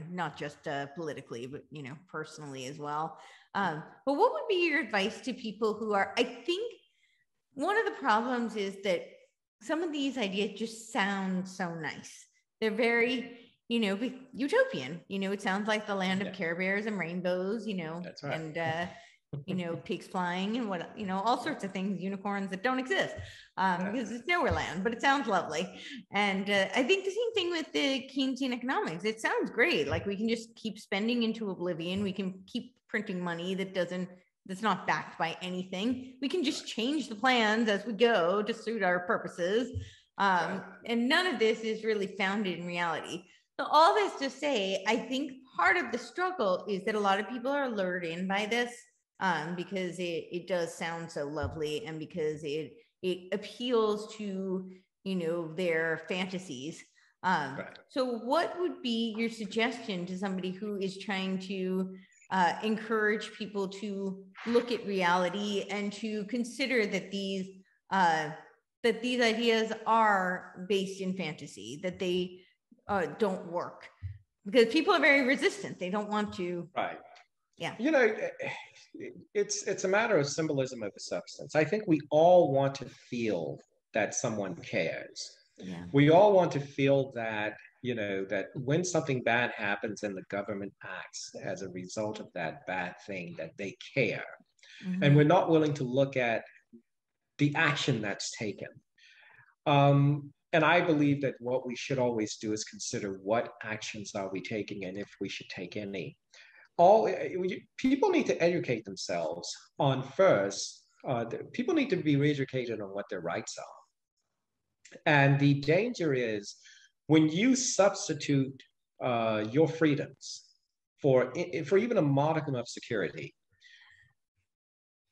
[SPEAKER 1] not just politically, but, personally as well. But what would be your advice to people who are, I think one of the problems is that some of these ideas just sound so nice. They're very, utopian. It sounds like the land of Care Bears and rainbows,
[SPEAKER 2] That's right.
[SPEAKER 1] And, pigs flying and all sorts of things, unicorns that don't exist because it's nowhere land, but it sounds lovely. And I think the same thing with the Keynesian economics. It sounds great. Like we can just keep spending into oblivion. We can keep printing money that's not backed by anything. We can just change the plans as we go to suit our purposes. And none of this is really founded in reality. So all this to say, I think part of the struggle is that a lot of people are lured in by this because it does sound so lovely, and because it appeals to, their fantasies. So what would be your suggestion to somebody who is trying to encourage people to look at reality and to consider that these ideas are based in fantasy, that they don't work? Because people are very resistant. They don't want to.
[SPEAKER 2] Right.
[SPEAKER 1] Yeah.
[SPEAKER 2] It's a matter of symbolism over substance. I think we all want to feel that someone cares.
[SPEAKER 1] Yeah.
[SPEAKER 2] We all want to feel that, that when something bad happens and the government acts as a result of that bad thing, that they care. Mm-hmm. And we're not willing to look at the action that's taken. And I believe that what we should always do is consider what actions are we taking and if we should take any. People need to educate themselves on, first, people need to be re-educated on what their rights are. And the danger is when you substitute your freedoms for even a modicum of security,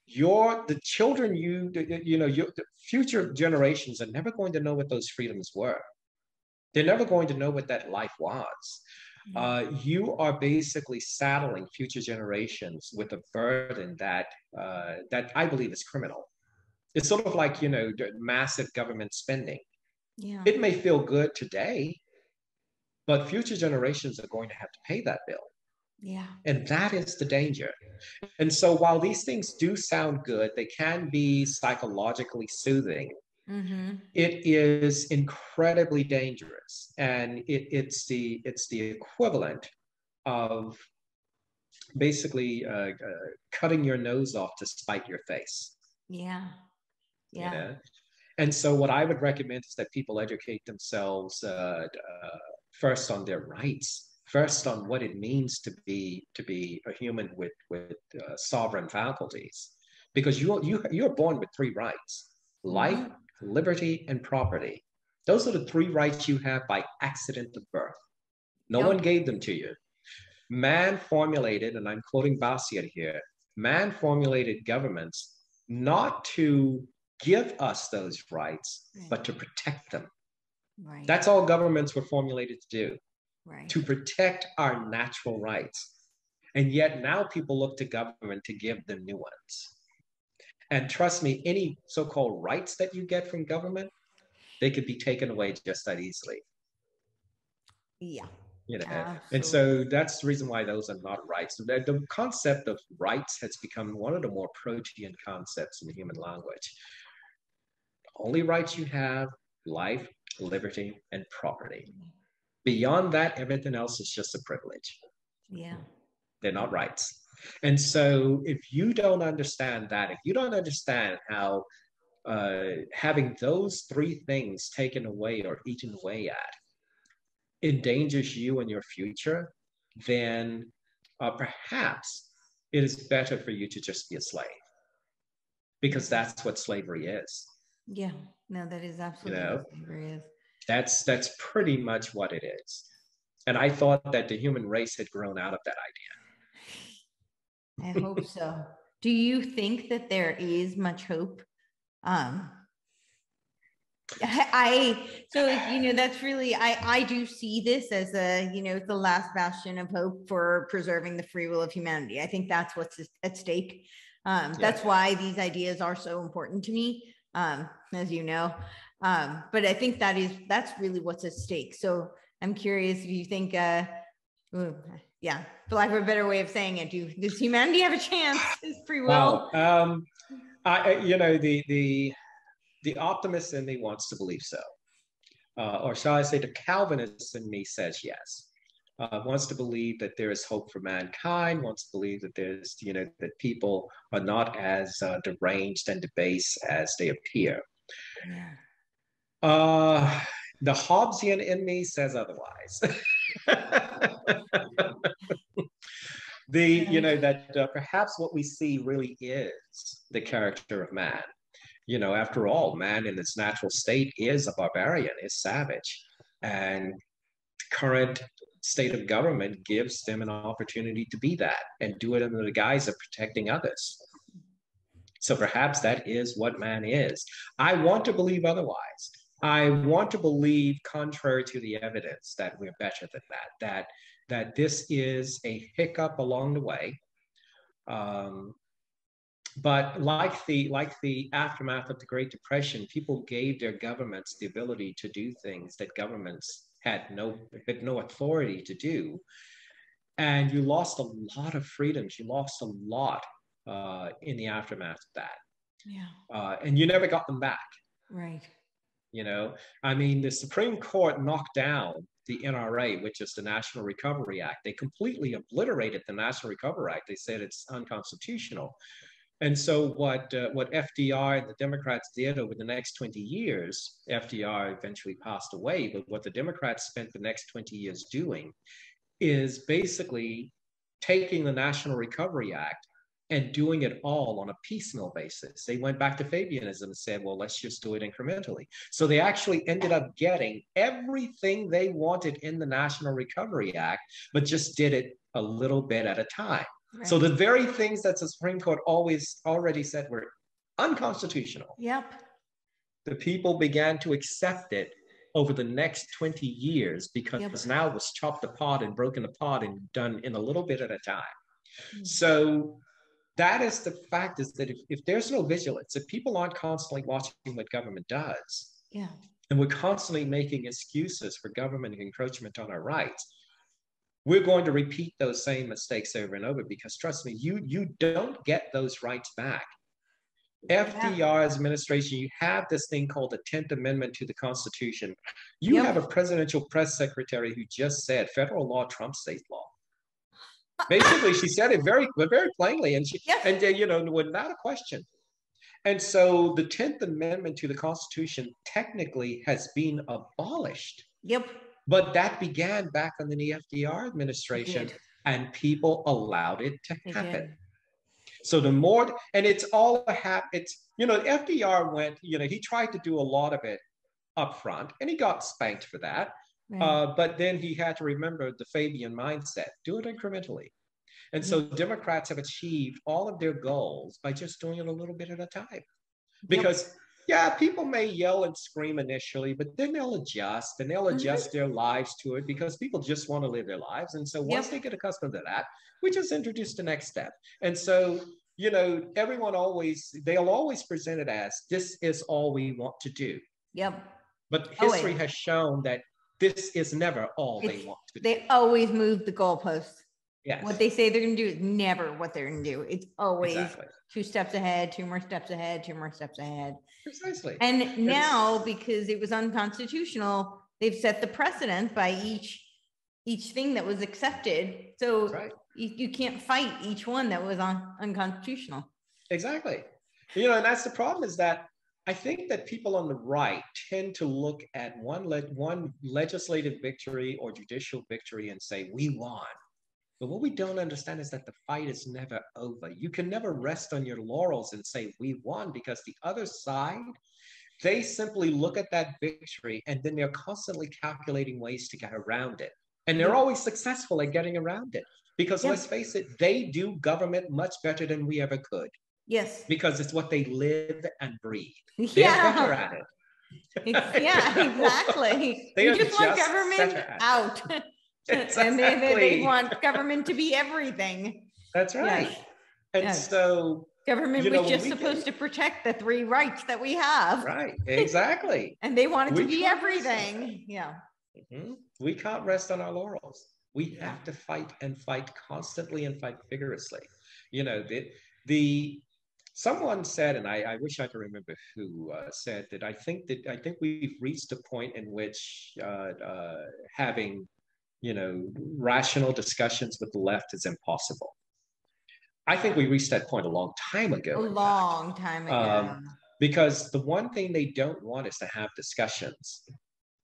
[SPEAKER 2] the children the future generations are never going to know what those freedoms were. They're never going to know what that life was. You are basically saddling future generations with a burden that I believe is criminal. It's sort of like, massive government spending.
[SPEAKER 1] Yeah.
[SPEAKER 2] It may feel good today, but future generations are going to have to pay that bill.
[SPEAKER 1] Yeah.
[SPEAKER 2] And that is the danger. And so while these things do sound good, they can be psychologically soothing.
[SPEAKER 1] Mm-hmm.
[SPEAKER 2] It is incredibly dangerous. And it's the equivalent of basically cutting your nose off to spite your face.
[SPEAKER 1] Yeah. Yeah.
[SPEAKER 2] You know? And so what I would recommend is that people educate themselves first on their rights, first on what it means to be a human with sovereign faculties, because you're born with three rights: life,
[SPEAKER 1] Mm-hmm.
[SPEAKER 2] liberty, and property. Those are the three rights you have by accident of birth. No one gave them to you. Man formulated, and I'm quoting Bastiat here, man formulated governments not to give us those rights, but to protect them.
[SPEAKER 1] Right.
[SPEAKER 2] That's all governments were formulated to do,
[SPEAKER 1] right.
[SPEAKER 2] To protect our natural rights. And yet now people look to government to give them new ones. And trust me, any so-called rights that you get from government, they could be taken away just that easily.
[SPEAKER 1] Yeah.
[SPEAKER 2] Absolutely. And so that's the reason why those are not rights. The concept of rights has become one of the more protean concepts in the human language. The only rights you have: life, liberty, and property. Beyond that, everything else is just a privilege.
[SPEAKER 1] Yeah.
[SPEAKER 2] They're not rights. And so if you don't understand that, if you don't understand how having those three things taken away or eaten away at endangers you and your future, then perhaps it is better for you to just be a slave, because that's what slavery is.
[SPEAKER 1] Yeah, no, that is absolutely what slavery is.
[SPEAKER 2] That's pretty much what it is. And I thought that the human race had grown out of that
[SPEAKER 1] idea. I hope so. Do you think that there is much hope? That's really, I do see this as the last bastion of hope for preserving the free will of humanity. I think that's what's at stake. That's why these ideas are so important to me, as you know. But I think that's really what's at stake. So I'm curious if you think, for lack of a better way of saying it, does humanity have a chance? Is free will?
[SPEAKER 2] Wow. The optimist in me wants to believe so. Or shall I say, the Calvinist in me says yes. Wants to believe that there is hope for mankind, wants to believe that there's, that people are not as deranged and debased as they appear. Yeah. The Hobbesian in me says otherwise. That perhaps what we see really is the character of man. After all, man in its natural state is a barbarian, is savage. And current state of government gives them an opportunity to be that and do it under the guise of protecting others. So perhaps that is what man is. I want to believe otherwise. I want to believe, contrary to the evidence, that we're better than that this is a hiccup along the way. But like the aftermath of the Great Depression, people gave their governments the ability to do things that governments had no authority to do. And you lost a lot of freedoms. You lost a lot in the aftermath of that. Yeah. And you never got them back.
[SPEAKER 1] Right.
[SPEAKER 2] The Supreme Court knocked down the NRA, which is the National Recovery Act. They completely obliterated the National Recovery Act. They said it's unconstitutional. And so what FDR and the Democrats did over the next 20 years, FDR eventually passed away, but what the Democrats spent the next 20 years doing is basically taking the National Recovery Act and doing it all on a piecemeal basis. They went back to Fabianism and said, well, let's just do it incrementally. So they actually ended up getting everything they wanted in the National Recovery Act, but just did it a little bit at a time. Right. So the very things that the Supreme Court already said were unconstitutional.
[SPEAKER 1] Yep.
[SPEAKER 2] The people began to accept it over the next 20 years because now it was chopped apart and broken apart and done in a little bit at a time. So that is the fact, is that if there's no vigilance, if people aren't constantly watching what government does, and we're constantly making excuses for government encroachment on our rights, we're going to repeat those same mistakes over and over, because trust me, you don't get those rights back. FDR's administration, you have this thing called the 10th Amendment to the Constitution. You have a presidential press secretary who just said federal law trumps state law. Basically, she said it very plainly, and without a question. And so the 10th Amendment to the Constitution technically has been abolished. But that began back under the FDR administration, and people allowed it to happen. So the more, and it's all FDR went, he tried to do a lot of it up front, and he got spanked for that. But then he had to remember the Fabian mindset, do it incrementally. And so Democrats have achieved all of their goals by just doing it a little bit at a time. Because people may yell and scream initially, but then they'll adjust, and they'll adjust their lives to it, because people just want to live their lives. And so once they get accustomed to that, we just introduce the next step. And so, they'll always present it as, this is all we want to do. But history has shown that this is never all they want to do.
[SPEAKER 1] They always move the goalposts. What they say they're going to do is never what they're going to do. It's always 2 steps ahead, 2 more steps ahead, 2 more steps ahead.
[SPEAKER 2] Precisely.
[SPEAKER 1] And now, because it was unconstitutional, they've set the precedent by each thing that was accepted. So you can't fight each one that was unconstitutional.
[SPEAKER 2] Exactly. And that's the problem, is that I think that people on the right tend to look at one legislative victory or judicial victory and say, we won. But what we don't understand is that the fight is never over. You can never rest on your laurels and say, we won, because the other side, they simply look at that victory, and then they're constantly calculating ways to get around it. And they're always successful at getting around it, because let's face it, they do government much better than we ever could. Because it's what they live and breathe. They're better at it.
[SPEAKER 1] Exactly. They just want government out. And they want government to be everything.
[SPEAKER 2] That's right. And so
[SPEAKER 1] government was just supposed to protect the 3 rights that we have.
[SPEAKER 2] Right. Exactly.
[SPEAKER 1] And they want it to be everything.
[SPEAKER 2] We can't rest on our laurels. We have to fight constantly and fight vigorously. Someone said, and I wish I could remember who said that I think we've reached a point in which having rational discussions with the left is impossible. I think we reached that point a long time ago. Because the one thing they don't want is to have discussions.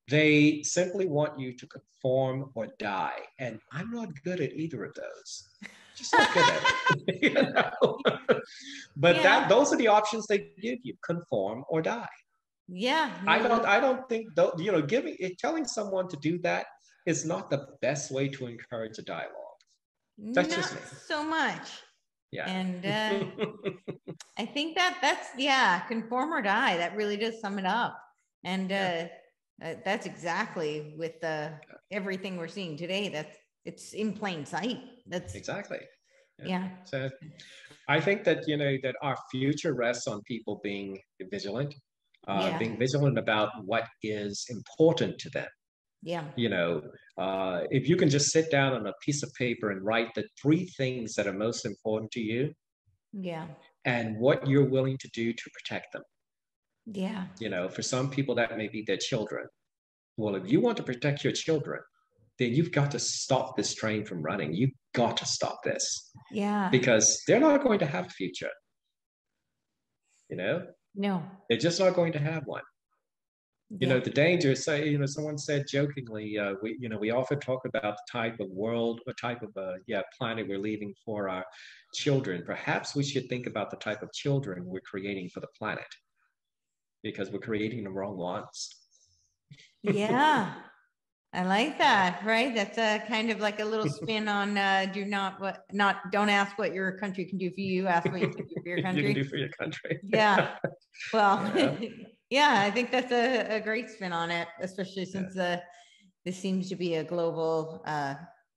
[SPEAKER 2] They simply want you to conform or die. And I'm not good at either of those. Just not good at it. But those are the options they give you: conform or die. I don't think telling someone to do that is not the best way to encourage a dialogue. That's just me.
[SPEAKER 1] So much. And I think that's conform or die. That really does sum it up. And that's exactly with everything we're seeing today. It's in plain sight. That's
[SPEAKER 2] exactly. So I think that that our future rests on people being vigilant, being vigilant about what is important to them. If you can just sit down on a piece of paper and write the 3 things that are most important to you, and what you're willing to do to protect them. For some people that may be their children. Well, if you want to protect your children, then you've got to stop this train from running. You've got to stop this. Because they're not going to have a future.
[SPEAKER 1] No.
[SPEAKER 2] They're just not going to have one. You know, the danger, say, you know, someone said jokingly, we often talk about the type of world, or type of, planet we're leaving for our children. Perhaps we should think about the type of children we're creating for the planet, because we're creating the wrong ones.
[SPEAKER 1] Yeah, I like that. Right. That's a kind of like a little spin on don't ask what your country can do for you. Ask what you can do for your country.
[SPEAKER 2] You can do for your country.
[SPEAKER 1] Yeah. Well, yeah, I think that's a great spin on it, especially since this seems to be a global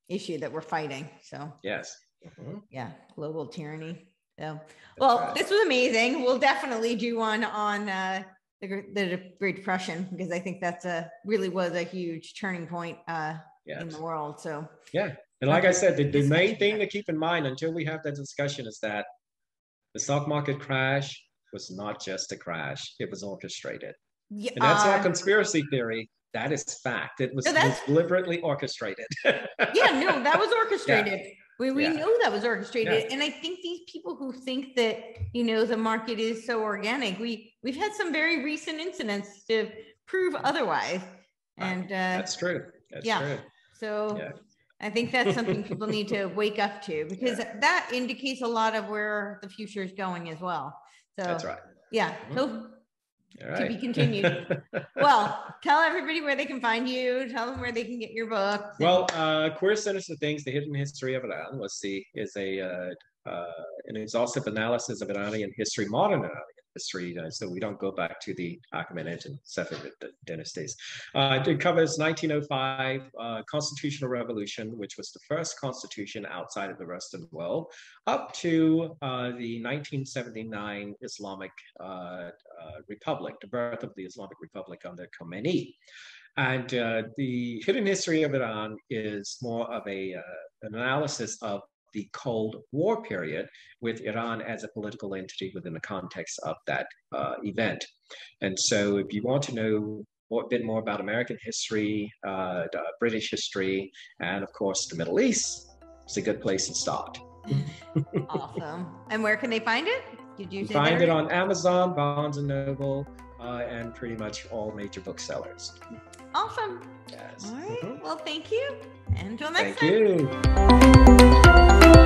[SPEAKER 1] issue that we're fighting. So
[SPEAKER 2] yes.
[SPEAKER 1] Yeah, global tyranny. So, well, this was amazing. We'll definitely do one on the Great Depression, because I think that's really was a huge turning point in the world. So
[SPEAKER 2] yeah, and like I said, the main thing to keep in mind until we have that discussion is that the stock market crash was not just a crash; it was orchestrated. Yeah, and that's not conspiracy theory. That is fact. It was deliberately orchestrated.
[SPEAKER 1] That was orchestrated. Yeah. We know that was orchestrated. Yeah. And I think these people who think that, you know, the market is so organic, we've had some very recent incidents to prove otherwise. And
[SPEAKER 2] that's true. That's true.
[SPEAKER 1] So I think that's something people need to wake up to, because that indicates a lot of where the future is going as well. So
[SPEAKER 2] that's right.
[SPEAKER 1] Yeah. So to be continued. Well, tell everybody where they can find you. Tell them where they can get your book.
[SPEAKER 2] Well, Queer Sinister Things: The Hidden History of Iran is an exhaustive analysis of Iranian history, modern Iranian history. So we don't go back to the Achaemenid and Safavid dynasties. It covers 1905 constitutional revolution, which was the first constitution outside of the Western world, up to the 1979 Islamic Republic, the birth of the Islamic Republic under Khomeini. And the hidden history of Iran is more of an analysis of the Cold War period, with Iran as a political entity within the context of that event. And so if you want to know a bit more about American history, British history, and of course the Middle East, it's a good place to start.
[SPEAKER 1] Awesome. And where can they find it? Did you
[SPEAKER 2] find it on Amazon, Barnes & Noble, and pretty much all major booksellers.
[SPEAKER 1] Awesome.
[SPEAKER 2] Yes.
[SPEAKER 1] All right. Well, thank you. And until next time.
[SPEAKER 2] Thank you.